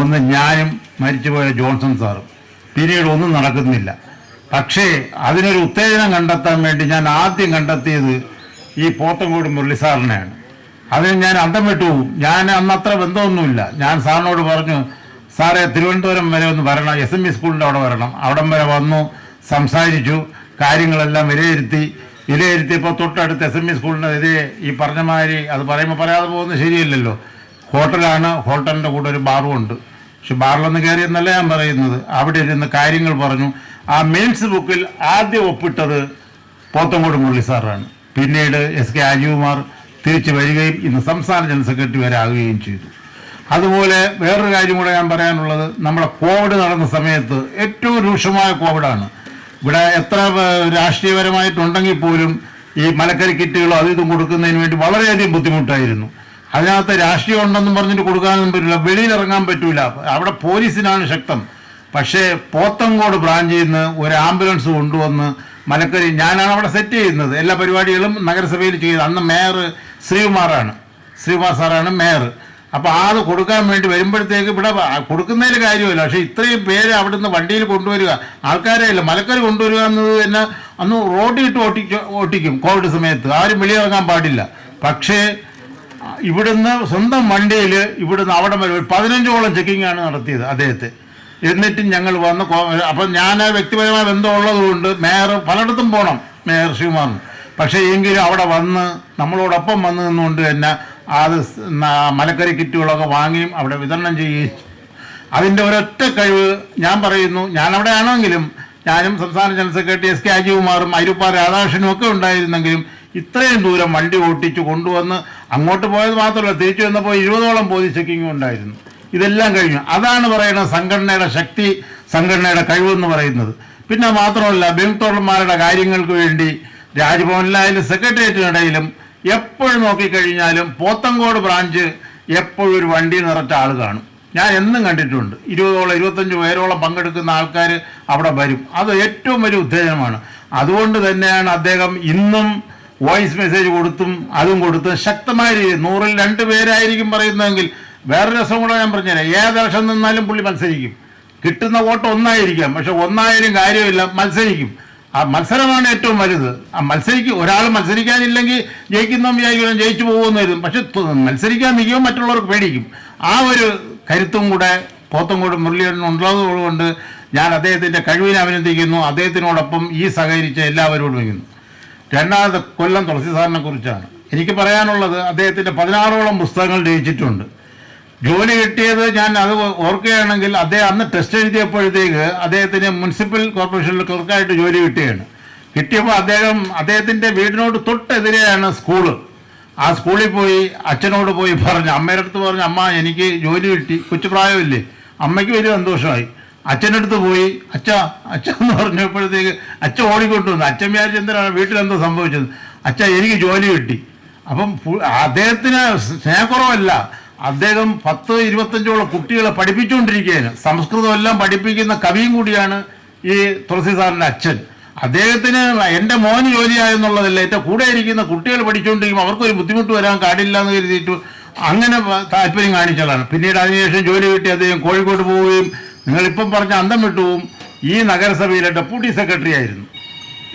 ഒന്ന് ഞാനും മരിച്ചുപോയ ജോൺസൺ സാറും. പിന്നീട് ഒന്നും നടക്കുന്നില്ല. പക്ഷേ അതിനൊരു ഉത്തേജനം കണ്ടെത്താൻ വേണ്ടി ഞാൻ ആദ്യം കണ്ടെത്തിയത് ഈ പോത്തങ്കോട് മുരളി സാറിനെയാണ്. അതിന് ഞാൻ അന്തം വിട്ടു. ഞാൻ അന്നത്ര ബന്ധമൊന്നുമില്ല. ഞാൻ സാറിനോട് പറഞ്ഞു, സാറേ തിരുവനന്തപുരം വരെ ഒന്ന് വരണം, SME സ്കൂളിൻ്റെ അവിടെ വരണം. അവിടം വരെ വന്നു, സംസാരിച്ചു, കാര്യങ്ങളെല്ലാം വിലയിരുത്തിയപ്പോൾ തൊട്ടടുത്ത് SME സ്കൂളിൻ്റെ എതിരെ ഈ പറഞ്ഞ മാതിരി, അത് പറയുമ്പോൾ പറയാതെ പോകുന്നത് ശരിയല്ലല്ലോ, ഹോട്ടലാണ്. ഹോട്ടലിൻ്റെ കൂടെ ഒരു ബാറും ഉണ്ട്. പക്ഷെ ബാറിലൊന്ന് കയറിയെന്നല്ല ഞാൻ പറയുന്നത്. അവിടെ ഇരുന്ന് കാര്യങ്ങൾ പറഞ്ഞു. ആ മെയിൻസ് ബുക്കിൽ ആദ്യം ഒപ്പിട്ടത് പോത്തങ്കോട് മുരളി സാറാണ്. പിന്നീട് എസ് കെ അജികുമാർ തിരിച്ചു വരികയും ഇന്ന് സംസ്ഥാന ജനറൽ സെക്രട്ടറി വരെ ആകുകയും ചെയ്തു. അതുപോലെ വേറൊരു കാര്യം കൂടെ ഞാൻ പറയാനുള്ളത്, നമ്മുടെ കോവിഡ് നടന്ന സമയത്ത് ഏറ്റവും രൂക്ഷമായ കോവിഡാണ്. ഇവിടെ എത്ര രാഷ്ട്രീയപരമായിട്ടുണ്ടെങ്കിൽ പോലും ഈ മലക്കറി കിറ്റുകളോ അത് ഇതും കൊടുക്കുന്നതിന് വേണ്ടി വളരെയധികം ബുദ്ധിമുട്ടായിരുന്നു. അതിനകത്ത് രാഷ്ട്രീയം ഉണ്ടെന്നും പറഞ്ഞിട്ട് കൊടുക്കാനൊന്നും പറ്റില്ല, വെളിയിലിറങ്ങാൻ പറ്റൂല, അവിടെ പോലീസിനാണ് ശക്തം. പക്ഷേ പോത്തങ്കോട് ബ്രാഞ്ചിൽ നിന്ന് ഒരു ആംബുലൻസ് കൊണ്ടുവന്ന് മലക്കരി ഞാനാണ് അവിടെ സെറ്റ് ചെയ്യുന്നത്, എല്ലാ പരിപാടികളും നഗരസഭയിൽ ചെയ്തത്. അന്ന് മേയർ ശ്രീകുമാർ സാറാണ് മേയർ. അപ്പോൾ അത് കൊടുക്കാൻ വേണ്ടി വരുമ്പോഴത്തേക്ക് ഇവിടെ കൊടുക്കുന്നതിൽ കാര്യമില്ല. പക്ഷേ ഇത്രയും പേര് അവിടുന്ന് വണ്ടിയിൽ കൊണ്ടുവരിക, ആൾക്കാരെ ഇല്ല മലക്കരി കൊണ്ടുവരിക എന്നത് തന്നെ അന്ന് റോഡിട്ട് ഓട്ടിക്കും. കോവിഡ് സമയത്ത് ആരും വെളിയിറങ്ങാൻ പാടില്ല. പക്ഷേ ഇവിടുന്ന് സ്വന്തം വണ്ടിയിൽ ഇവിടുന്ന് അവിടെ വരെ 15ഓളം ചെക്കിങ്ങാണ് നടത്തിയത് അദ്ദേഹത്തെ. എന്നിട്ടും ഞങ്ങൾ വന്ന് അപ്പം ഞാൻ വ്യക്തിപരമായ ബന്ധമുള്ളത് കൊണ്ട് മേയർ പലയിടത്തും പോകണം, മേയർ ശ്രീകുമാറിന്. പക്ഷേ എങ്കിലും അവിടെ വന്ന് നമ്മളോടൊപ്പം വന്ന് നിന്നുകൊണ്ട് തന്നെ അത് മലക്കറി കിറ്റുകളൊക്കെ വാങ്ങിയും അവിടെ വിതരണം ചെയ്യുകയും. അതിൻ്റെ ഒരൊറ്റ കഴിവ് ഞാൻ പറയുന്നു. ഞാനവിടെ ആണെങ്കിലും ഞാനും സംസ്ഥാന ജനറൽ സെക്രട്ടറി എസ് കെ അജികുമാറും അയ്യൂപ്പാർ രാധാകൃഷ്ണനും ഒക്കെ ഉണ്ടായിരുന്നെങ്കിലും ഇത്രയും ദൂരം വണ്ടി ഓട്ടിച്ച് കൊണ്ടുവന്ന് അങ്ങോട്ട് പോയത് മാത്രമല്ല, തിരിച്ചു വന്നപ്പോൾ 20ഓളം പോലീസ് ചെക്കിങ്ങും ഉണ്ടായിരുന്നു. ഇതെല്ലാം കഴിഞ്ഞു. അതാണ് പറയുന്നത് സംഘടനയുടെ ശക്തി, സംഘടനയുടെ കഴിവെന്ന് പറയുന്നത്. പിന്നെ മാത്രമല്ല, ബിംതോളന്മാരുടെ കാര്യങ്ങൾക്ക് വേണ്ടി രാജ്ഭവനിലായാലും സെക്രട്ടേറിയറ്റിനിടയിലും എപ്പോഴും നോക്കിക്കഴിഞ്ഞാലും പോത്തങ്കോട് ബ്രാഞ്ച് എപ്പോഴും ഒരു വണ്ടി നിറച്ച ആൾ കാണും. ഞാൻ എന്നും കണ്ടിട്ടുണ്ട്. 20-25 പേരോളം പങ്കെടുക്കുന്ന ആൾക്കാർ അവിടെ വരും. അത് ഏറ്റവും വലിയ ഉത്തേജനമാണ്. അതുകൊണ്ട് തന്നെയാണ് അദ്ദേഹം ഇന്നും വോയിസ് മെസ്സേജ് കൊടുത്തും അതും കൊടുത്തും ശക്തമായ രീതിയിൽ 100-ൽ 2 പേരായിരിക്കും പറയുന്നതെങ്കിൽ വേറെ രസം കൂടെ ഞാൻ പറഞ്ഞുതരാം. ഏത് ഇലക്ഷൻ നിന്നാലും പുള്ളി മത്സരിക്കും. കിട്ടുന്ന വോട്ട് ഒന്നായിരിക്കാം, പക്ഷെ ഒന്നായാലും കാര്യമില്ല, മത്സരിക്കും. ആ മത്സരമാണ് ഏറ്റവും വലുത്. ആ മത്സരിക്കും. ഒരാൾ മത്സരിക്കാനില്ലെങ്കിൽ ജയിക്കുന്ന വിചാരിക്കണം ജയിച്ചു പോകുമെന്ന് വരും. പക്ഷെ മത്സരിക്കാൻ നിൽക്കുമ്പോൾ മറ്റുള്ളവർക്ക് പേടിക്കും. ആ ഒരു കരുത്തും കൂടെ പോത്തങ്കോട് മുരളിയുള്ളത് ഞാൻ അദ്ദേഹത്തിൻ്റെ കഴിവിനെ അഭിനന്ദിക്കുന്നു. അദ്ദേഹത്തിനോടൊപ്പം ഈ സഹകരിച്ച എല്ലാവരോടും വയ്ക്കുന്നു. രണ്ടാമത് കൊല്ലം തുളസി സാറിനെ കുറിച്ചാണ് എനിക്ക് പറയാനുള്ളത്. അദ്ദേഹത്തിൻ്റെ 16ഓളം പുസ്തകങ്ങൾ രചിച്ചിട്ടുണ്ട്. ജോലി കിട്ടിയത് ഞാൻ അത് ഓർക്കുകയാണെങ്കിൽ, അദ്ദേഹം അന്ന് ടെസ്റ്റ് എഴുതിയപ്പോഴത്തേക്ക് അദ്ദേഹത്തിന് മുനിസിപ്പൽ കോർപ്പറേഷനിൽ ക്ലർക്കായിട്ട് ജോലി കിട്ടിയപ്പോൾ അദ്ദേഹത്തിൻ്റെ വീടിനോട് തൊട്ടെതിരെയാണ് സ്കൂള്. ആ സ്കൂളിൽ പോയി അച്ഛനോട് പോയി പറഞ്ഞു, അമ്മയുടെ അടുത്ത് പറഞ്ഞു, അമ്മ എനിക്ക് ജോലി കിട്ടി. കൊച്ചു പ്രായമില്ലേ, അമ്മയ്ക്ക് വലിയ സന്തോഷമായി. അച്ഛൻ്റെ അടുത്ത് പോയി അച്ഛ എന്ന് പറഞ്ഞപ്പോഴത്തേക്ക് അച്ഛൻ ഓടിക്കൊണ്ടുവന്നു. അച്ഛൻ വിചാരിച്ച് എന്തിനാണ് വീട്ടിലെന്തോ സംഭവിച്ചത്. അച്ഛ എനിക്ക് ജോലി കിട്ടി. അപ്പം അദ്ദേഹത്തിന് സ്നേഹക്കുറവല്ല, അദ്ദേഹം 10-25ഓളം കുട്ടികളെ പഠിപ്പിച്ചുകൊണ്ടിരിക്കുകയാണ്. സംസ്കൃതമെല്ലാം പഠിപ്പിക്കുന്ന കവിയും കൂടിയാണ് ഈ തുളസി സാറിൻ്റെ അച്ഛൻ. അദ്ദേഹത്തിന് എൻ്റെ മോന് ജോലിയായെന്നുള്ളതല്ല, എൻ്റെ കൂടെ ഇരിക്കുന്ന കുട്ടികൾ പഠിച്ചുകൊണ്ടിരിക്കുമ്പോൾ അവർക്കൊരു ബുദ്ധിമുട്ട് വരാൻ പാടില്ല എന്ന് കരുതിയിട്ട് അങ്ങനെ താല്പര്യം കാണിച്ചതാണ്. പിന്നീട് അതിനുശേഷം ജോലി കിട്ടി അദ്ദേഹം കോഴിക്കോട് പോവുകയും നിങ്ങളിപ്പം പറഞ്ഞ അന്തം വിട്ടുപോകും ഈ നഗരസഭയിലെ ഡെപ്യൂട്ടി സെക്രട്ടറി ആയിരുന്നു.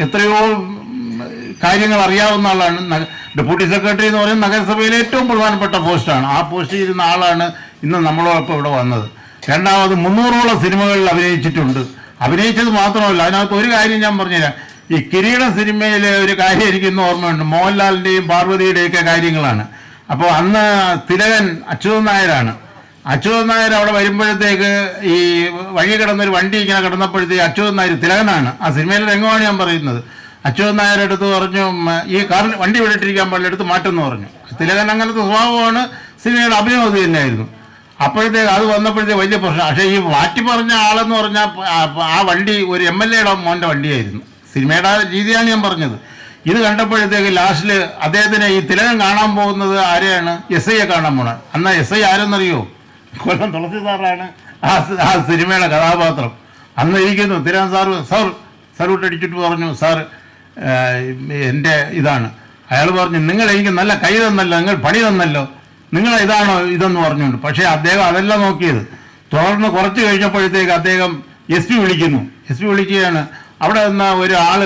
എത്രയോ കാര്യങ്ങൾ അറിയാവുന്ന ആളാണ്. ഡെപ്യൂട്ടി സെക്രട്ടറി എന്ന് പറയുന്നത് നഗരസഭയിലെ ഏറ്റവും പ്രധാനപ്പെട്ട പോസ്റ്റാണ്. ആ പോസ്റ്റിൽ ഇരുന്ന ആളാണ് ഇന്ന് നമ്മളോടൊപ്പം ഇവിടെ വന്നത്. രണ്ടാമത് 300ഓളം സിനിമകളിൽ അഭിനയിച്ചിട്ടുണ്ട്. അഭിനയിച്ചത് മാത്രമല്ല, അതിനകത്ത് ഒരു കാര്യം ഞാൻ പറഞ്ഞുതരാം. ഈ കിരീടം സിനിമയിലെ ഒരു കാര്യം എനിക്കിന്ന് ഓർമ്മയുണ്ട്. മോഹൻലാലിൻ്റെയും പാർവതിയുടെയൊക്കെ കാര്യങ്ങളാണ്. അപ്പോൾ അന്ന് തിലകൻ അച്യുതൻ നായരാണ്. അച്യുതൻ നായർ അവിടെ വരുമ്പോഴത്തേക്ക് ഈ വഴി കിടന്നൊരു വണ്ടി ഇങ്ങനെ കിടന്നപ്പോഴത്തേക്ക് അച്യുതൻ നായർ, തിലകനാണ് ആ സിനിമയിലെ രംഗമാണ് ഞാൻ പറയുന്നത്, അച്യുതൻ നായർ എടുത്ത് പറഞ്ഞു, ഈ കാറിൽ വണ്ടി വിട്ടിരിക്കാൻ പാടില്ല, എടുത്ത് മാറ്റുമെന്ന് പറഞ്ഞു. തിലകൻ അങ്ങനത്തെ സ്വഭാവമാണ്, സിനിമയുടെ അഭിനയം അത് തന്നെയായിരുന്നു. അപ്പോഴത്തേക്ക് അത് വന്നപ്പോഴത്തേക്ക് വലിയ പ്രശ്നം. പക്ഷേ ഈ മാറ്റി പറഞ്ഞ ആളെന്ന് പറഞ്ഞാൽ ആ വണ്ടി ഒരു MLA-യുടെ മോൻ്റെ വണ്ടിയായിരുന്നു. സിനിമയുടെ രീതിയാണ് ഞാൻ പറഞ്ഞത്. ഇത് കണ്ടപ്പോഴത്തേക്ക് ലാസ്റ്റിൽ അദ്ദേഹത്തിന് ഈ തിലകൻ കാണാൻ പോകുന്നത് ആരെയാണ്? SI-യെ കാണാൻ പോണത്. അന്ന് SI ആരെന്നറിയോ? കൊല്ലം തുളസി സാറാണ് ആ സിനിമയുടെ കഥാപാത്രം. അന്ന് ഇരിക്കുന്നു തിലകൻ സാർ സല്യൂട്ട് അടിച്ചിട്ട് പറഞ്ഞു, സാർ എൻ്റെ ഇതാണ്. അയാൾ പറഞ്ഞു, നിങ്ങൾ എനിക്ക് നല്ല കൈ തന്നല്ലോ, നിങ്ങൾ പണി തന്നല്ലോ, നിങ്ങൾ ഇതാണോ ഇതെന്ന് പറഞ്ഞുകൊണ്ട്. പക്ഷേ അദ്ദേഹം അതല്ല നോക്കിയത്. തുടർന്ന് കുറച്ച് കഴിഞ്ഞപ്പോഴത്തേക്ക് അദ്ദേഹം SP വിളിക്കുകയാണ്. അവിടെ നിന്ന് ഒരാൾ,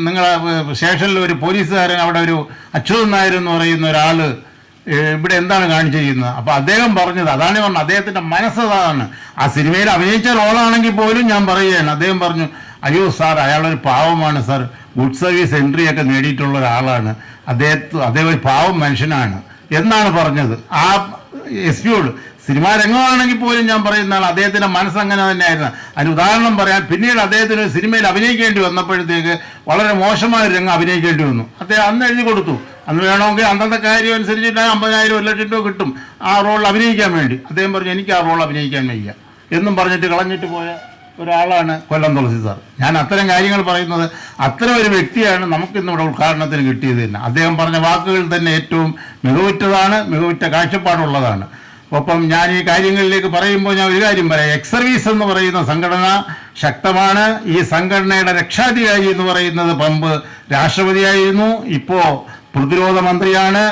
നിങ്ങളെ സ്റ്റേഷനിൽ ഒരു പോലീസുകാരൻ, അവിടെ ഒരു അച്യുതൻ നായർ എന്ന് പറയുന്ന ഒരാൾ ഇവിടെ എന്താണ് കാണിച്ചിരിക്കുന്നത്. അപ്പോൾ അദ്ദേഹം പറഞ്ഞത് അതാണ് പറഞ്ഞത്, അദ്ദേഹത്തിൻ്റെ മനസ്സതാണ്. ആ സിനിമയിൽ അഭിനയിച്ച റോളാണെങ്കിൽ പോലും ഞാൻ പറയുകയാണ്. അദ്ദേഹം പറഞ്ഞു, അയ്യോ സാർ, അയാളൊരു പാവമാണ് സാർ, ഗുഡ് സർവീസ് എൻട്രിയൊക്കെ നേടിയിട്ടുള്ള ഒരാളാണ്, അദ്ദേഹം ഒരു പാവം മനുഷ്യനാണ് എന്നാണ് പറഞ്ഞത്. ആ SP-യോട് സിനിമാ രംഗമാണെങ്കിൽ പോലും ഞാൻ പറയുന്നതാണ്, അദ്ദേഹത്തിൻ്റെ മനസ്സങ്ങനെ തന്നെയായിരുന്നു. അതിന് ഉദാഹരണം പറയാൻ, പിന്നീട് അദ്ദേഹത്തിന് ഒരു സിനിമയിൽ അഭിനയിക്കേണ്ടി വന്നപ്പോഴത്തേക്ക് വളരെ മോശമായ ഒരു രംഗം അഭിനയിക്കേണ്ടി വന്നു. അദ്ദേഹം അന്ന് എഴുതി കൊടുത്തു, അന്ന് വേണമെങ്കിൽ അന്നത്തെ കാര്യം അനുസരിച്ചിട്ട് 50,000 1 ലക്ഷം രൂപ കിട്ടും ആ റോളിൽ അഭിനയിക്കാൻ വേണ്ടി. അദ്ദേഹം പറഞ്ഞു എനിക്ക് ആ റോൾ അഭിനയിക്കാൻ വയ്യ എന്നും പറഞ്ഞിട്ട് കളഞ്ഞിട്ട് പോയ ഒരാളാണ് കൊല്ലം തുളസി സാർ. ഞാൻ അത്തരം കാര്യങ്ങൾ പറയുന്നത്, അത്തരം ഒരു വ്യക്തിയാണ് നമുക്കിന്നിവിടെ ഉദ്ഘാടനത്തിന് കിട്ടിയത് തന്നെ. അദ്ദേഹം പറഞ്ഞ വാക്കുകൾ തന്നെ ഏറ്റവും മികവുറ്റതാണ്, മികവുറ്റ കാഴ്ചപ്പാടുള്ളതാണ്. ഒപ്പം ഞാൻ ഈ കാര്യങ്ങളിലേക്ക് പറയുമ്പോൾ ഞാൻ ഒരു കാര്യം പറയാം. എക്സ് സർവീസ് എന്ന് പറയുന്ന സംഘടന ശക്തമാണ്. ഈ സംഘടനയുടെ രക്ഷാധികാരി എന്ന് പറയുന്നത് പമ്പ് രാഷ്ട്രപതിയായിരുന്നു, ഇപ്പോൾ പ്രതിരോധ മന്ത്രിയാണ്.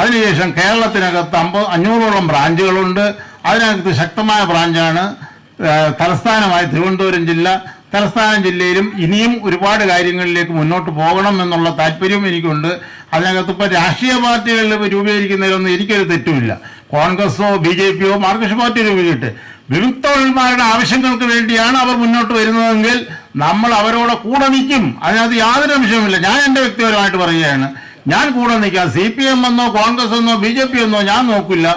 അതിനുശേഷം കേരളത്തിനകത്ത് 500ഓളം ബ്രാഞ്ചുകളുണ്ട്. അതിനകത്ത് ശക്തമായ ബ്രാഞ്ചാണ് തലസ്ഥാനമായ തിരുവനന്തപുരം ജില്ല. തലസ്ഥാന ജില്ലയിലും ഇനിയും ഒരുപാട് കാര്യങ്ങളിലേക്ക് മുന്നോട്ട് പോകണം എന്നുള്ള താല്പര്യവും എനിക്കുണ്ട്. അതിനകത്ത് ഇപ്പോൾ രാഷ്ട്രീയ പാർട്ടികളിൽ രൂപീകരിക്കുന്നതിലൊന്നും എനിക്കൊരു തെറ്റുമില്ല. കോൺഗ്രസോ BJP യോ മാർക്സിസ്റ്റ് പാർട്ടി രൂപീകരിക്കട്ടെ. വിമുക്തന്മാരുടെ ആവശ്യങ്ങൾക്ക് വേണ്ടിയാണ് അവർ മുന്നോട്ട് വരുന്നതെങ്കിൽ നമ്മൾ അവരോട് കൂടെ നിൽക്കും. അതിനകത്ത് യാതൊരു അംശവുമില്ല. ഞാൻ എൻ്റെ വ്യക്തിപരമായിട്ട് പറയുകയാണ്, ഞാൻ കൂടെ നിൽക്കാം. CPM എന്നോ കോൺഗ്രസ് എന്നോ BJP എന്നോ ഞാൻ നോക്കില്ല.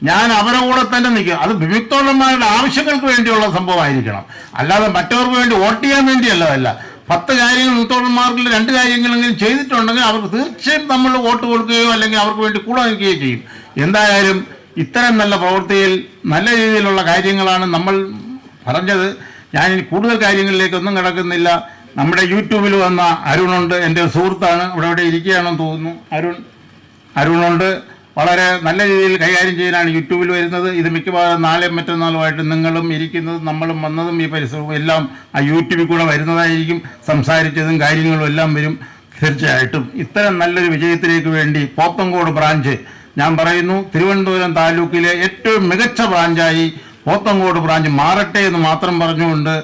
ഞാൻ അവരുടെ കൂടെ തന്നെ നിൽക്കും. അത് വിമുക്തന്മാരുടെ ആവശ്യങ്ങൾക്ക് വേണ്ടിയുള്ള സംഭവമായിരിക്കണം, അല്ലാതെ മറ്റവർക്ക് വേണ്ടി വോട്ട് ചെയ്യാൻ വേണ്ടിയല്ല. 10 കാര്യങ്ങൾ വിമുക്തന്മാർക്കിൽ 2 കാര്യങ്ങളെങ്കിലും ചെയ്തിട്ടുണ്ടെങ്കിൽ അവർക്ക് തീർച്ചയായും നമ്മൾ വോട്ട് കൊടുക്കുകയോ അല്ലെങ്കിൽ അവർക്ക് വേണ്ടി കൂടെ നിൽക്കുകയോ ചെയ്യും. എന്തായാലും ഇത്തരം നല്ല പ്രവൃത്തിയിൽ നല്ല രീതിയിലുള്ള കാര്യങ്ങളാണ് നമ്മൾ പറഞ്ഞത്. ഞാൻ കൂടുതൽ കാര്യങ്ങളിലേക്കൊന്നും കിടക്കുന്നില്ല. നമ്മുടെ യൂട്യൂബിൽ വന്ന അരുണുണ്ട്, എൻ്റെ സുഹൃത്താണ്, ഇവിടെ ഇരിക്കുകയാണെന്ന് തോന്നുന്നു. അരുണുണ്ട്. വളരെ നല്ല രീതിയിൽ കൈകാര്യം ചെയ്യാനാണ് യൂട്യൂബിൽ വരുന്നത്. ഇത് മിക്കവാറും നാളെയും മറ്റന്നാളുമായിട്ട് നിങ്ങളും ഇരിക്കുന്നതും നമ്മളും വന്നതും ഈ പരിസരവും എല്ലാം ആ യൂട്യൂബിൽ കൂടെ വരുന്നതായിരിക്കും. സംസാരിച്ചതും കാര്യങ്ങളും എല്ലാം വരും. തീർച്ചയായിട്ടും ഇത്തരം നല്ലൊരു വിജയത്തിലേക്ക് വേണ്ടി പോത്തങ്കോട് ബ്രാഞ്ച്, ഞാൻ പറയുന്നു, തിരുവനന്തപുരം താലൂക്കിലെ ഏറ്റവും മികച്ച ബ്രാഞ്ചായി പോത്തങ്കോട് ബ്രാഞ്ച് മാറട്ടെ എന്ന് മാത്രം പറഞ്ഞുകൊണ്ട്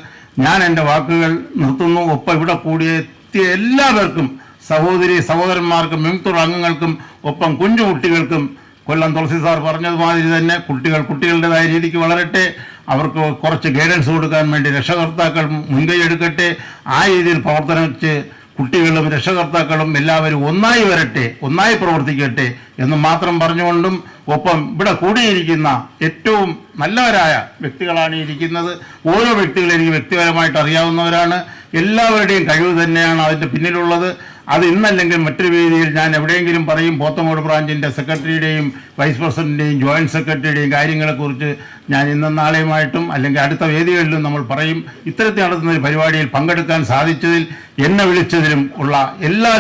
ഞാൻ എൻ്റെ വാക്കുകൾ നിർത്തുന്നു. ഒപ്പം ഇവിടെ കൂടിയെത്തിയ എല്ലാവർക്കും, സഹോദരന്മാർക്കും വിമുക്ത അംഗങ്ങൾക്കും ഒപ്പം കുഞ്ഞു കുട്ടികൾക്കും കൊല്ലം തുളസി സാർ പറഞ്ഞതുമാതിരി തന്നെ കുട്ടികളുടേതായ രീതിക്ക് വളരട്ടെ. അവർക്ക് കുറച്ച് ഗൈഡൻസ് കൊടുക്കാൻ വേണ്ടി രക്ഷകർത്താക്കൾ മുൻകൈ എടുക്കട്ടെ. ആ രീതിയിൽ പ്രവർത്തനിച്ച് കുട്ടികളും രക്ഷകർത്താക്കളും എല്ലാവരും ഒന്നായി വരട്ടെ, ഒന്നായി പ്രവർത്തിക്കട്ടെ എന്ന് മാത്രം പറഞ്ഞുകൊണ്ടും, ഒപ്പം ഇവിടെ കൂടിയിരിക്കുന്ന ഏറ്റവും നല്ലവരായ വ്യക്തികളാണ് ഇരിക്കുന്നത്. ഓരോ വ്യക്തികളും എനിക്ക് വ്യക്തിപരമായിട്ട് അറിയാവുന്നവരാണ്. എല്ലാവരുടെയും കഴിവ് തന്നെയാണ് അതിൻ്റെ പിന്നിലുള്ളത്. അത് ഇന്നല്ലെങ്കിൽ മറ്റൊരു വേദിയിൽ ഞാൻ എവിടെയെങ്കിലും പറയും. പോത്തങ്കോട് ബ്രാഞ്ചിൻ്റെ സെക്രട്ടറിയുടെയും വൈസ് പ്രസിഡന്റിൻ്റെയും ജോയിൻറ്റ് സെക്രട്ടറിയുടെയും കാര്യങ്ങളെക്കുറിച്ച് ഞാൻ ഇന്നും നാളെയുമായിട്ടും അല്ലെങ്കിൽ അടുത്ത വേദികളിലും നമ്മൾ പറയും. ഇത്തരത്തിൽ നടത്തുന്ന ഒരു പരിപാടിയിൽ പങ്കെടുക്കാൻ സാധിച്ചതിൽ, എന്നെ വിളിച്ചതിലും ഉള്ള എല്ലാ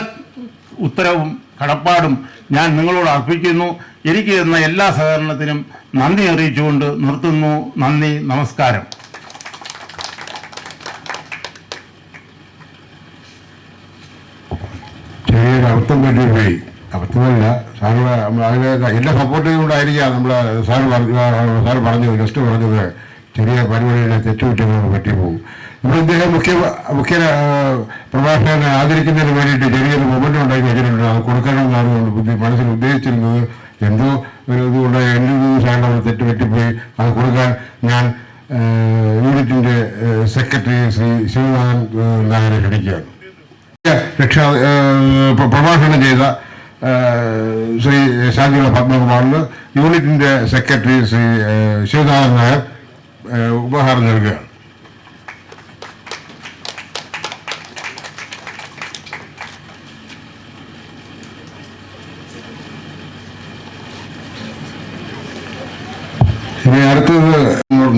ഉത്തരവും കടപ്പാടും ഞാൻ നിങ്ങളോട് അർപ്പിക്കുന്നു. എനിക്ക് തന്ന എല്ലാ സഹകരണത്തിനും നന്ദി അറിയിച്ചുകൊണ്ട് നിർത്തുന്നു. നന്ദി, നമസ്കാരം. ചെറിയൊരു അബദ്ധം പറ്റിപ്പോയി. അബദ്ധമല്ല, സാറ് അതിന് എന്നെ സപ്പോർട്ട് ചെയ്തുകൊണ്ടായിരിക്കാം സാറ് പറഞ്ഞത്, ജസ്റ്റ് പറഞ്ഞത് ചെറിയ പരിപാടിയുടെ തെറ്റുകുറ്റങ്ങൾ പറ്റിപ്പോകും. ഇപ്പോൾ ഇദ്ദേഹം മുഖ്യ പ്രഭാഷകനെ ആദരിക്കുന്നതിന് വേണ്ടിയിട്ട് ചെറിയൊരു മൊമെൻ്റ് ഉണ്ടാക്കി വെച്ചിട്ടുണ്ട്. അത് കൊടുക്കണമെന്നാണ് മനസ്സിൽ ഉദ്ദേശിച്ചിരുന്നത്. എന്തോ ഒരു ഇതുകൊണ്ട് എൻ്റെ സാറിന് അവർ തെറ്റ് പറ്റിപ്പോയി. അത് കൊടുക്കാൻ ഞാൻ യൂണിറ്റിൻ്റെ സെക്രട്ടറി ശ്രീ ശിവനാഥൻ നായരെ ക്ഷണിക്കുകയാണ്. പ്രഭാഷണം ചെയ്ത ശ്രീ ശാന്തികുള പത്മകുമാറിന് യൂണിറ്റിൻ്റെ സെക്രട്ടറി ശ്രീ ശിവനാഥൻ നായർ ഉപഹാരം നൽകുകയാണ്. ഇനി അടുത്തത്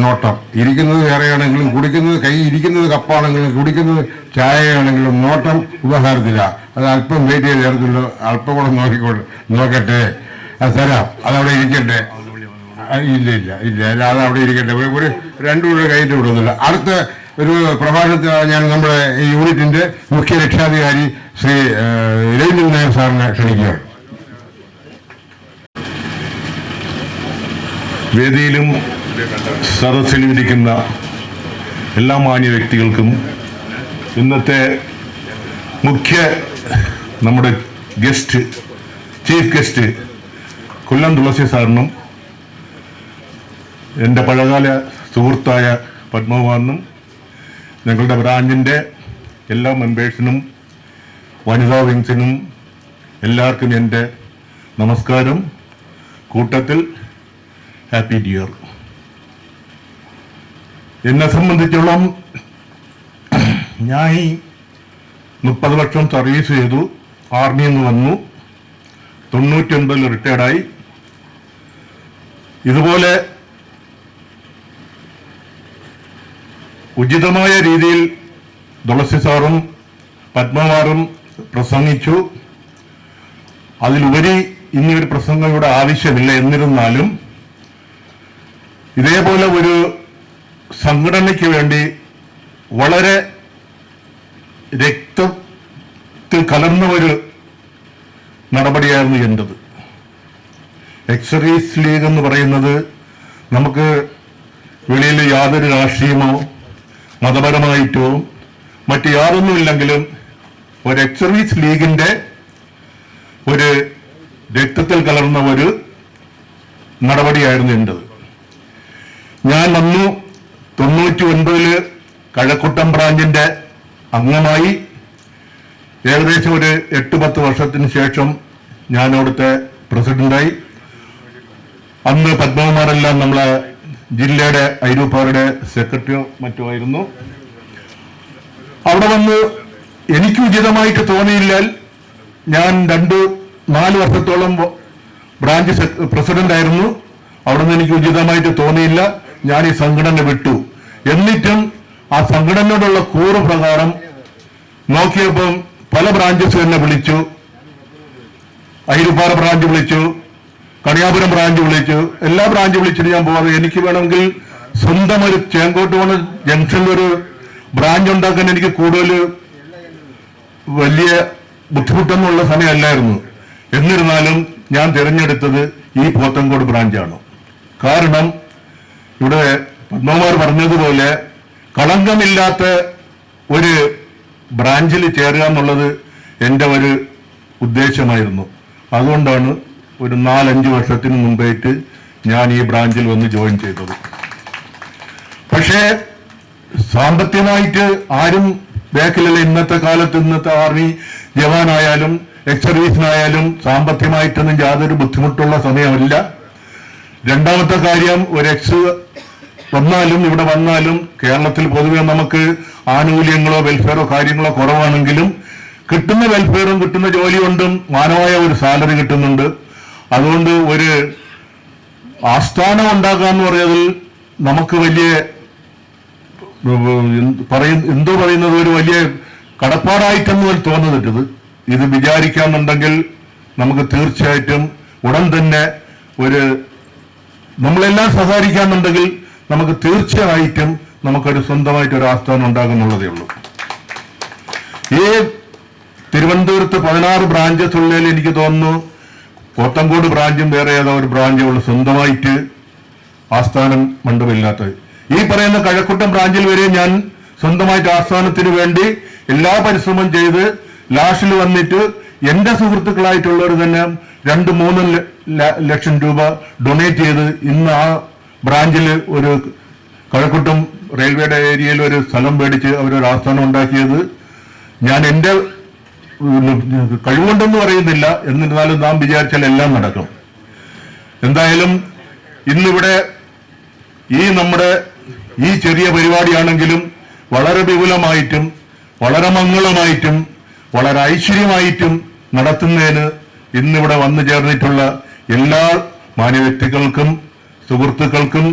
നോട്ടം. ഇരിക്കുന്നത് വേറെയാണെങ്കിലും കുടിക്കുന്നത്, കൈ ഇരിക്കുന്നത് കപ്പാണെങ്കിലും കുടിക്കുന്നത് ചായയാണെങ്കിലും നോട്ടം ഉപഹാരത്തില്ല. അത് അല്പം വെയിറ്റ് ചെയ്ത് ചേർത്തുള്ളൂ. അല്പം കൂടെ നോക്കട്ടെ, അത് തരാം. അതവിടെ ഇരിക്കട്ടെ. ഇല്ല അതവിടെ ഇരിക്കട്ടെ. ഒരു 2 കൂടെ കൈയിട്ട് വിടുന്നില്ല. അടുത്ത ഒരു പ്രഭാഷണത്തിൽ ഞാൻ നമ്മുടെ ഈ യൂണിറ്റിൻ്റെ മുഖ്യ രക്ഷാധികാരി ശ്രീ രവീന്ദ്രൻ നായർ സാറിനെ ക്ഷണിക്കുകയാണ്. വേദിയിലും സദസ്സിലും ഇരിക്കുന്ന എല്ലാ മാന്യ വ്യക്തികൾക്കും ഇന്നത്തെ നമ്മുടെ ചീഫ് ഗസ്റ്റ് കൊല്ലം തുളസി സാറിനും എൻ്റെ പഴയകാല സുഹൃത്തായ പത്മകുമാറിനും ഞങ്ങളുടെ ബ്രാഞ്ചിൻ്റെ എല്ലാ മെമ്പേഴ്സിനും വനിതാ വിങ്സിനും എല്ലാവർക്കും എൻ്റെ നമസ്കാരം. കൂട്ടത്തിൽ ഹാപ്പി ന്യൂ ഇയർ. എന്നെ സംബന്ധിച്ചോളം ഞാൻ 30 വർഷം സർവീസ് ചെയ്തു. ആർമിയിൽ നിന്ന് വന്നു. 99 റിട്ടയർഡായി. ഇതുപോലെ ഉചിതമായ രീതിയിൽ തുളസി സാറും പത്മകുമാറും പ്രസംഗിച്ചു. അതിലുപരി ഇനി ഒരു പ്രസംഗം ഇവിടെ ആവശ്യമില്ല. എന്നിരുന്നാലും ഇതേപോലെ ഒരു സംഘടനയ്ക്ക് വേണ്ടി വളരെ രക്തത്തിൽ കലർന്ന ഒരു നടപടിയായിരുന്നു എൻ്റെത്. എക്സർവീസ് ലീഗ് എന്ന് പറയുന്നത് നമുക്ക് വെളിയിൽ യാതൊരു രാഷ്ട്രീയമോ മതപരമായിട്ടോ മറ്റ് യാതൊന്നുമില്ലെങ്കിലും ഒരു എക്സർവീസ് ലീഗിൻ്റെ ഒരു രക്തത്തിൽ കലർന്ന ഒരു നടപടിയായിരുന്നു എൻ്റെത്. ഞാൻ വന്നു 99 കഴക്കൂട്ടം ബ്രാഞ്ചിൻ്റെ അംഗമായി. ഏകദേശം ഒരു 8-10 വർഷത്തിന് ശേഷം ഞാൻ അവിടുത്തെ പ്രസിഡന്റായി. അന്ന് പത്മകുമാരെല്ലാം നമ്മളെ ജില്ലയുടെ ഐരൂപ്പാറുടെ സെക്രട്ടറിയോ മറ്റോ ആയിരുന്നു. അവിടെ വന്ന് എനിക്ക് ഉചിതമായിട്ട് തോന്നിയില്ലാൽ ഞാൻ 2-4 വർഷത്തോളം ബ്രാഞ്ച് പ്രസിഡന്റായിരുന്നു. അവിടെ നിന്ന് എനിക്ക് ഉചിതമായിട്ട് തോന്നിയില്ല. ഞാൻ ഈ സംഘടന വിട്ടു. എന്നിട്ടും ആ സംഘടനയോടുള്ള കൂറ് പ്രകാരം നോക്കിയപ്പം പല ബ്രാഞ്ചസ് എന്നെ വിളിച്ചു. ഐരൂപ്പാറ ബ്രാഞ്ച് വിളിച്ചു, കണിയാപുരം ബ്രാഞ്ച് വിളിച്ചു. എല്ലാ ബ്രാഞ്ച് വിളിച്ചിട്ട് ഞാൻ പോകാതെ എനിക്ക് വേണമെങ്കിൽ സ്വന്തം ഒരു ചേങ്കോട്ടുകോണ ജംഗ്ഷനിൽ ഒരു ബ്രാഞ്ച് ഉണ്ടാക്കാൻ എനിക്ക് കൂടുതൽ വലിയ ബുദ്ധിമുട്ടൊന്നുമുള്ള സമയമല്ലായിരുന്നു. എന്നിരുന്നാലും ഞാൻ തിരഞ്ഞെടുത്തത് ഈ പോത്തങ്കോട് ബ്രാഞ്ചാണ്. കാരണം ഇവിടെ പത്മകുമാർ പറഞ്ഞതുപോലെ കളങ്കമില്ലാത്ത ഒരു ബ്രാഞ്ചിൽ ചേരുക എന്നുള്ളത് എൻ്റെ ഒരു ഉദ്ദേശമായിരുന്നു. അതുകൊണ്ടാണ് ഒരു 4-5 വർഷത്തിന് മുമ്പായിട്ട് ഞാൻ ഈ ബ്രാഞ്ചിൽ വന്ന് ജോയിൻ ചെയ്തത്. പക്ഷേ സാമ്പത്തികമായിട്ട് ആരും ബാക്കിലല്ല. ഇന്നത്തെ കാലത്ത് ഇന്നത്തെ ആർമി ജവാനായാലും എക്സ് സർവീസിനായാലും സാമ്പത്തികമായിട്ടൊന്നും യാതൊരു ബുദ്ധിമുട്ടുള്ള സമയമല്ല. രണ്ടാമത്തെ കാര്യം, ഒരു എക്സ് വന്നാലും ഇവിടെ വന്നാലും കേരളത്തിൽ പൊതുവെ നമുക്ക് ആനുകൂല്യങ്ങളോ വെൽഫെയറോ കാര്യങ്ങളോ കുറവാണെങ്കിലും കിട്ടുന്ന വെൽഫെയറും കിട്ടുന്ന ജോലി കൊണ്ടും മാനമായ ഒരു സാലറി കിട്ടുന്നുണ്ട്. അതുകൊണ്ട് ഒരു ആസ്ഥാനം ഉണ്ടാക്കുക എന്ന് പറയുന്നതിൽ നമുക്ക് വലിയ എന്തോ പറയുന്നത് ഒരു വലിയ കടപ്പാടായിട്ടൊന്നും തോന്നുന്നിട്ടത്. ഇത് വിചാരിക്കാന്നുണ്ടെങ്കിൽ നമുക്ക് തീർച്ചയായിട്ടും ഉടൻ തന്നെ ഒരു നമ്മളെല്ലാം സഹകരിക്കാന്നുണ്ടെങ്കിൽ നമുക്ക് തീർച്ചയായിട്ടും നമുക്കൊരു സ്വന്തമായിട്ട് ഒരു ആസ്ഥാനം ഉണ്ടാകുന്നുള്ളതേ ഉള്ളൂ. ഈ തിരുവനന്തപുരത്ത് 16 ബ്രാഞ്ചസ് ഉള്ളതിൽ എനിക്ക് തോന്നുന്നു പോത്തങ്കോട് ബ്രാഞ്ചും വേറെ ഏതോ ഒരു ബ്രാഞ്ചേ ഉള്ളൂ സ്വന്തമായിട്ട് ആസ്ഥാനം മണ്ഡപമില്ലാത്തത്. ഈ പറയുന്ന കഴക്കൂട്ടം ബ്രാഞ്ചിൽ വരെ ഞാൻ സ്വന്തമായിട്ട് ആസ്ഥാനത്തിന് വേണ്ടി എല്ലാ പരിശ്രമം ചെയ്ത് ലാസ്റ്റിൽ വന്നിട്ട് എൻ്റെ സുഹൃത്തുക്കളായിട്ടുള്ളവർ തന്നെ 2-3 ലക്ഷം രൂപ ഡൊണേറ്റ് ചെയ്ത് ഇന്ന് ആ ബ്രാഞ്ചിൽ ഒരു കഴക്കൂട്ടം റെയിൽവേയുടെ ഏരിയയിൽ ഒരു സ്ഥലം മേടിച്ച് അവരൊരു ആസ്ഥാനം ഉണ്ടാക്കിയത് ഞാൻ എൻ്റെ കഴിവുണ്ടെന്ന് പറയുന്നില്ല. എന്നിരുന്നാലും നാം വിചാരിച്ചാൽ എല്ലാം നടക്കും. എന്തായാലും ഇന്നിവിടെ നമ്മുടെ ഈ ചെറിയ പരിപാടിയാണെങ്കിലും വളരെ വിപുലമായിട്ടും വളരെ മംഗളമായിട്ടും വളരെ ഐശ്വര്യമായിട്ടും നടത്തുന്നതിന് ഇന്നിവിടെ വന്നു ചേർന്നിട്ടുള്ള എല്ലാ മാന്യ വ്യക്തികൾക്കും സുഹൃത്തുക്കൾക്കും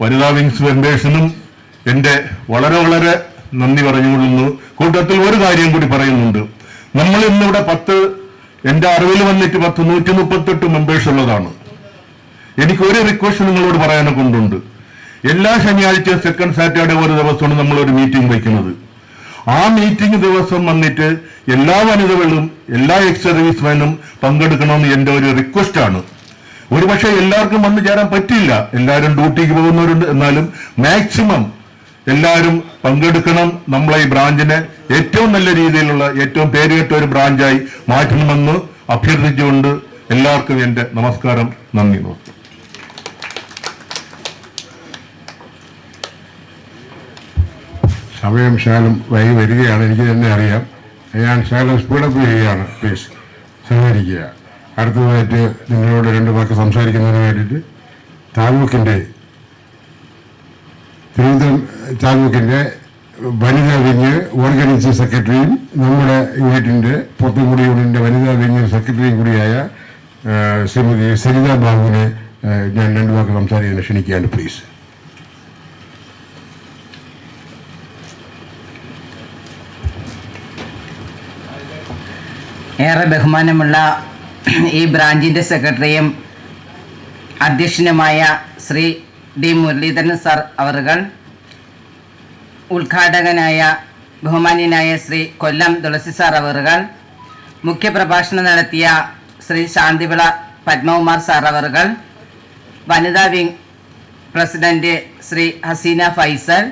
വനിതാ വിങ്സ് മെമ്പേഴ്സിനും എൻ്റെ വളരെ വളരെ നന്ദി പറഞ്ഞുകൊള്ളുന്നു. കൂട്ടത്തിൽ ഒരു കാര്യം കൂടി പറയുന്നുണ്ട്. നമ്മൾ ഇന്നിവിടെ എൻ്റെ അറിവിൽ വന്നിട്ട് 138 മെമ്പേഴ്സ് ഉള്ളതാണ്. എനിക്കൊരു റിക്വസ്റ്റ് നിങ്ങളോട് പറയാനെ കൊണ്ടുണ്ട്. എല്ലാ ശനിയാഴ്ച സെക്കൻഡ് സാറ്റർഡേ ഒരു ദിവസമാണ് നമ്മളൊരു മീറ്റിംഗ് വയ്ക്കുന്നത്. ആ മീറ്റിംഗ് ദിവസം വന്നിട്ട് എല്ലാ വനിതകളും എല്ലാ എക്സ് സർവീസ്മാനും പങ്കെടുക്കണമെന്ന് എൻ്റെ ഒരു റിക്വസ്റ്റാണ്. ഒരുപക്ഷെ എല്ലാവർക്കും വന്നു ചേരാൻ പറ്റില്ല, എല്ലാവരും ഡ്യൂട്ടിക്ക് പോകുന്നവരുണ്ട്. എന്നാലും മാക്സിമം എല്ലാവരും പങ്കെടുക്കണം. നമ്മളെ ഈ ബ്രാഞ്ചിനെ ഏറ്റവും നല്ല രീതിയിലുള്ള ഏറ്റവും പേരുകേട്ട ഒരു ബ്രാഞ്ചായി മാറ്റണമെന്ന് അഭ്യർത്ഥിച്ചുകൊണ്ട് എല്ലാവർക്കും എൻ്റെ നമസ്കാരം, നന്ദി. സമയം ശകലം വൈകി വരികയാണ്, എനിക്ക് തന്നെ അറിയാം. ഞാൻ ശകലം സ്പീഡപ്പ് ചെയ്യുകയാണ്. പ്ലീസ് സഹകരിക്കുക. അടുത്തതായിട്ട് നിങ്ങളോട് 2 വാക്ക് സംസാരിക്കുന്നതിന് വേണ്ടിയിട്ട് താലൂക്കിൻ്റെ തിരുവനന്തപുരം താലൂക്കിൻ്റെ വനിതാ വിങ് ഓർഗനൈസിംഗ് സെക്രട്ടറിയും നമ്മുടെ യൂണിറ്റിൻ്റെ പോത്തൻകോട് യൂണിറ്റിൻ്റെ വനിതാ വിങ് സെക്രട്ടറിയും കൂടിയായ ശ്രീമതി സരിത ബാബുവിനെ ഞാൻ 2 വാക്ക് സംസാരിക്കാൻ ക്ഷണിക്കുകയാണ്. പ്ലീസ്. ഏറെ ബഹുമാനമുള്ള ഈ ബ്രാഞ്ചിൻ്റെ സെക്രട്ടറിയും അധ്യക്ഷനുമായ ശ്രീ ഡി മുരളീധരൻ സാർ അവറുകൾ, ഉദ്ഘാടകനായ ബഹുമാന്യനായ ശ്രീ കൊല്ലം തുളസി സാർ അവറുകൾ, മുഖ്യപ്രഭാഷണം നടത്തിയ ശ്രീ ശാന്തിവിള പത്മകുമാർ സാർ അവറുകൾ, വനിതാ വിങ് പ്രസിഡന്റ് ശ്രീ ഹസീന ഫൈസൽ,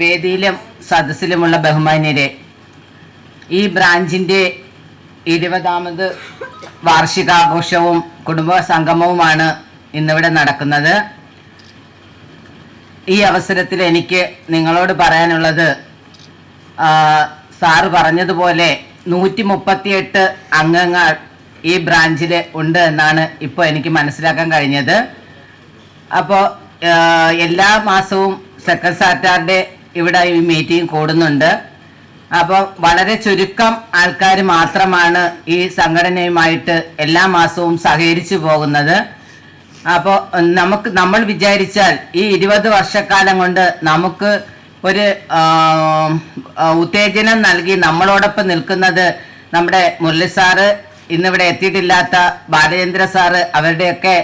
വേദിയിലും സദസ്സിലുമുള്ള ബഹുമാന്യരെ, ഈ ബ്രാഞ്ചിൻ്റെ 20ാമത് വാർഷികാഘോഷവും കുടുംബ സംഗമവുമാണ് ഇന്നിവിടെ നടക്കുന്നത്. ഈ അവസരത്തിൽ എനിക്ക് നിങ്ങളോട് പറയാനുള്ളത്, സാറ് പറഞ്ഞതുപോലെ 138 അംഗങ്ങൾ ഈ ബ്രാഞ്ചിൽ ഉണ്ട് എന്നാണ് ഇപ്പോൾ എനിക്ക് മനസ്സിലാക്കാൻ കഴിഞ്ഞത്. അപ്പോൾ എല്ലാ മാസവും സെക്കൻഡ് സാറ്റർഡേ ഇവിടെ ഈ മീറ്റിംഗ് കൂടുന്നുണ്ട്. അപ്പോൾ വളരെ ചുരുക്കം ആൾക്കാർ മാത്രമാണ് ഈ സംഘടനയുമായിട്ട് എല്ലാ മാസവും സഹകരിച്ചു പോകുന്നത്. അപ്പോൾ നമ്മൾ വിചാരിച്ചാൽ ഈ 20 വർഷക്കാലം കൊണ്ട് നമുക്ക് ഒരു ഉത്തേജനം നൽകി നമ്മളോടൊപ്പം നിൽക്കുന്നത് നമ്മുടെ മുരളി സാറ്, ഇന്നിവിടെ എത്തിയിട്ടില്ലാത്ത ബാലചന്ദ്ര സാറ്, അവരുടെയൊക്കെ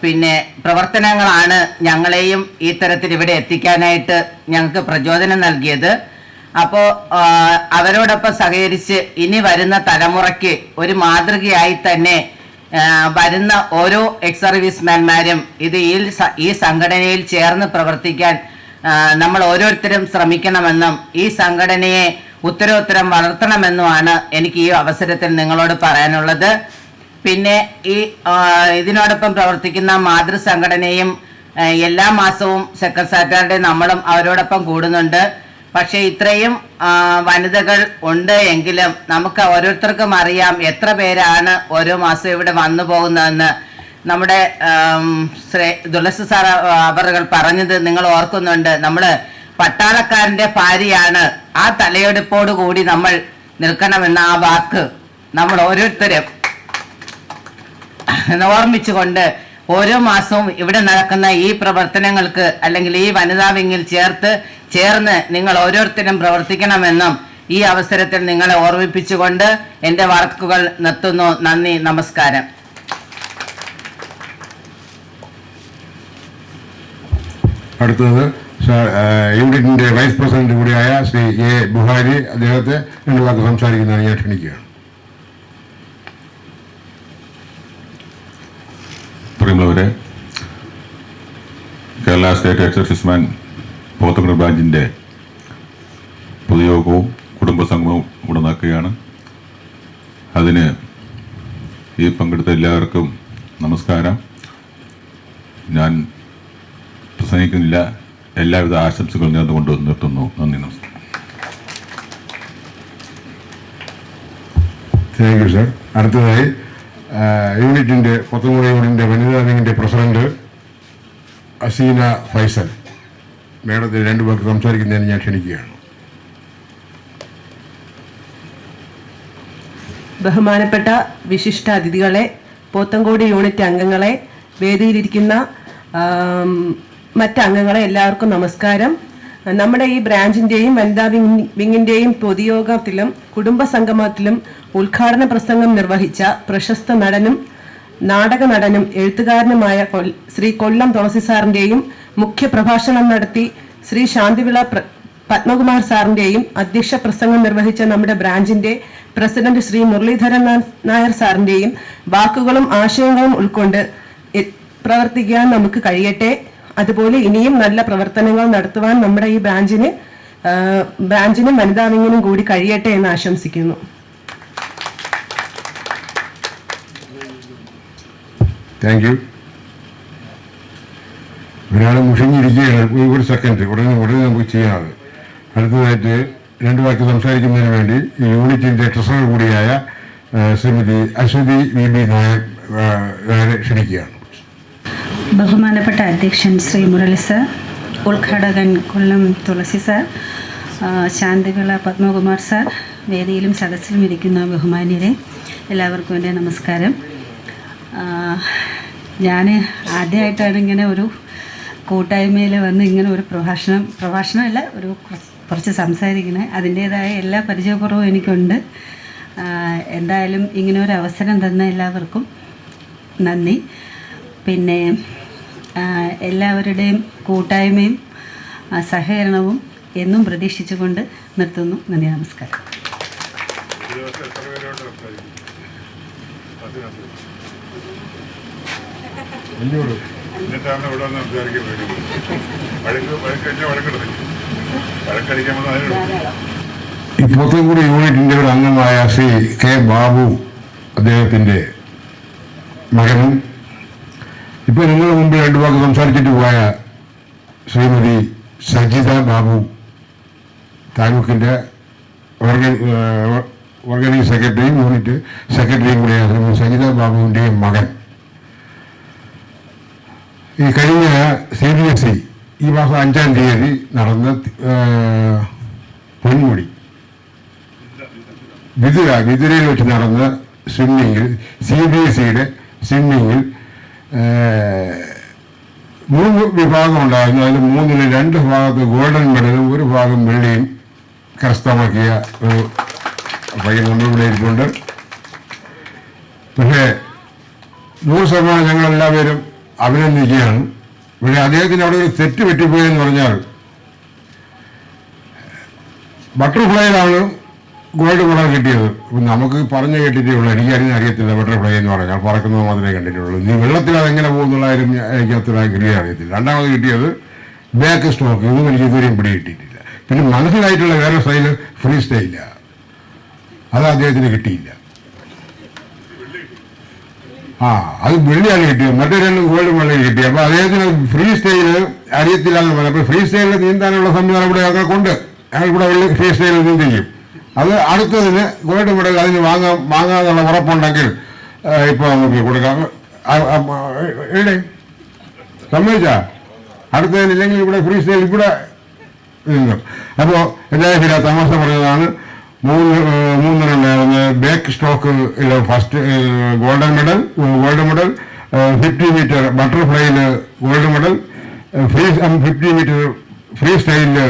പിന്നെ പ്രവർത്തനങ്ങളാണ് ഞങ്ങളെയും ഈ തരത്തിൽ ഇവിടെ എത്തിക്കാനായിട്ട് ഞങ്ങൾക്ക് പ്രചോദനം നൽകിയത്. അപ്പോൾ അവരോടൊപ്പം സഹകരിച്ച് ഇനി വരുന്ന തലമുറയ്ക്ക് ഒരു മാതൃകയായി തന്നെ വരുന്ന ഓരോ എക്സ് സർവീസ്മാൻമാരും ഈ സംഘടനയിൽ ചേർന്ന് പ്രവർത്തിക്കാൻ നമ്മൾ ഓരോരുത്തരും ശ്രമിക്കണമെന്നും ഈ സംഘടനയെ ഉത്തരോത്തരം വളർത്തണമെന്നുമാണ് എനിക്ക് ഈ അവസരത്തിൽ നിങ്ങളോട് പറയാനുള്ളത്. പിന്നെ ഇതിനോടൊപ്പം പ്രവർത്തിക്കുന്ന മാതൃസംഘടനയും എല്ലാ മാസവും സെക്കൻഡ് സാറ്റർഡേ നമ്മളും അവരോടൊപ്പം കൂടുന്നുണ്ട്. പക്ഷേ ഇത്രയും വനിതകൾ ഉണ്ട് എങ്കിലും നമുക്ക് ഓരോരുത്തർക്കും അറിയാം എത്ര പേരാണ് ഓരോ മാസം ഇവിടെ വന്നു പോകുന്നതെന്ന്. നമ്മുടെ തുളസി സാർ അവറുകൾ പറഞ്ഞത് നിങ്ങൾ ഓർക്കുന്നുണ്ട്. നമ്മൾ പട്ടാളക്കാരൻ്റെ ഭാര്യയാണ്, ആ തലയെടുപ്പോട് കൂടി നമ്മൾ നിൽക്കണമെന്ന ആ വാക്ക് നമ്മൾ ഓരോരുത്തരും ഓർമ്മിച്ചുകൊണ്ട് ഓരോ മാസവും ഇവിടെ നടക്കുന്ന ഈ പ്രവർത്തനങ്ങൾക്ക് അല്ലെങ്കിൽ ഈ വനിതാ വിങ്ങിൽ ചേർന്ന് നിങ്ങൾ ഓരോരുത്തരും പ്രവർത്തിക്കണമെന്നും ഈ അവസരത്തിൽ നിങ്ങളെ ഓർമ്മിപ്പിച്ചുകൊണ്ട് എൻ്റെ വാക്കുകൾ നിർത്തുന്നു. നന്ദി, നമസ്കാരം. അടുത്തത് യൂണിറ്റിൻ്റെ വൈസ് പ്രസിഡന്റ് കൂടിയായ ശ്രീ എ ബുഹാരി, അദ്ദേഹത്തെ 2 വാക്ക് സംസാരിക്കുന്നതിന് ഞാൻ ക്ഷണിക്കുകയാണ്. പ്രിയമുള്ളവരെ, കേരള സ്റ്റേറ്റ് എക്സർസൈസ്മാൻ പോത്തൻകോട് ബ്രാഞ്ചിൻ്റെ പൊതുയോഗവും കുടുംബസംഗമവും ഇവിടെ നടക്കുകയാണ്. അതിന് ഈ പങ്കെടുത്ത എല്ലാവർക്കും നമസ്കാരം. ഞാൻ പ്രസംഗിക്കുന്നില്ല, എല്ലാവിധ ആശംസകൾ നേർന്നുകൊണ്ട് നിർത്തുന്നു. നന്ദി, നമസ്കാരം. Thank you sir. അടുത്തതായി യൂണിറ്റിൻ്റെ പോത്തൻകോട് യൂണിറ്റിൻ്റെ വനിതാ വിങ്ങിൻ്റെ പ്രസിഡന്റ് ഹസീന ഫൈസൽ, മേഡത്തിൽ 2 വാക്ക് സംസാരിക്കുന്നതിന് ഞാൻ ക്ഷണിക്കുകയാണ്. ബഹുമാനപ്പെട്ട വിശിഷ്ട അതിഥികളെ, പോത്തൻകോട് യൂണിറ്റ് അംഗങ്ങളെ, വേദിയിലിരിക്കുന്ന മറ്റംഗങ്ങളെ, എല്ലാവർക്കും നമസ്കാരം. നമ്മുടെ ഈ ബ്രാഞ്ചിൻ്റെയും വനിതാ വിങ്ങിൻ്റെയും പൊതുയോഗത്തിലും കുടുംബസംഗമത്തിലും ഉദ്ഘാടന പ്രസംഗം നിർവഹിച്ച പ്രശസ്ത നടനും നാടക നടനും എഴുത്തുകാരനുമായ ശ്രീ കൊല്ലം തുളസി സാറിൻ്റെയും മുഖ്യപ്രഭാഷണം നടത്തി ശ്രീ ശാന്തിവിള പത്മകുമാർ സാറിൻ്റെയും അധ്യക്ഷ പ്രസംഗം നിർവഹിച്ച നമ്മുടെ ബ്രാഞ്ചിൻ്റെ പ്രസിഡന്റ് ശ്രീ മുരളീധരൻ നായർ സാറിൻ്റെയും വാക്കുകളും ആശയങ്ങളും ഉൾക്കൊണ്ട് പ്രവർത്തിക്കാൻ നമുക്ക് കഴിയട്ടെ. അതുപോലെ ഇനിയും നല്ല പ്രവർത്തനങ്ങൾ നടത്തുവാൻ നമ്മുടെ ഈ ബ്രാഞ്ചിനും വനിതാ വിങ്ങിനും കൂടി കഴിയട്ടെ എന്ന് ആശംസിക്കുന്നു. Thank you. ഒരാൾ മുഷിഞ്ഞിരിക്കുകയാണ്. ഒരു സെക്കൻഡ്, ഉടനെ നമുക്ക് ചെയ്യാറ്. അടുത്തതായിട്ട് 2 വാക്ക് സംസാരിക്കുന്നതിന് വേണ്ടി യൂണിറ്റിൻ്റെ ട്രഷറർ കൂടിയായ ശ്രീമതി അശ്വതി വി ബി നായരെ ക്ഷണിക്കുകയാണ്. ബഹുമാനപ്പെട്ട അധ്യക്ഷൻ ശ്രീ മുരളി സർ, ഉദ്ഘാടകൻ കൊല്ലം തുളസി സാർ, ശാന്തിവിള പത്മകുമാർ സാർ, വേദിയിലും സദസ്സിലും ഇരിക്കുന്ന ബഹുമാന്യരെ, എല്ലാവർക്കും എൻ്റെ നമസ്കാരം. ഞാൻ ആദ്യമായിട്ടാണ് ഇങ്ങനെ ഒരു കൂട്ടായ്മയിൽ വന്ന് ഇങ്ങനെ ഒരു പ്രഭാഷണമല്ല, ഒരു കുറച്ച് സംസാരിക്കുന്നത്. അതിൻ്റേതായ എല്ലാ പരിചയക്കുറവും എനിക്കുണ്ട്. എന്തായാലും ഇങ്ങനെ ഒരു അവസരം തന്ന എല്ലാവർക്കും നന്ദി. പിന്നെ എല്ലാവരുടെയും കൂട്ടായ്മയും സഹകരണവും എന്നും പ്രതീക്ഷിച്ചുകൊണ്ട് നിർത്തുന്നു. നന്ദി, നമസ്കാരം. ഈ പോത്തൻകുടി യൂണിറ്റിൻ്റെ ഒരു അംഗമായ ശ്രീ കെ ബാബു, അദ്ദേഹത്തിൻ്റെ മകനും ഇപ്പോൾ നിങ്ങളുടെ മുമ്പിൽ രണ്ടു വാക്ക് സംസാരിച്ചിട്ട് പോയ ശ്രീമതി സജിത ബാബു, താലൂക്കിൻ്റെ ഓർഗനൈസ് സെക്രട്ടറിയും യൂണിറ്റ് സെക്രട്ടറിയും കൂടിയാണ് ശ്രീമതി സജിത ബാബുവിൻ്റെയും മകൻ. ഈ കഴിഞ്ഞ CBSE ഈ മാസം 5-ാം തീയതി നടന്ന പൊന്മുടി വിതുരയിൽ വെച്ച് നടന്ന സ്വിമ്മിങ്ങിൽ CBSEയുടെ സ്വിമ്മിങ്ങിൽ 3 വിഭാഗം ഉണ്ടായിരുന്നു. അതിൽ 3-ൽ 2 ഭാഗത്ത് ഗോൾഡൻ മെഡലും 1 ഭാഗം വെള്ളിയും കരസ്ഥമാക്കിയ ഒരു പയ്യൻ നമ്മളിവിടെ ഇരിപ്പുണ്ട്. പക്ഷേ 100% ഞങ്ങളെല്ലാവരും അഭിനന്ദിക്കുകയാണ്. പക്ഷേ അദ്ദേഹത്തിന് അവിടെ ഒരു തെറ്റ് പറ്റിപ്പോയെന്ന് പറഞ്ഞാൽ, ബട്ടർഫ്ലൈയിലാണ് ഗോൾഡ് മെഡൽ കിട്ടിയത്. നമുക്ക് പറഞ്ഞു കേട്ടിട്ടേ ഉള്ളൂ, എനിക്കറിയാൻ അറിയത്തില്ല ബട്ടർഫ്ലൈ എന്ന് പറഞ്ഞാൽ പറക്കുന്നത് മാത്രമേ കണ്ടിട്ടുള്ളൂ. ഇനി വെള്ളത്തിൽ അതെങ്ങനെ പോകുന്നുള്ള കാര്യം എനിക്ക് അത്ര ക്ലിയർ അറിയത്തില്ല. രണ്ടാമത് കിട്ടിയത് ബാക്ക് സ്ട്രോക്ക്, ഇതും എനിക്ക് ഇതുവരെയും പിടി കിട്ടിയിട്ടില്ല. പിന്നെ മനസ്സിലായിട്ടുള്ള വേറെ സ്റ്റൈല് ഫ്രീ സ്റ്റൈല, അത് അദ്ദേഹത്തിന് കിട്ടിയില്ല. അത് വെള്ളിയാണ് കിട്ടിയത്, മറ്റേ 2 ഗോൾഡ് മെഡൽ കിട്ടി. അപ്പോൾ അദ്ദേഹത്തിന് ഫ്രീ സ്റ്റൈല് അറിയത്തില്ല എന്ന് പറഞ്ഞു. അപ്പോൾ ഫ്രീ സ്റ്റൈലിൽ നീന്താനുള്ള സംവിധാനം ഇവിടെ ഞങ്ങൾക്കുണ്ട്. ഞങ്ങൾ ഇവിടെ ഫ്രീ സ്റ്റൈലിൽ നീന്ത് ചെയ്യും. അത് അടുത്തതിന് ഗോൾഡ് മെഡൽ അതിന് വാങ്ങാന്നുള്ള ഉറപ്പുണ്ടെങ്കിൽ ഇപ്പോൾ നമുക്ക് കൊടുക്കാം. എവിടെ സമ്മതിച്ചാ? അടുത്തതിനില്ലെങ്കിൽ ഇവിടെ ഫ്രീ സ്റ്റൈൽ ഇവിടെ നീന്തും. അപ്പോൾ എന്തായാലും തമാശ പറഞ്ഞതാണ്. 3 back stroke first gold medal 50 metre ബട്ടർഫ്ലൈയിൽ ഗോൾഡ് മെഡൽ, 50 മീറ്റർ ഫ്രീ സ്റ്റൈലില്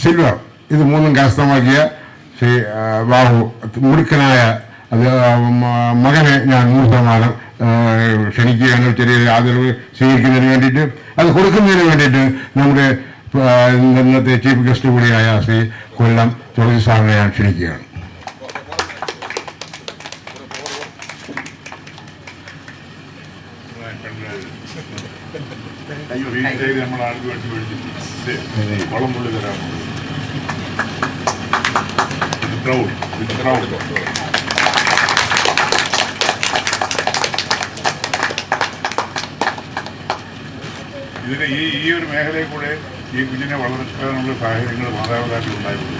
സിൽവർ. ഇത് 3 കരസ്ഥമാക്കിയ ശ്രീ ബാബു, മുടുക്കനായ മകനെ ഞാൻ 100% ക്ഷണിക്കുകയാണ്. ചെറിയ ആദരവ് സ്വീകരിക്കുന്നതിന് വേണ്ടിയിട്ട്, അത് കൊടുക്കുന്നതിന് വേണ്ടിയിട്ട് നമ്മുടെ ഇന്നത്തെ ചീഫ് ഗസ്റ്റ് കൂടിയായ ശ്രീ കൊല്ലം തുളസി സാറിനെ ഞാൻ ക്ഷണിക്കുകയാണ്. നമ്മൾ ആൾക്ക് വേണ്ടി വളം പുള്ളി തരാമോ? ഇതിന് ഈ ഒരു മേഖലയിൽ കൂടെ ഈ കുഞ്ഞിനെ വളർത്താനുള്ള സാഹചര്യങ്ങൾ മാതാപിതാക്കൾ ഉണ്ടായിരുന്നു.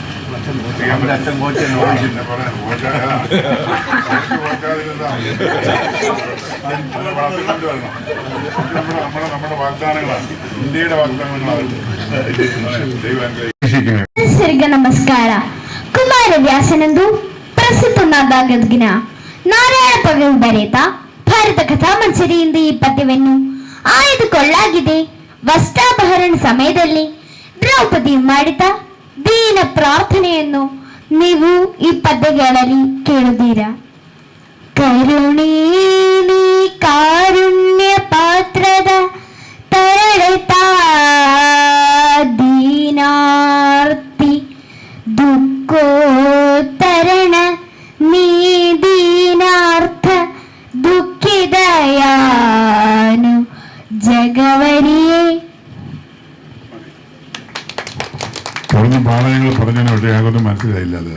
നമ്മുടെ വാഗ്ദാനങ്ങളാണ്, ഇന്ത്യയുടെ ವಾಗ್ದಾನಗಳಾಗುತ್ತೆ. ಸರಿಗೆ ನಮಸ್ಕಾರ. ಕುಮಾರವ್ಯಾಸನೆಂದು ಪ್ರಸಿದ್ಧನಾದ ಗದ್ಗಿನ ನಾರಾಯಣ ಕವಿ ಬರೆದ ಭಾರತ ಕಥಾ ಮಂಜರಿಯಿಂದ ಈ ಪದ್ಯವನ್ನು ಆಯ್ದುಕೊಳ್ಳಲಾಗಿದೆ. ವಸ್ತ್ರಾಪಹರಣ ಸಮಯದಲ್ಲಿ ದ್ರೌಪದಿ ಮಾಡಿದ ದೀನ ಪ್ರಾರ್ಥನೆಯನ್ನು ನೀವು ಈ ಪದ್ಯಗಳಲ್ಲಿ ಕೇಳುತ್ತೀರಾ. ಕರುಣೀಲಿ ಕಾರುಣ್ಯ ಪಾತ್ರದ ತರಳತ ದೀನಾರ್ತಿ ದುಃಖೋತ್ತರಣ ನೀ ದೀನಾರ್ಥ ದುಃಖಿದಯಾನು ജഗവരിയെ. കുറഞ്ഞ പാഠങ്ങൾ പറഞ്ഞതിന് പക്ഷേ ഞങ്ങൾക്കൊന്നും മനസ്സിലായില്ല. അത്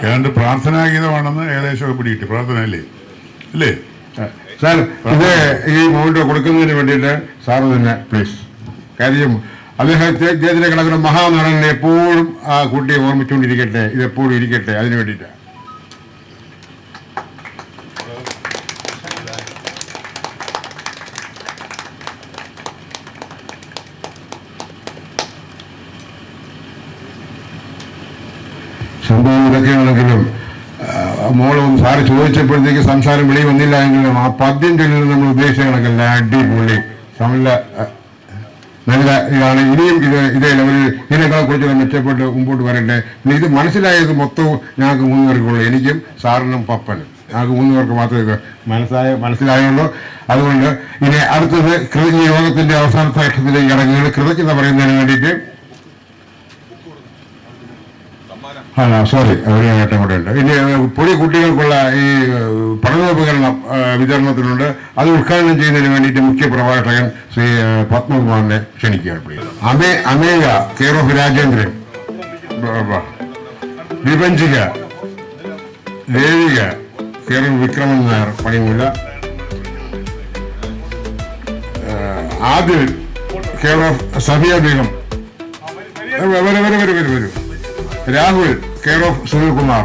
ഏതാണ്ട് പ്രാർത്ഥനാഗീതമാണെന്ന് ഏകദേശമൊക്കെ പിടികിട്ടി. പ്രാർത്ഥന അല്ലേ? സാർ, ഇത് ഈ മൗണ്ട് കൊടുക്കുന്നതിന് വേണ്ടിയിട്ട് സാറ് തന്നെ പ്ലീസ്. കാര്യം അദ്ദേഹത്തിനെ കിടക്കുന്ന മഹാനടനെ എപ്പോഴും ആ കുട്ടിയെ ഓർമ്മിച്ചുകൊണ്ടിരിക്കട്ടെ, ഇതെപ്പോഴും ഇരിക്കട്ടെ, അതിന് വേണ്ടിയിട്ടാണ്. സംഭവം ഇതൊക്കെയാണെങ്കിലും മോളൊന്ന് സാറ് ചോദിച്ചപ്പോഴത്തേക്ക് സംസാരം വെളി വന്നില്ല എങ്കിലും ആ പദ്യം ചൊല്ലുന്നത് നമ്മൾ ഉദ്ദേശിച്ച കണക്കല്ല, അടിപൊളി നല്ല ഇതാണ്. ഇനിയും ഇതേ ലെവലിൽ ഇതിനേക്കാളെ കുറിച്ച് മെച്ചപ്പെട്ട് മുമ്പോട്ട് വരട്ടെ. ഇത് മനസ്സിലായത് മൊത്തവും ഞങ്ങൾക്ക് 3 പേർക്കുള്ളൂ, എനിക്കും സാറിനും പപ്പനും, ഞങ്ങൾക്ക് 3 പേർക്ക് മാത്രമേ ഇത് മനസ്സിലായുള്ളൂ. അതുകൊണ്ട് ഇനി അടുത്തത് കൃതജ്ഞ യോഗത്തിന്റെ അവസാനത്തെ ഘട്ടത്തിലേക്ക് ഇറങ്ങുകയാണ്. കൃതജ്ഞത പറയുന്നതിന് വേണ്ടിയിട്ട് സോറി അവരെയായിട്ടും കൂടെ ഉണ്ട്. ഇനി പുതിയ കുട്ടികൾക്കുള്ള ഈ പഠനോപകരണം വിതരണത്തിനുണ്ട്. അത് ഉദ്ഘാടനം ചെയ്യുന്നതിന് വേണ്ടിയിട്ട് മുഖ്യ പ്രഭാഷകൻ ശ്രീ പത്മകുമാറിനെ ക്ഷണിക്കുകയാണ്. അമേയ കെയർ ഓഫ് രാജേന്ദ്രൻ, വിഭജിക Devika care of Vikraman Nair Panimoola, Adil care of Safiya Begum, വരൂ Rahul care of Sunilkumar,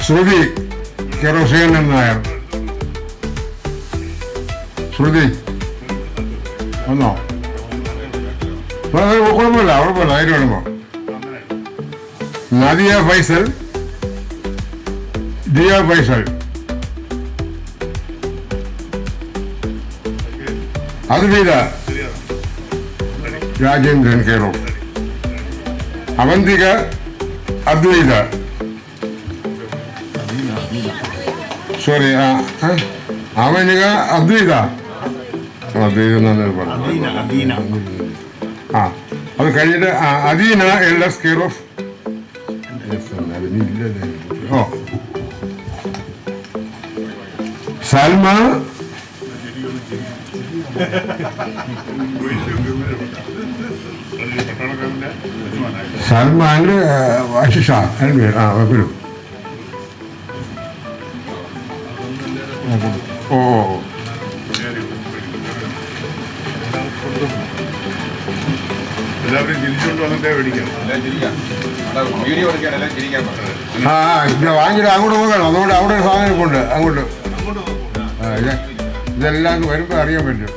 Shruti care of Sreekantan Nair. Shruti ഒന്നോ കുഴപ്പമില്ല അതിന് വേണമോ. Nadiya Faisal, Diya Faisal, Advaitha Rajendran care of, Avanthika Advaitha, sorry Avanika Advaitha അത് കഴിഞ്ഞിട്ട് അദീന എൽഎസ് കെയർ ഓഫ് സൽമ സൽമാൻ്റെ അശിഷ വരൂ. ഓ വാങ്ങിയിട്ട് അങ്ങോട്ട് പോകണം. അതുകൊണ്ട് അവിടെ ഒരു സാധനം കൊണ്ട് അങ്ങോട്ട് ഇതെല്ലാം വരുമ്പോൾ അറിയാൻ പറ്റും.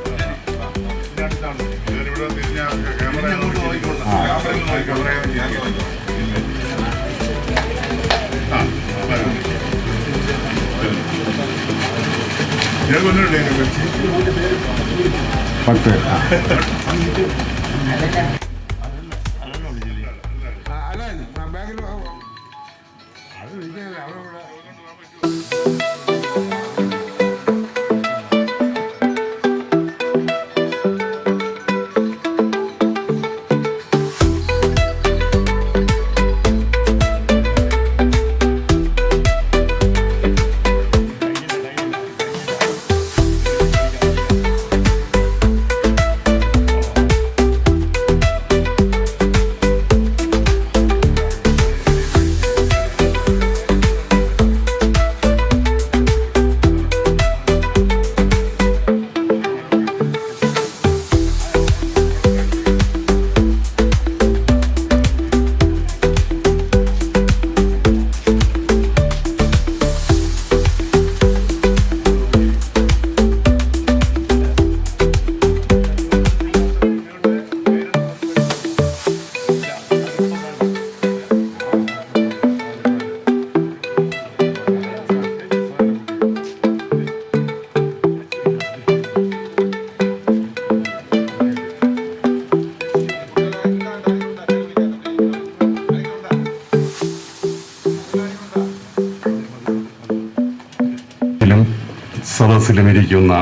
സദസ്സിലുമിരിക്കുന്ന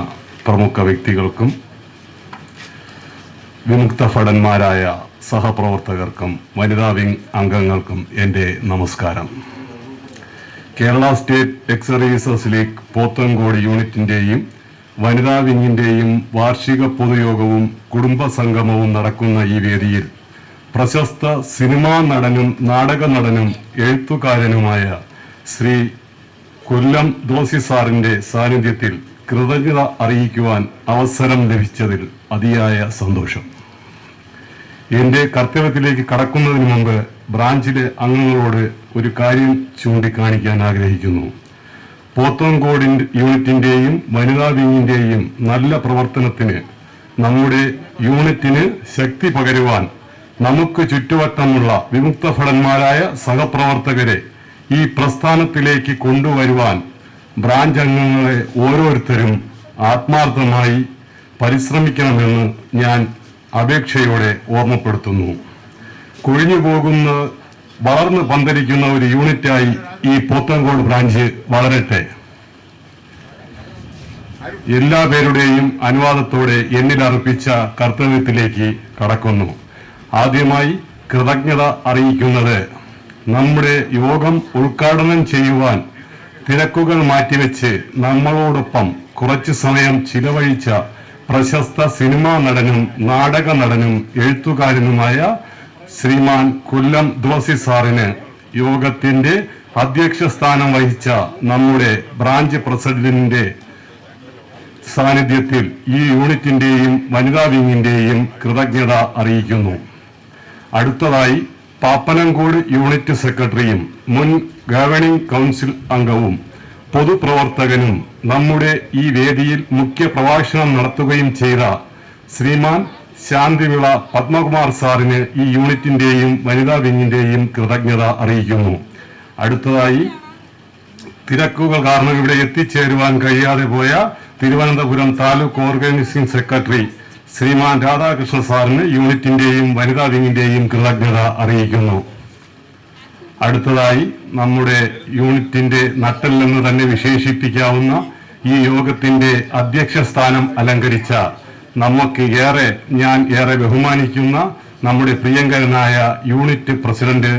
പ്രമുഖ വ്യക്തികൾക്കും വിമുക്ത ഭടന്മാരായ സഹപ്രവർത്തകർക്കും വനിതാ വിംഗ് അംഗങ്ങൾക്കും എൻ്റെ നമസ്കാരം. Kerala state ex services league Pothencode യൂണിറ്റിൻ്റെയും വനിതാ വിംഗിൻ്റെയും വാർഷിക പൊതുയോഗവും കുടുംബ സംഗമവും നടക്കുന്ന ഈ വേദിയിൽ പ്രശസ്ത സിനിമാ നടനും നാടക നടനും എഴുത്തുകാരനുമായ ശ്രീ കൊല്ലം ദോസി സാറിൻ്റെ സാന്നിധ്യത്തിൽ കൃതജ്ഞത അറിയിക്കുവാൻ അവസരം ലഭിച്ചതിൽ അതിയായ സന്തോഷം. എൻ്റെ കർത്തവ്യത്തിലേക്ക് കടക്കുന്നതിന് മുമ്പ് ബ്രാഞ്ചിലെ അംഗങ്ങളോട് ഒരു കാര്യം ചൂണ്ടിക്കാണിക്കാൻ ആഗ്രഹിക്കുന്നു. പോത്തൻകോട് യൂണിറ്റിൻ്റെയും വനിതാ വിംഗിൻ്റെയും നല്ല പ്രവർത്തനത്തിന് നമ്മുടെ യൂണിറ്റിന് ശക്തി പകരുവാൻ നമുക്ക് ചുറ്റുവട്ടമുള്ള വിമുക്തഭടന്മാരായ സഹപ്രവർത്തകരെ ഈ പ്രസ്ഥാനത്തിലേക്ക് കൊണ്ടുവരുവാൻ ബ്രാഞ്ച് അംഗങ്ങളെ ഓരോരുത്തരും ആത്മാർത്ഥമായി പരിശ്രമിക്കണമെന്ന് ഞാൻ അപേക്ഷയോടെ ഓർമ്മപ്പെടുത്തുന്നു. കൊഴിഞ്ഞു പോകുന്ന വളർന്ന് പന്തലിക്കുന്ന ഒരു യൂണിറ്റായി ഈ പോത്തൻകോട് ബ്രാഞ്ച് വളരട്ടെ. എല്ലാ പേരുടെയും അനുവാദത്തോടെ എന്നിൽ അർപ്പിച്ച കർത്തവ്യത്തിലേക്ക് കടക്കുന്നു. ആദ്യമായി കൃതജ്ഞത അറിയിക്കുന്നത് നമ്മുടെ യോഗം ഉദ്ഘാടനം ചെയ്യുവാൻ തിരക്കുകൾ മാറ്റിവെച്ച് നമ്മളോടൊപ്പം കുറച്ചു സമയം ചിലവഴിച്ച പ്രശസ്ത സിനിമാ നടനും നാടക നടനും എഴുത്തുകാരനുമായ ശ്രീമാൻ കൊല്ലം ദ്വസി സാറിന് യോഗത്തിന്റെ അധ്യക്ഷ സ്ഥാനം വഹിച്ച നമ്മുടെ ബ്രാഞ്ച് പ്രസിഡന്റിന്റെ സാന്നിധ്യത്തിൽ ഈ യൂണിറ്റിന്റെയും വനിതാ വിങ്ങിന്റെയും കൃതജ്ഞത അറിയിക്കുന്നു. അടുത്തതായി പാപ്പനംകോട് യൂണിറ്റ് സെക്രട്ടറിയും മുൻ ഗവേണിംഗ് കൗൺസിൽ അംഗവും പൊതുപ്രവർത്തകനും നമ്മുടെ ഈ വേദിയിൽ മുഖ്യ പ്രഭാഷണം നടത്തുകയും ചെയ്ത ശ്രീമാൻ ശാന്തിവിള പത്മകുമാർ സാറിന് ഈ യൂണിറ്റിന്റെയും വനിതാ വിങ്ങിന്റെയും കൃതജ്ഞത അറിയിക്കുന്നു. അടുത്തതായി തിരക്കുകൾ കാരണം ഇവിടെ എത്തിച്ചേരുവാൻ കഴിയാതെ പോയ തിരുവനന്തപുരം താലൂക്ക് ഓർഗനൈസിംഗ് സെക്രട്ടറി ശ്രീമാൻ രാധാകൃഷ്ണ സാറിന് യൂണിറ്റിന്റെയും വനിതാ വിങ്ങിന്റെയും കൃതജ്ഞത അറിയിക്കുന്നു. അടുത്തതായി നമ്മുടെ യൂണിറ്റിന്റെ നട്ടെല്ലെന്ന് തന്നെ വിശേഷിപ്പിക്കാവുന്ന ഈ യോഗത്തിന്റെ അധ്യക്ഷ സ്ഥാനം അലങ്കരിച്ച ഞാൻ ഏറെ ബഹുമാനിക്കുന്ന നമ്മുടെ പ്രിയങ്കരനായ unit president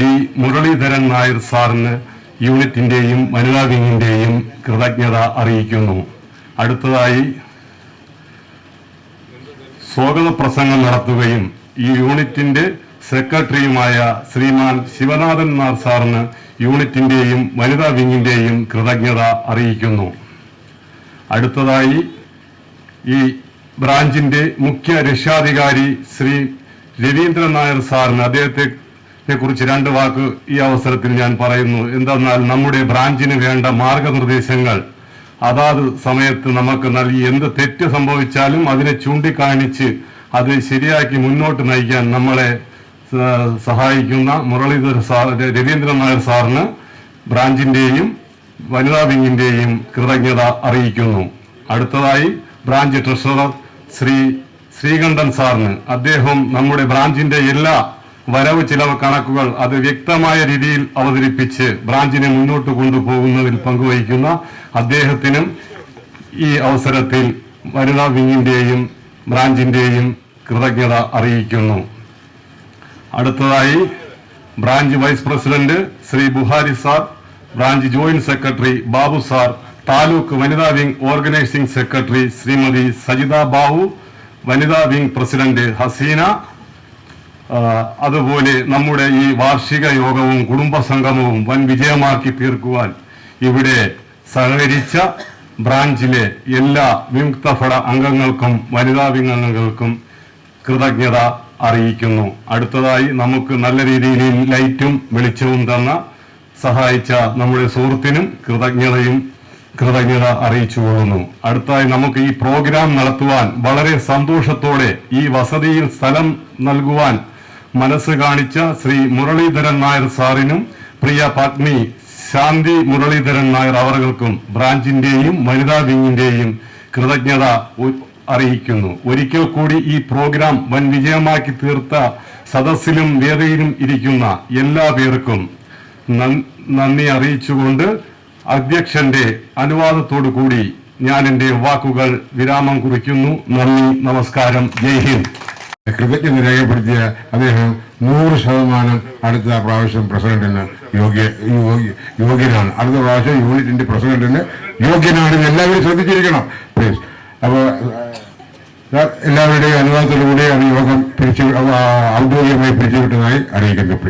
D Muraleedharan Nair സാറിന് യൂണിറ്റിന്റെയും വനിതാ വിങ്ങിന്റെയും കൃതജ്ഞത അറിയിക്കുന്നു. അടുത്തതായി സ്വാഗത പ്രസംഗം നടത്തുകയും ഈ യൂണിറ്റിന്റെ സെക്രട്ടറിയുമായ ശ്രീമാൻ ശിവനാഥൻ നായർ സാറിന് യൂണിറ്റിന്റെയും വനിതാ വിങ്ങിന്റെയും കൃതജ്ഞത അറിയിക്കുന്നു. അടുത്തതായി ഈ ബ്രാഞ്ചിന്റെ മുഖ്യ രക്ഷാധികാരി ശ്രീ രവീന്ദ്രൻ നായർ സാറിന് അദ്ദേഹത്തെ കുറിച്ച് 2 വാക്ക് ഈ അവസരത്തിൽ ഞാൻ പറയുന്നു. എന്തെന്നാൽ നമ്മുടെ ബ്രാഞ്ചിന് വേണ്ട മാർഗനിർദ്ദേശങ്ങൾ അതാത് സമയത്ത് നമുക്ക് നൽകി എന്ത് തെറ്റ് സംഭവിച്ചാലും അതിനെ ചൂണ്ടിക്കാണിച്ച് അത് ശരിയാക്കി മുന്നോട്ട് നയിക്കാൻ നമ്മളെ സഹായിക്കുന്ന രവീന്ദ്രൻ നായർ സാറിന് ബ്രാഞ്ചിന്റെയും വനിതാ വിങ്ങിന്റെയും കൃതജ്ഞത അറിയിക്കുന്നു. അടുത്തതായി ബ്രാഞ്ച് ട്രഷറർ ശ്രീ ശ്രീകണ്ഠൻ സാറിന് അദ്ദേഹം നമ്മുടെ ബ്രാഞ്ചിന്റെ എല്ലാ വരവ് ചിലവ് കണക്കുകൾ അത് വ്യക്തമായ രീതിയിൽ അവതരിപ്പിച്ച് ബ്രാഞ്ചിനെ മുന്നോട്ട് കൊണ്ടുപോകുന്നതിൽ പങ്കുവഹിക്കുന്ന അദ്ദേഹത്തിനും ഈ അവസരത്തിൽ വനിതാ വിങ്ങിന്റെയും ബ്രാഞ്ചിന്റെയും കൃതജ്ഞത അറിയിക്കുന്നു. അടുത്തതായി branch vice president Shri Buhari sir, branch joint secretary Babu sir, taluk വനിതാ wing organising secretary Shrimati Sajitha Babu, വനിതാ വിംഗ് പ്രസിഡന്റ് ഹസീന, അതുപോലെ നമ്മുടെ ഈ വാർഷിക യോഗവും കുടുംബ സംഗമവും വൻ വിജയമാക്കി തീർക്കുവാൻ ഇവിടെ സഹകരിച്ച ബ്രാഞ്ചിലെ എല്ലാ വിമുക്തഭട അംഗങ്ങൾക്കും വനിതാ വിംഗ് അംഗങ്ങൾക്കും കൃതജ്ഞത അറിയിക്കുന്നു. അടുത്തതായി നമുക്ക് നല്ല രീതിയിൽ ലൈറ്റും വെളിച്ചവും തന്ന സഹായിച്ച നമ്മുടെ സുഹൃത്തിനും കൃതജ്ഞത അറിയിച്ചുകൊള്ളുന്നു. അടുത്തതായി നമുക്ക് ഈ പ്രോഗ്രാം നടത്തുവാൻ വളരെ സന്തോഷത്തോടെ ഈ വസതിയിൽ സ്ഥലം നൽകുവാൻ മനസ്സ് കാണിച്ച ശ്രീ മുരളീധരൻ നായർ സാറിനും പ്രിയ പത്നി ശാന്തി മുരളീധരൻ നായർ അവർക്കും ബ്രാഞ്ചിന്റെയും വനിതാ വിങ്ങിന്റെയും കൃതജ്ഞത അറിയിക്കുന്നു. ഒരിക്കൽ കൂടി ഈ പ്രോഗ്രാം വൻ വിജയമാക്കി തീർത്ത സദസ്സിലും വേദിയിലും ഇരിക്കുന്ന എല്ലാ പേർക്കും നന്ദി അറിയിച്ചുകൊണ്ട് അധ്യക്ഷന്റെ അനുവാദത്തോടു കൂടി ഞാൻ എൻ്റെ വാക്കുകൾ വിരാമം കുറിക്കുന്നു. നന്ദി, നമസ്കാരം, ജയ് ഹിന്ദ്. കൃതജ്ഞത രേഖപ്പെടുത്തിയ അദ്ദേഹം 100% അടുത്ത പ്രാവശ്യം പ്രസിഡന്റിന് യോഗ്യനാണ്. അടുത്ത പ്രാവശ്യം യൂണിറ്റിന്റെ പ്രസിഡന്റിന് യോഗ്യനാണ്. എല്ലാവരും ശ്രദ്ധിച്ചിരിക്കണം പ്ലീസ്. അപ്പോൾ എല്ലാവരുടെയും അനുവാദത്തോടുകൂടി യോഗം ഔദ്യോഗികമായി പിരിച്ചുവിട്ടതായി അറിയിക്കുന്നു പ്ലീസ്.